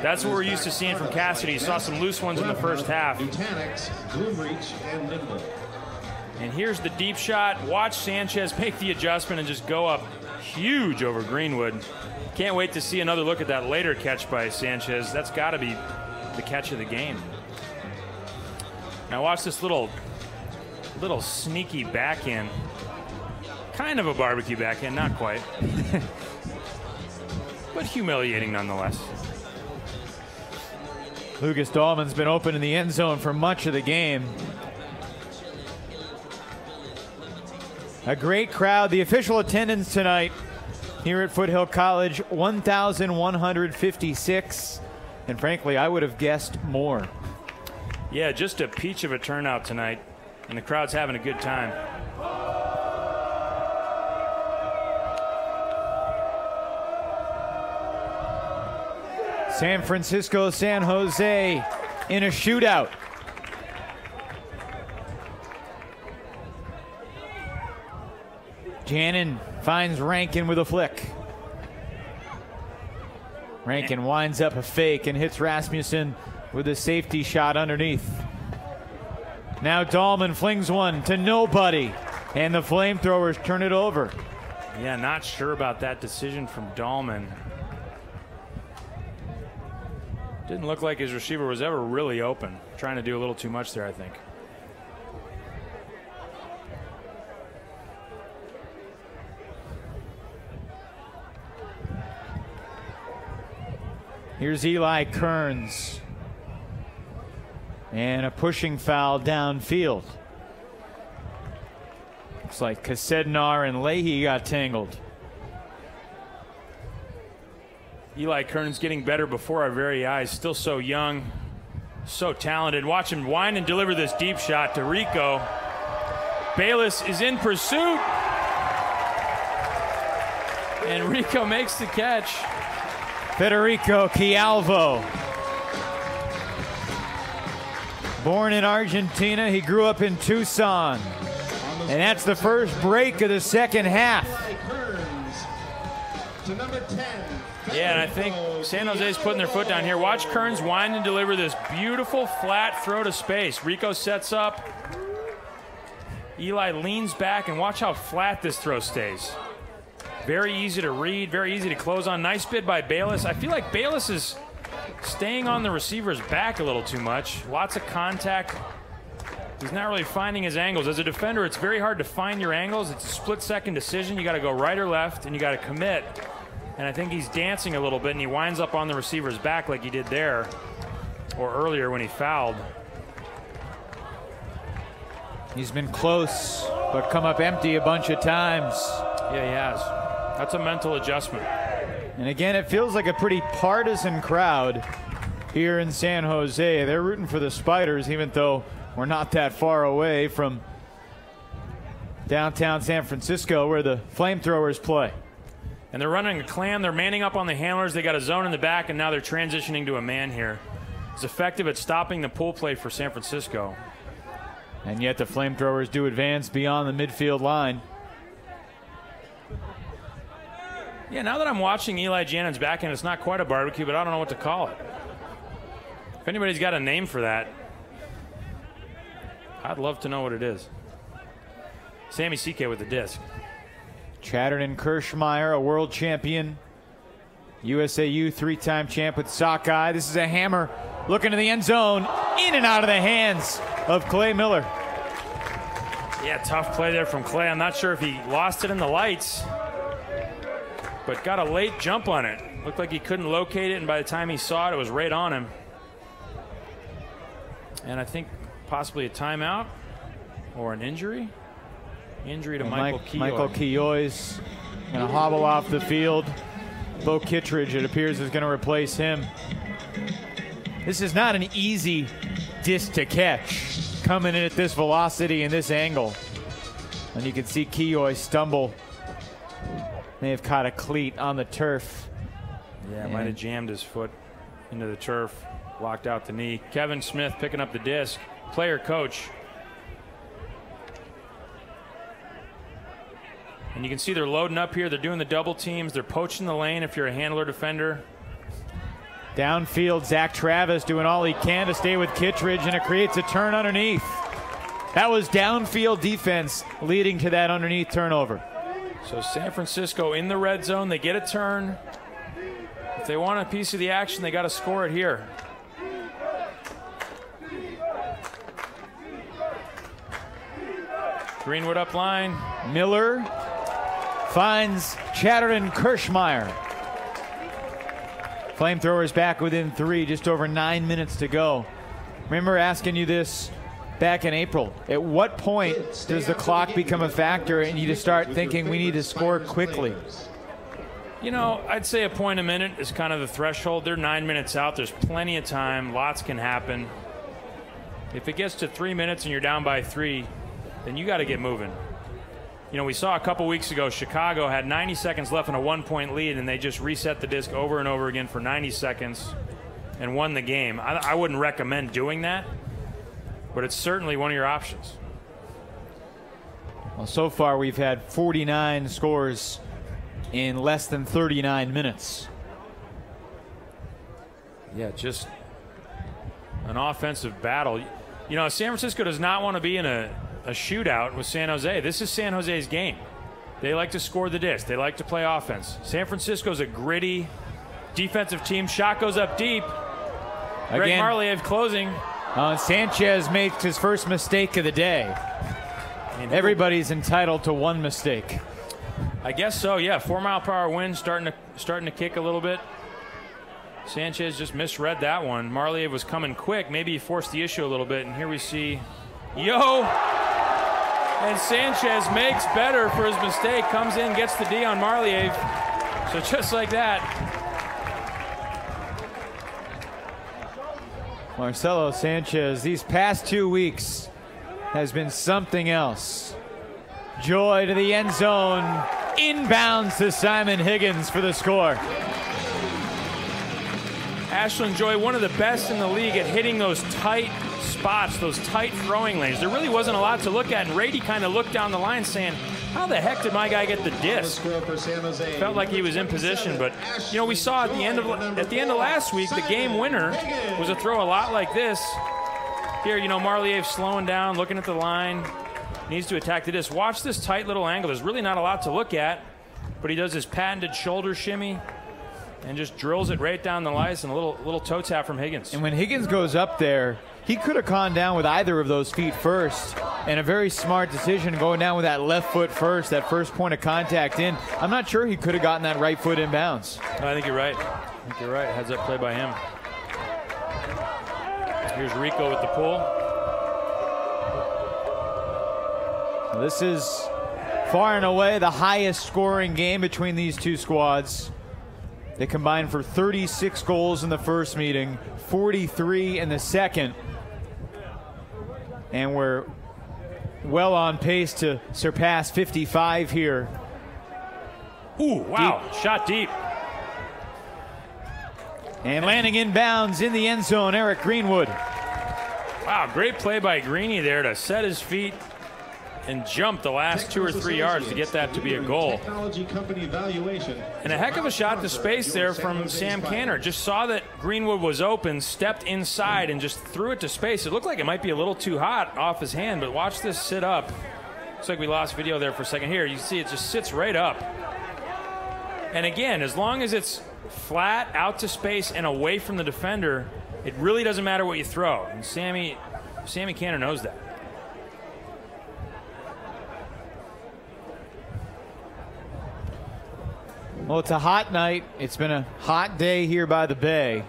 That's what we're used to seeing from Cassidy. You saw some loose ones in the first half. And here's the deep shot. Watch Sanchez make the adjustment and just go up huge over Greenwood. Can't wait to see another look at that later catch by Sanchez. That's got to be the catch of the game. Now watch this little sneaky backhand. Kind of a barbecue backhand, not quite. But humiliating nonetheless. Lucas Dahlman's been open in the end zone for much of the game. A great crowd. The official attendance tonight here at Foothill College, 1,156. And frankly, I would have guessed more. Yeah, just a peach of a turnout tonight. And the crowd's having a good time. San Francisco, San Jose in a shootout. Jannon finds Rankin with a flick. Rankin winds up a fake and hits Rasmussen with a safety shot underneath. Now Dahlman flings one to nobody, and the FlameThrowers turn it over. Yeah, not sure about that decision from Dahlman. Didn't look like his receiver was ever really open. Trying to do a little too much there, I think. Here's Eli Kearns. And a pushing foul downfield. Looks like Kasednar and Leahy got tangled. Eli Kearns getting better before our very eyes. Still so young, so talented. Watch him wind and deliver this deep shot to Rico. Bayless is in pursuit. And Rico makes the catch. Federico Chialvo. Born in Argentina, he grew up in Tucson. And that's the first break of the second half. Yeah, and I think San Jose's putting their foot down here. Watch Kearns wind and deliver this beautiful flat throw to space. Rico sets up. Eli leans back, and watch how flat this throw stays. Very easy to read, very easy to close on. Nice bid by Bayless. I feel like Bayless is staying on the receiver's back a little too much. Lots of contact. He's not really finding his angles. As a defender, it's very hard to find your angles. It's a split-second decision. You got to go right or left, and you got to commit. And I think he's dancing a little bit, and he winds up on the receiver's back like he did there, or earlier when he fouled. He's been close, but come up empty a bunch of times. Yeah, he has. That's a mental adjustment. And again, it feels like a pretty partisan crowd here in San Jose. They're rooting for the Spiders, even though we're not that far away from downtown San Francisco where the FlameThrowers play. And they're running a clam. They're manning up on the handlers. They got a zone in the back, and now they're transitioning to a man here. It's effective at stopping the pull play for San Francisco. And yet the FlameThrowers do advance beyond the midfield line. Yeah, now that I'm watching Eli Jannon's backhand, it's not quite a barbecue, but I don't know what to call it. If anybody's got a name for that, I'd love to know what it is. Sammy CK with the disc. Chatterton Kirschmeyer, a world champion. USAU three-time champ with sockeye. This is a hammer looking to the end zone. In and out of the hands of Clay Miller. Yeah, tough play there from Clay. I'm not sure if he lost it in the lights, but got a late jump on it. Looked like he couldn't locate it, and by the time he saw it, it was right on him. And I think possibly a timeout or an injury. Injury to Michael Keoy. Michael Keoy's going to hobble off the field. Bo Kittredge, it appears, is going to replace him. This is not an easy disc to catch, coming in at this velocity and this angle. And you can see Keoy stumble. May have caught a cleat on the turf. Yeah, might have jammed his foot into the turf, locked out the knee. Kevin Smith picking up the disc. Player coach And you can see they're loading up here. They're doing the double teams. They're poaching the lane if you're a handler defender. Downfield, Zach Travis doing all he can to stay with Kittredge, and it creates a turn underneath. That was downfield defense leading to that underneath turnover. So San Francisco in the red zone. They get a turn. If they want a piece of the action, they got to score it here. Greenwood up line. Miller finds Chatterton Kirschmeyer. FlameThrowers back within 3, just over 9 minutes to go. Remember asking you this back in April. At what point does the clock become a factor and you just start thinking we need to score quickly? You know, I'd say a point a minute is kind of the threshold. They're 9 minutes out. There's plenty of time. Lots can happen. If it gets to 3 minutes and you're down by 3, then you got to get moving. You know, we saw a couple weeks ago, Chicago had 90 seconds left in a 1-point lead, and they just reset the disc over and over again for 90 seconds and won the game. I wouldn't recommend doing that, but it's certainly one of your options. Well, so far we've had 49 scores in less than 39 minutes. Yeah, just an offensive battle. You know, San Francisco does not want to be in a shootout with San Jose. This is San Jose's game. They like to score the disc. They like to play offense. San Francisco's a gritty defensive team. Shot goes up deep. Greg Marliev closing. Sanchez makes his first mistake of the day. Everybody's entitled to one mistake. I guess so, yeah. 4-mile-per-hour wind starting to kick a little bit. Sanchez just misread that one. Marliev was coming quick. Maybe he forced the issue a little bit. And here we see and Sanchez makes better for his mistake. Comes in, gets the D on Marliev. So just like that. Marcelo Sanchez, these past 2 weeks, has been something else. Joy to the end zone. Inbounds to Simon Higgins for the score. Ashland Joy, one of the best in the league at hitting those tight spots, those tight throwing lanes. There really wasn't a lot to look at, and Rady kind of looked down the line saying, how the heck did my guy get the disc? Felt like he was in position, but you know, we saw at the end of last week, the game winner was a throw a lot like this. Here, you know, Marliev slowing down, looking at the line, needs to attack the disc. Watch this tight little angle. There's really not a lot to look at, but he does his patented shoulder shimmy and just drills it right down the lice, and a little toe tap from Higgins. And when Higgins goes up there, he could have gone down with either of those feet first, and a very smart decision going down with that left foot first, that first point of contact in. I'm not sure he could have gotten that right foot inbounds. I think you're right. I think you're right. Heads up play by him. Here's Rico with the pull. This is far and away the highest scoring game between these two squads. They combined for 36 goals in the first meeting, 43 in the second. And we're well on pace to surpass 55 here. Ooh, wow, deep. Shot deep. And landing inbounds in the end zone, Eric Greenwood. Wow, great play by Greeny there to set his feet and jump the last 2 or 3 yards to get that to be a goal. And a heck of a shot to space there from Sam Canner. Just saw that Greenwood was open, stepped inside, and just threw it to space. It looked like it might be a little too hot off his hand, but watch this sit up. Looks like we lost video there for a second. Here, you see it just sits right up. And again, as long as it's flat, out to space, and away from the defender, it really doesn't matter what you throw. And Sammy Canner knows that. Well, it's a hot night. It's been a hot day here by the bay.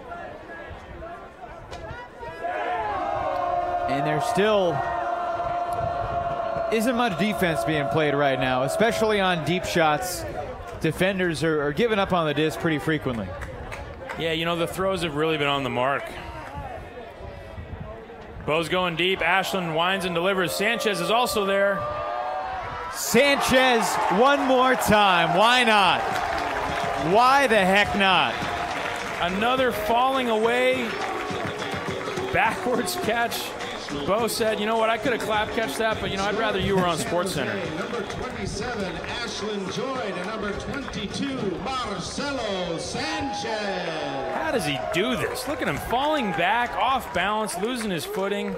And there still isn't much defense being played right now, especially on deep shots. Defenders are giving up on the disc pretty frequently. Yeah, you know, the throws have really been on the mark. Bo's going deep. Ashland winds and delivers. Sanchez is also there. Sanchez one more time. Why not? Why the heck not? Another falling away backwards catch. Bo said, you know what, I could have clap catch that, but, you know, I'd rather you were on SportsCenter. Number 27, Ashlyn Joy, to number 22, Marcelo Sanchez. How does he do this? Look at him falling back, off balance, losing his footing.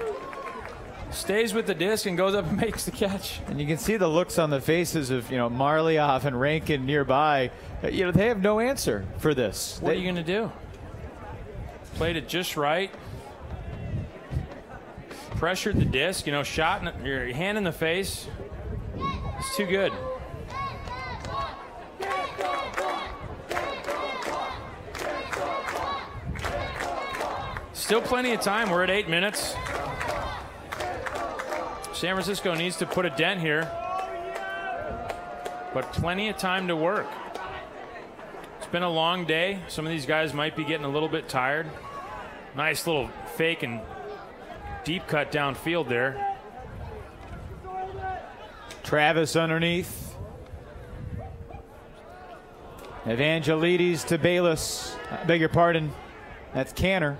Stays with the disc and goes up and makes the catch. And you can see the looks on the faces of, you know, Marlioff and Rankin nearby. You know, they have no answer for this. What are you going to do? Played it just right. Pressured the disc, you know, shot in your hand in the face. It's too good. Still plenty of time. We're at 8 minutes. San Francisco needs to put a dent here, but plenty of time to work. It's been a long day. Some of these guys might be getting a little bit tired. Nice little fake and deep cut downfield there. Travis underneath. Evangelides to Bayless. I beg your pardon. That's Canner.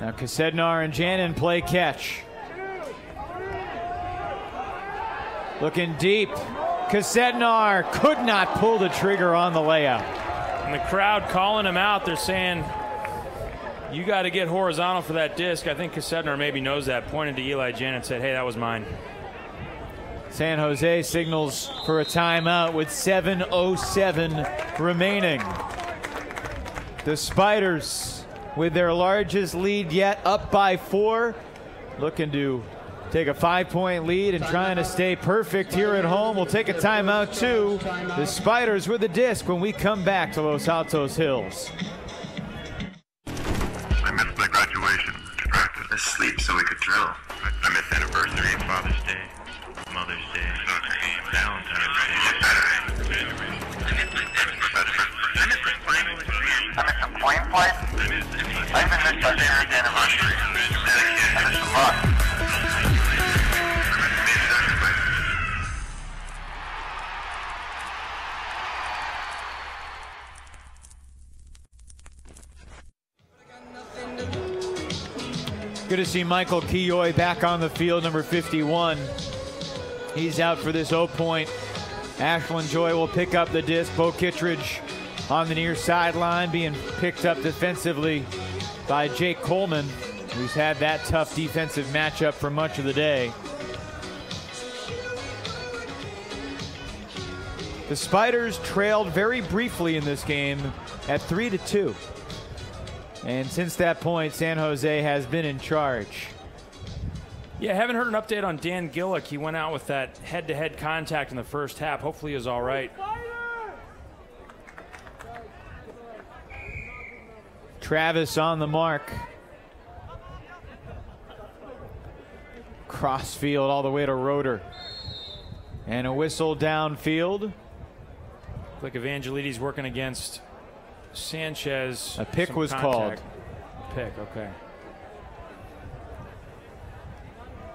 Now Kasednar and Janin play catch. Looking deep. Kasednar could not pull the trigger on the layup. And the crowd calling him out. They're saying, you got to get horizontal for that disc. I think Kasednar maybe knows that. Pointed to Eli Janin and said, hey, that was mine. San Jose signals for a timeout with 7:07 remaining. The Spiders, with their largest lead yet, up by 4, looking to take a 5-point lead and trying to stay perfect here at home. We'll take a timeout too. The Spiders with the disc when we come back to Los Altos Hills. I missed my graduation, distracted. I sleep so we could drill. I missed anniversary, Father's Day, Mother's Day, Valentine's Day, I missed my final exam. I missed some plane flight. I even missed our parents' anniversary. I missed a lot. Good to see Michael Keough back on the field, number 51. He's out for this 0 point. Ashlyn Joy will pick up the disc. Bo Kittredge on the near sideline, being picked up defensively by Jake Coleman, who's had that tough defensive matchup for much of the day. The Spiders trailed very briefly in this game at 3-2. And since that point, San Jose has been in charge. Yeah, haven't heard an update on Dan Gillick. He went out with that head-to-head contact in the first half. Hopefully he was all right. Travis on the mark. Crossfield all the way to Roeder. And a whistle downfield. Like Evangelides working against Sanchez. A pick was called. Pick, okay.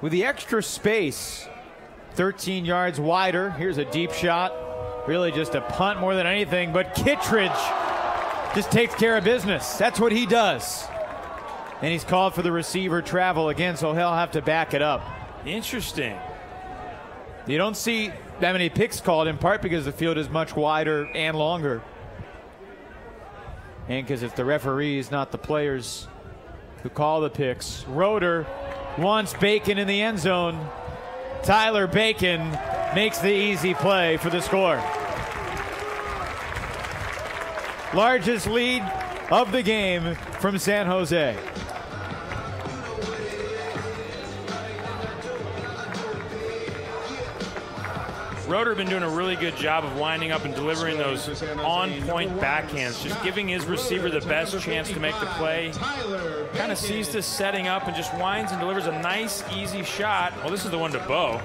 With the extra space, 13 yards wider. Here's a deep shot. Really just a punt more than anything, but Kittredge just takes care of business. That's what he does. And he's called for the receiver travel again, so he'll have to back it up. Interesting. You don't see that many picks called, in part because the field is much wider and longer. And because it's the referees, not the players, who call the picks. Roeder wants Bacon in the end zone. Tyler Bacon makes the easy play for the score. Largest lead of the game from San Jose. Roeder been doing a really good job of winding up and delivering those on-point backhands, just giving his receiver the best chance to make the play. Kind of sees this setting up and just winds and delivers a nice, easy shot. Well, this is the one to Bo.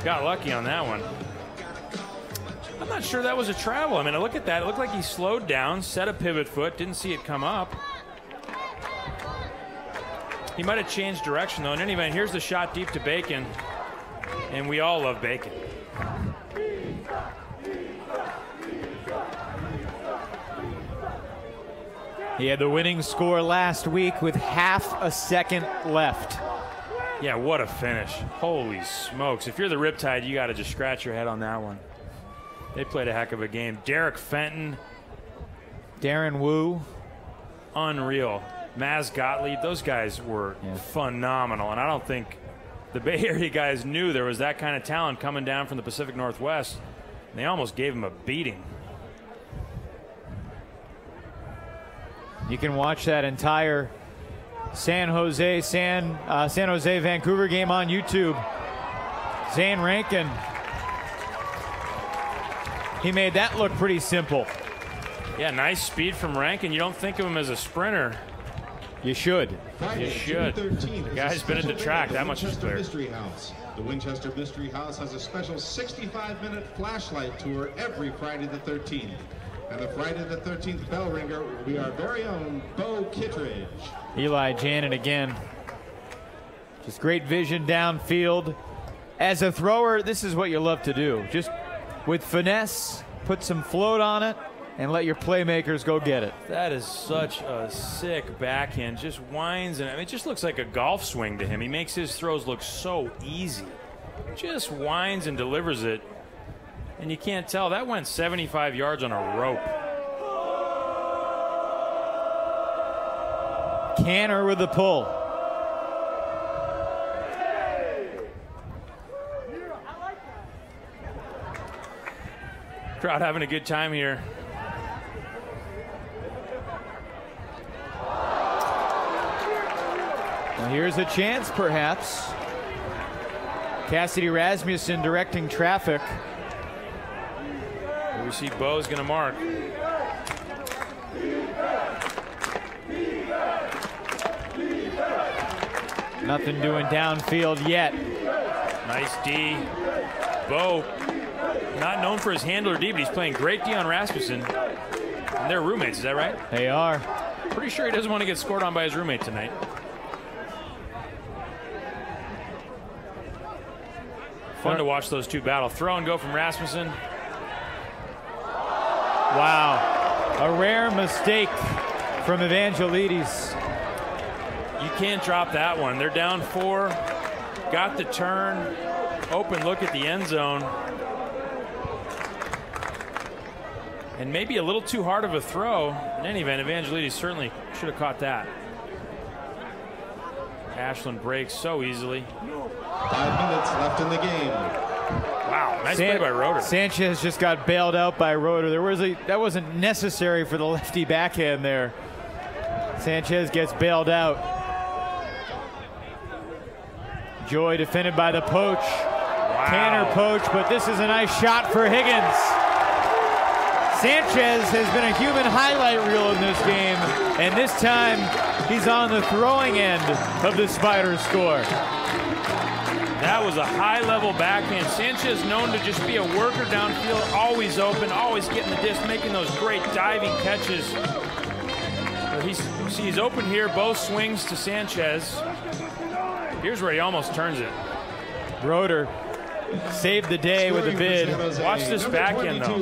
Got lucky on that one. I'm not sure that was a travel. I mean, look at that. It looked like he slowed down, set a pivot foot, didn't see it come up. He might have changed direction, though. In any event, here's the shot deep to Bacon. And we all love Bacon. He had the winning score last week with half a second left. Yeah, what a finish. Holy smokes. If you're the Riptide, you got to just scratch your head on that one. They played a heck of a game. Derek Fenton. Darren Wu. Unreal. Maz Gottlieb. Those guys were phenomenal. And I don't think the Bay Area guys knew there was that kind of talent coming down from the Pacific Northwest. And they almost gave him a beating. You can watch that entire San Jose Vancouver game on YouTube. Zane Rankin, he made that look pretty simple. Yeah, nice speed from Rankin. You don't think of him as a sprinter. You should. You should. The guy's been at the track, that much is clear. Mystery House. The Winchester Mystery House has a special 65-minute flashlight tour every Friday the 13th. And the Friday the 13th bell ringer will be our very own Bo Kittredge. Eli Janet again. Just great vision downfield. As a thrower, this is what you love to do. Just with finesse, put some float on it, and let your playmakers go get it. That is such a sick backhand. Just winds, and I mean, it just looks like a golf swing to him. He makes his throws look so easy. Just winds and delivers it. And you can't tell. That went 75 yards on a rope. Canner with the pull. Crowd having a good time here. Well, here's a chance, perhaps. Cassidy Rasmussen directing traffic. We see Bo's going to mark. Nothing doing downfield yet. Nice D. Bo, not known for his handler D, but he's playing great D on Rasmussen. And they're roommates, is that right? They are. Pretty sure he doesn't want to get scored on by his roommate tonight. Fun to watch those two battle. Throw and go from Rasmussen. Wow. A rare mistake from Evangelides. You can't drop that one. They're down 4. Got the turn. Open look at the end zone. And maybe a little too hard of a throw. In any event, Evangelides certainly should have caught that. Ashland breaks so easily. 5 minutes left in the game. Wow, nice play by Roeder. Sanchez just got bailed out by Roeder. That wasn't necessary for the lefty backhand there. Sanchez gets bailed out. Joy defended by the poach. Wow. Tanner poach, but this is a nice shot for Higgins. Sanchez has been a human highlight reel in this game, and this time he's on the throwing end of the Spiders score. That was a high-level backhand. Sanchez known to just be a worker downfield, always open, always getting the disc, making those great diving catches. But he's open here, both swings to Sanchez. Here's where he almost turns it. Roeder saved the day with a bid. Watch this backhand, though.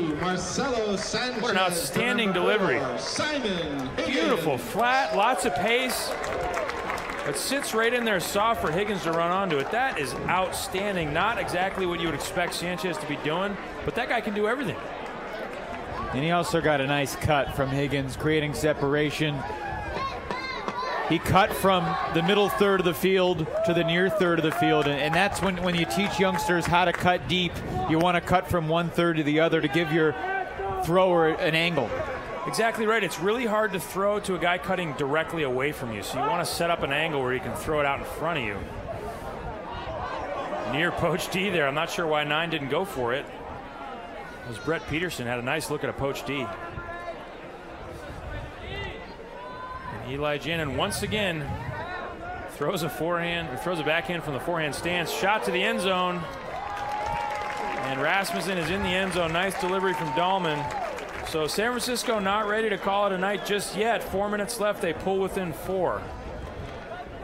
What an outstanding delivery. Beautiful, flat, lots of pace. It sits right in there soft for Higgins to run onto it. That is outstanding. Not exactly what you would expect Sanchez to be doing, but that guy can do everything. And he also got a nice cut from Higgins, creating separation. He cut from the middle third of the field to the near third of the field, and that's when you teach youngsters how to cut deep. You want to cut from one third to the other to give your thrower an angle. Exactly right. It's really hard to throw to a guy cutting directly away from you, so you want to set up an angle where you can throw it out in front of you. Near poach D there. I'm not sure why 9 didn't go for it. As Brett Peterson had a nice look at a poach D. And Eli Janin once again throws a backhand from the forehand stance. Shot to the end zone. And Rasmussen is in the end zone. Nice delivery from Dahlman. So San Francisco not ready to call it a night just yet. 4 minutes left. They pull within 4.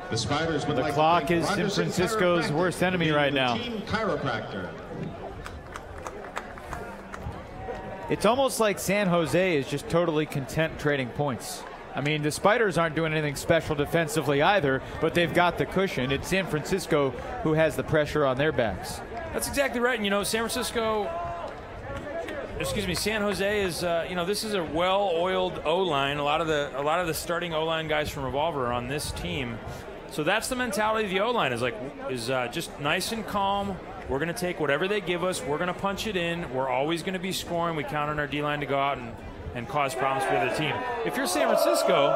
The Spiders would the clock is San Francisco's worst enemy right now. Chiropractor. It's almost like San Jose is just totally content trading points. I mean, the Spiders aren't doing anything special defensively either, but they've got the cushion. It's San Francisco who has the pressure on their backs. That's exactly right. And, you know, San Jose is, you know, this is a well-oiled O-line. A lot of the starting O-line guys from Revolver are on this team. So that's the mentality of the O-line is just nice and calm. We're going to take whatever they give us. We're going to punch it in. We're always going to be scoring. We count on our D-line to go out and cause problems for the other team. If you're San Francisco,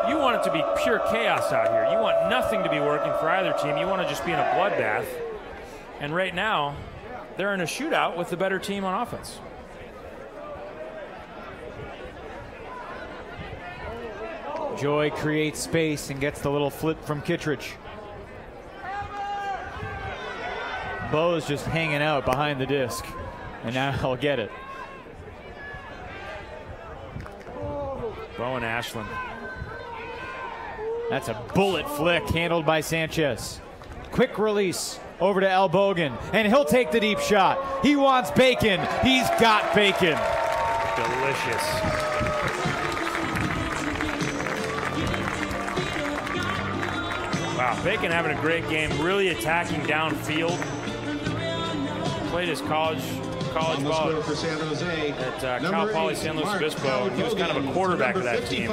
you want it to be pure chaos out here. You want nothing to be working for either team. You want to just be in a bloodbath. And right now, they're in a shootout with the better team on offense. Joy creates space and gets the little flip from Kittredge. Bo is just hanging out behind the disc, and now he'll get it. Bo and Ashland. That's a bullet flick handled by Sanchez. Quick release over to Albogan, and he'll take the deep shot. He wants bacon. He's got bacon. Delicious. Wow, Bacon having a great game, really attacking downfield. Played his college ball for San Jose at Cal Poly San Luis Obispo. He was kind of a quarterback of that team.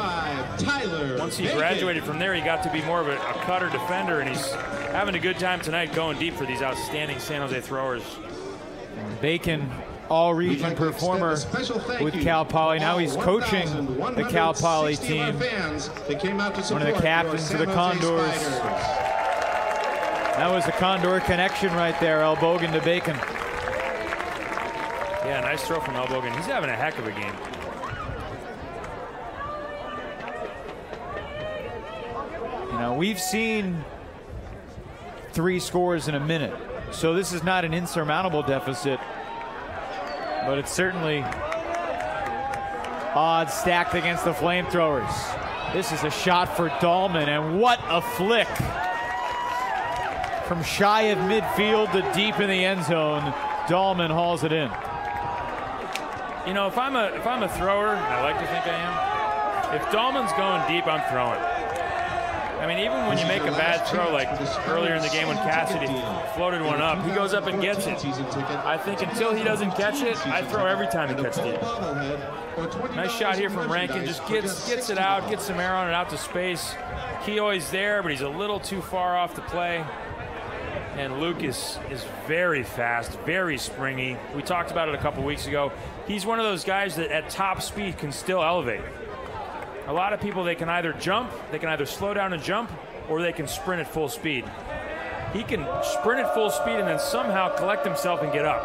Once he graduated from there, he got to be more of a cutter defender, and he's having a good time tonight going deep for these outstanding San Jose throwers. Bacon, all-region performer with Cal Poly. Now he's coaching the Cal Poly team. One of the captains of the Condors. That was the Condor connection right there, Albogan to Bacon. Yeah, nice throw from Albogan. He's having a heck of a game. You know, we've seen 3 scores in a minute, so this is not an insurmountable deficit, but it's certainly odds stacked against the FlameThrowers. This is a shot for Dahlman, and what a flick from shy of midfield to deep in the end zone. Dahlman hauls it in. You know, if I'm a thrower, and I like to think I am, if Dahlman's going deep, I'm throwing. I mean, even when you make a bad throw, like earlier in the game when Cassidy floated one up, he goes up and gets it. I think until he doesn't catch it, I throw every time he catches it. Nice shot here from Rankin. Just gets it out, gets some air on it out to space. Keoi's there, but he's a little too far off the play. And Lucas is very fast, very springy. We talked about it a couple weeks ago. He's one of those guys that at top speed can still elevate. A lot of people, they can either jump, they can either slow down and jump, or they can sprint at full speed. He can sprint at full speed and then somehow collect himself and get up.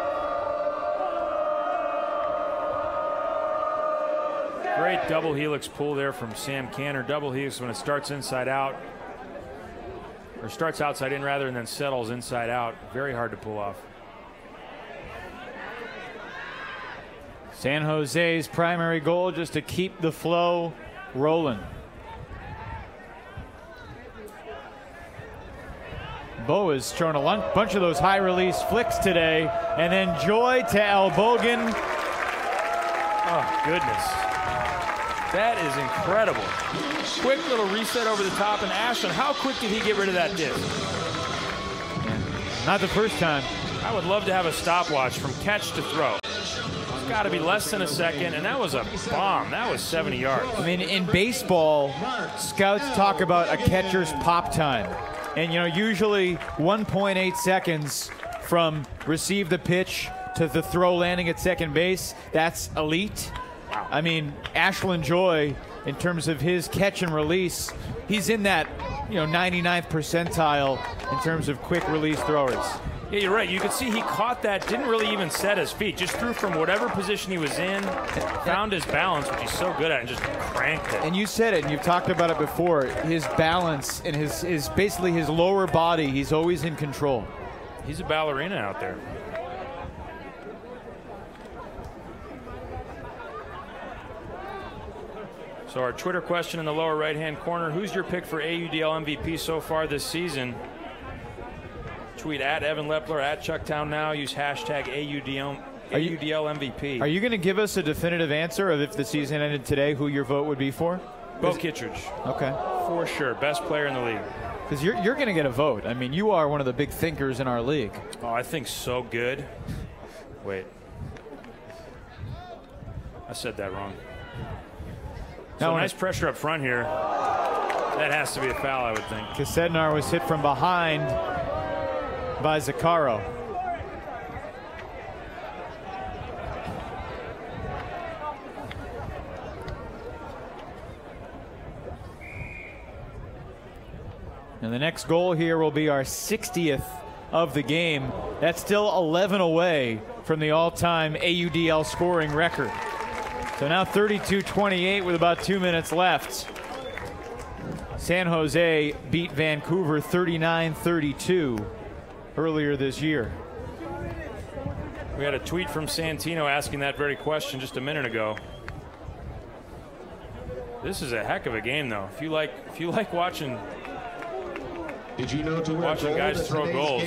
Great double helix pull there from Sam Canner. Double helix when it starts inside out. Or starts outside in rather, and then settles inside out. Very hard to pull off. San Jose's primary goal just to keep the flow rolling. Bo is throwing a bunch of those high release flicks today, and then Joy to Albogan. Oh, goodness. That is incredible. Quick little reset over the top, and Ashland, how quick did he get rid of that disc? Not the first time. I would love to have a stopwatch from catch to throw. It's got to be less than a second, and that was a bomb. That was 70 yards. I mean, in baseball, scouts talk about a catcher's pop time. And, you know, usually 1.8 seconds from receive the pitch to the throw landing at second base. That's elite. I mean, Ashland Joy, in terms of his catch and release, he's in that, 99th percentile in terms of quick release throwers. Yeah, you're right. You could see he caught that, didn't really even set his feet, just threw from whatever position he was in, found his balance, which he's so good at, and just cranked it. And you said it, and you've talked about it before, his balance and his basically his lower body, he's always in control. He's a ballerina out there. So our Twitter question in the lower right-hand corner, who's your pick for AUDL MVP so far this season? Tweet at Evan Lepler, at Chucktown Now. Use hashtag AUDL MVP. Are you going to give us a definitive answer of if the season ended today, who your vote would be for? Bo Kittredge. Okay. For sure. Best player in the league. Because you're going to get a vote. I mean, you are one of the big thinkers in our league. Oh, I think so good. Wait. I said that wrong. So nice pressure up front here. That has to be a foul, I would think. Kasednar was hit from behind by Zaccaro. And the next goal here will be our 60th of the game. That's still 11 away from the all-time AUDL scoring record. So now 32-28 with about 2 minutes left. San Jose beat Vancouver 39-32 earlier this year. We had a tweet from Santino asking that very question just a minute ago. This is a heck of a game, though. If you like watching, did you know to watching guys throw goals,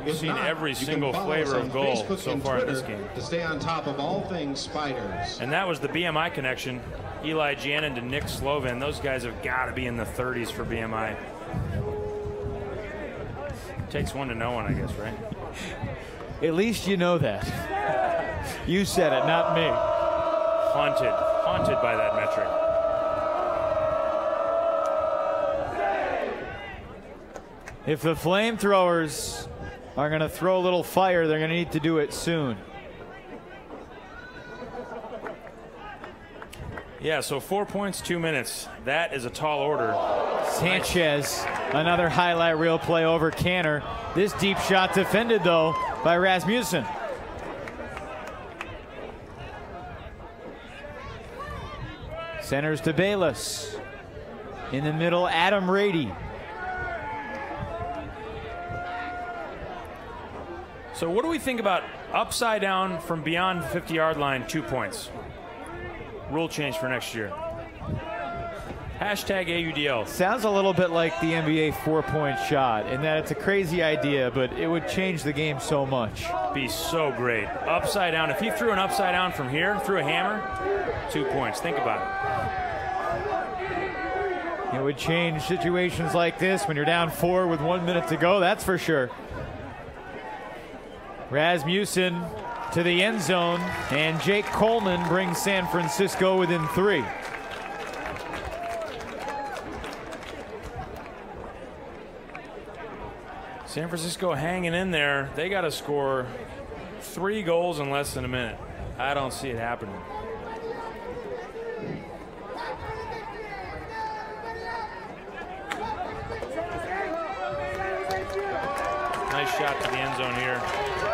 you've seen every single flavor of goal so far in this game. To stay on top of all things Spiders. And that was the BMI connection. Eli Jannon to Nick Slovin. Those guys have got to be in the 30s for BMI. Takes one to know one, I guess, right? At least you know that. You said it, not me. Haunted by that metric. If the FlameThrowers are going to throw a little fire, they're going to need to do it soon. Yeah, so 4 points, 2 minutes. That is a tall order. Sanchez, another highlight reel play over Canner. This deep shot defended, though, by Rasmussen. Centers to Bayless. In the middle, Adam Rady. So what do we think about upside down from beyond the 50-yard line, 2 points? Rule change for next year. Hashtag AUDL. Sounds a little bit like the NBA 4-point shot in that it's a crazy idea, but it would change the game so much. Be so great. Upside down. If he threw an upside down from here, threw a hammer, 2 points. Think about it. It would change situations like this when you're down 4 with 1 minute to go, that's for sure. Rasmussen to the end zone, and Jake Coleman brings San Francisco within 3. San Francisco hanging in there. They got to score 3 goals in less than a minute. I don't see it happening. Nice shot to the end zone here.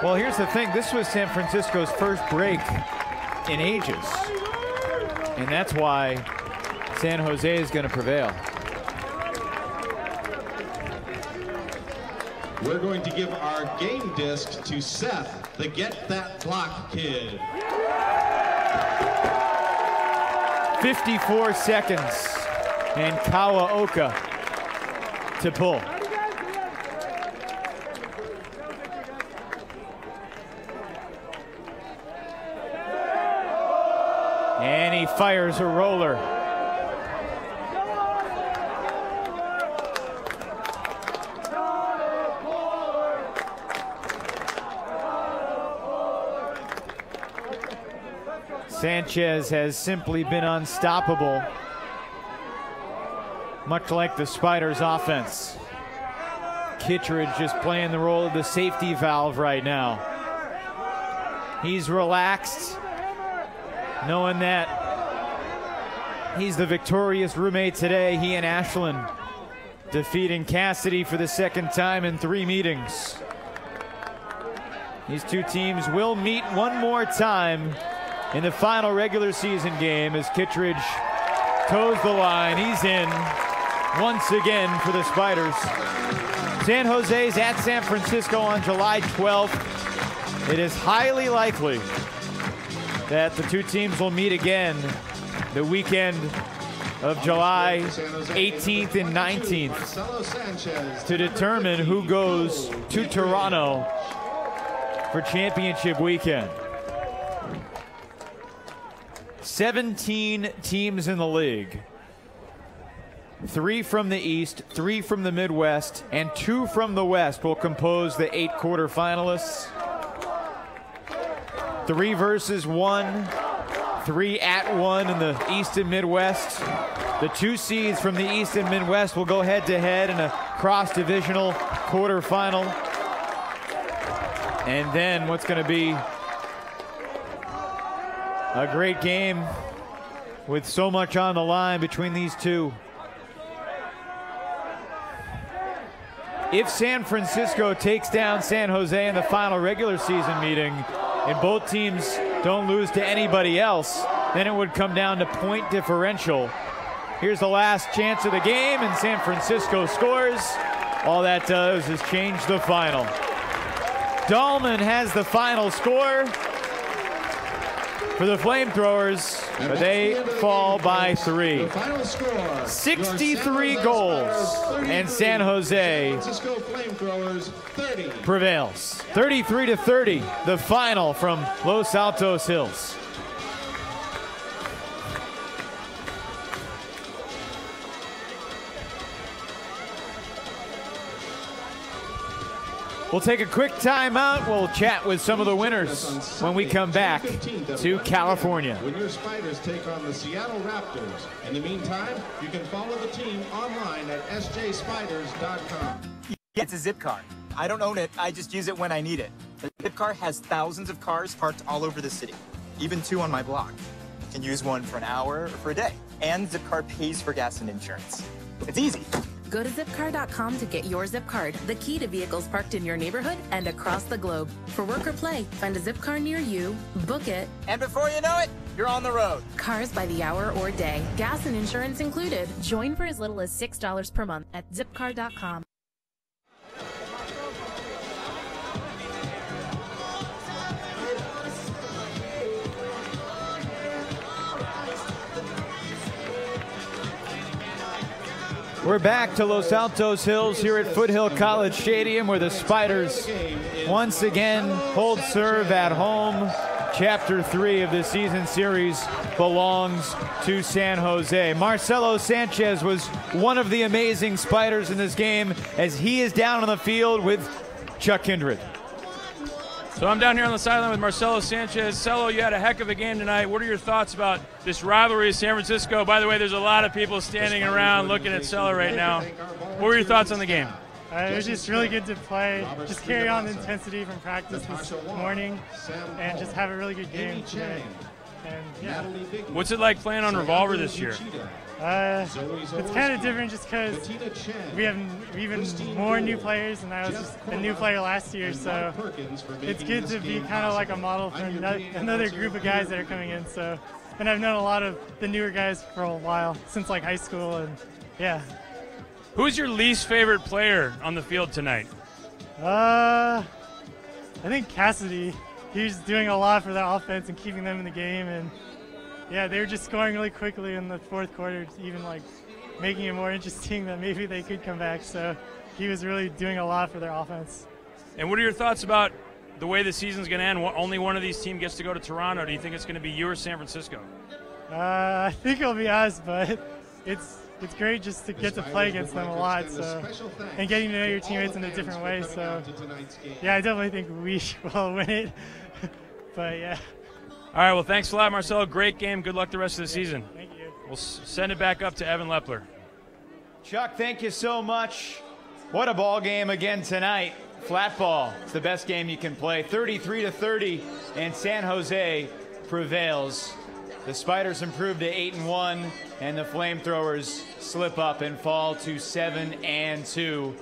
Well, here's the thing. This was San Francisco's first break in ages. And that's why San Jose is going to prevail. We're going to give our game disc to Seth, the Get That Block Kid. 54 seconds. And Kawaoka to pull. And he fires a roller. Sanchez has simply been unstoppable, much like the Spiders' offense. Kittredge just playing the role of the safety valve right now. He's relaxed, knowing that he's the victorious roommate today. He and Ashland defeating Cassidy for the second time in 3 meetings. These two teams will meet one more time in the final regular season game as Kittredge toes the line. He's in once again for the Spiders. San Jose's at San Francisco on July 12th. It is highly likely that the two teams will meet again the weekend of July 18th and 19th to determine who goes to Toronto for championship weekend. 17 teams in the league. 3 from the East, 3 from the Midwest, and 2 from the West will compose the 8 quarterfinalists. 3 versus 1, 3 at 1 in the East and Midwest. The 2 seeds from the East and Midwest will go head-to-head in a cross-divisional quarterfinal. And then what's going to be a great game with so much on the line between these two. If San Francisco takes down San Jose in the final regular season meeting and both teams don't lose to anybody else, then it would come down to point differential. Here's the last chance of the game, and San Francisco scores. All that does is change the final. Dahlman has the final score for the FlameThrowers, but they fall by 3. 63 goals, and San Jose prevails. 33-30, the final from Los Altos Hills. We'll take a quick timeout. We'll chat with some of the winners when we come back to California. When your Spiders take on the Seattle Raptors. In the meantime, you can follow the team online at sjspiders.com. Yeah, it's a zip car. I don't own it. I just use it when I need it. The zip car has thousands of cars parked all over the city, even 2 on my block. You can use one for an hour or for a day. And Zipcar pays for gas and insurance. It's easy. Go to zipcar.com to get your zip card, the key to vehicles parked in your neighborhood and across the globe. For work or play, find a zip car near you, book it, and before you know it, you're on the road. Cars by the hour or day, gas and insurance included. Join for as little as $6 per month at zipcar.com. We're back to Los Altos Hills here at Foothill College Stadium, where the Spiders once again hold serve at home. Chapter 3 of the season series belongs to San Jose. Marcelo Sanchez was one of the amazing Spiders in this game, as he is down on the field with Chuck Kindred. So I'm down here on the sideline with Marcelo Sanchez. Celo, you had a heck of a game tonight. What are your thoughts about this rivalry, San Francisco? By the way, there's a lot of people standing around looking at Celo right now. What were your thoughts on the game? It was just really good to play, just carry on the intensity from practice this morning, and just have a really good game today. And yeah. What's it like playing on Revolver this year? It's kind of different just because we have even more new players, and I was just a new player last year, so it's good to be kind of like a model for another group of guys that are coming in. So, and I've known a lot of the newer guys for a while, since like high school, and yeah. Who's your least favorite player on the field tonight? I think Cassidy. He's doing a lot for the offense and keeping them in the game, and yeah, they were just scoring really quickly in the fourth quarter, even like making it more interesting that maybe they could come back. So he was really doing a lot for their offense. And what are your thoughts about the way the season's going to end? Only one of these teams gets to go to Toronto. Do you think it's going to be you or San Francisco? I think it'll be us, but it's great just to get to play against them a lot, so, and getting to know your teammates in a different way. So yeah, I definitely think we will win it. But yeah. All right, well, thanks a lot, Marcelo. Great game. Good luck the rest of the season. Thank you. We'll send it back up to Evan Lepler. Chuck, thank you so much. What a ball game again tonight. Flat ball. It's the best game you can play. 33-30, and San Jose prevails. The Spiders improve to 8-1, and the FlameThrowers slip up and fall to 7-2.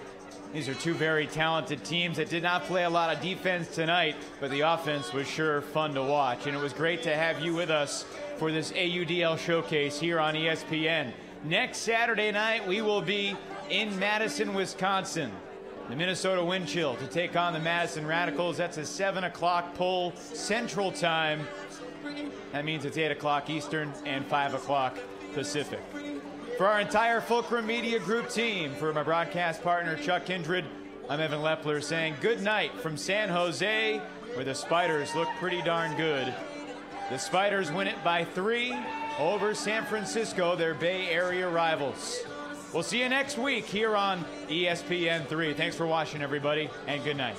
These are two very talented teams that did not play a lot of defense tonight, but the offense was sure fun to watch. And it was great to have you with us for this AUDL showcase here on ESPN. Next Saturday night, we will be in Madison, Wisconsin. The Minnesota Windchill to take on the Madison Radicals. That's a 7 o'clock pull Central Time. That means it's 8 o'clock Eastern and 5 o'clock Pacific. For our entire Fulcrum Media Group team, for my broadcast partner Chuck Kindred, I'm Evan Lepler saying good night from San Jose, where the Spiders look pretty darn good. The Spiders win it by 3 over San Francisco, their Bay Area rivals. We'll see you next week here on ESPN3. Thanks for watching, everybody, and good night.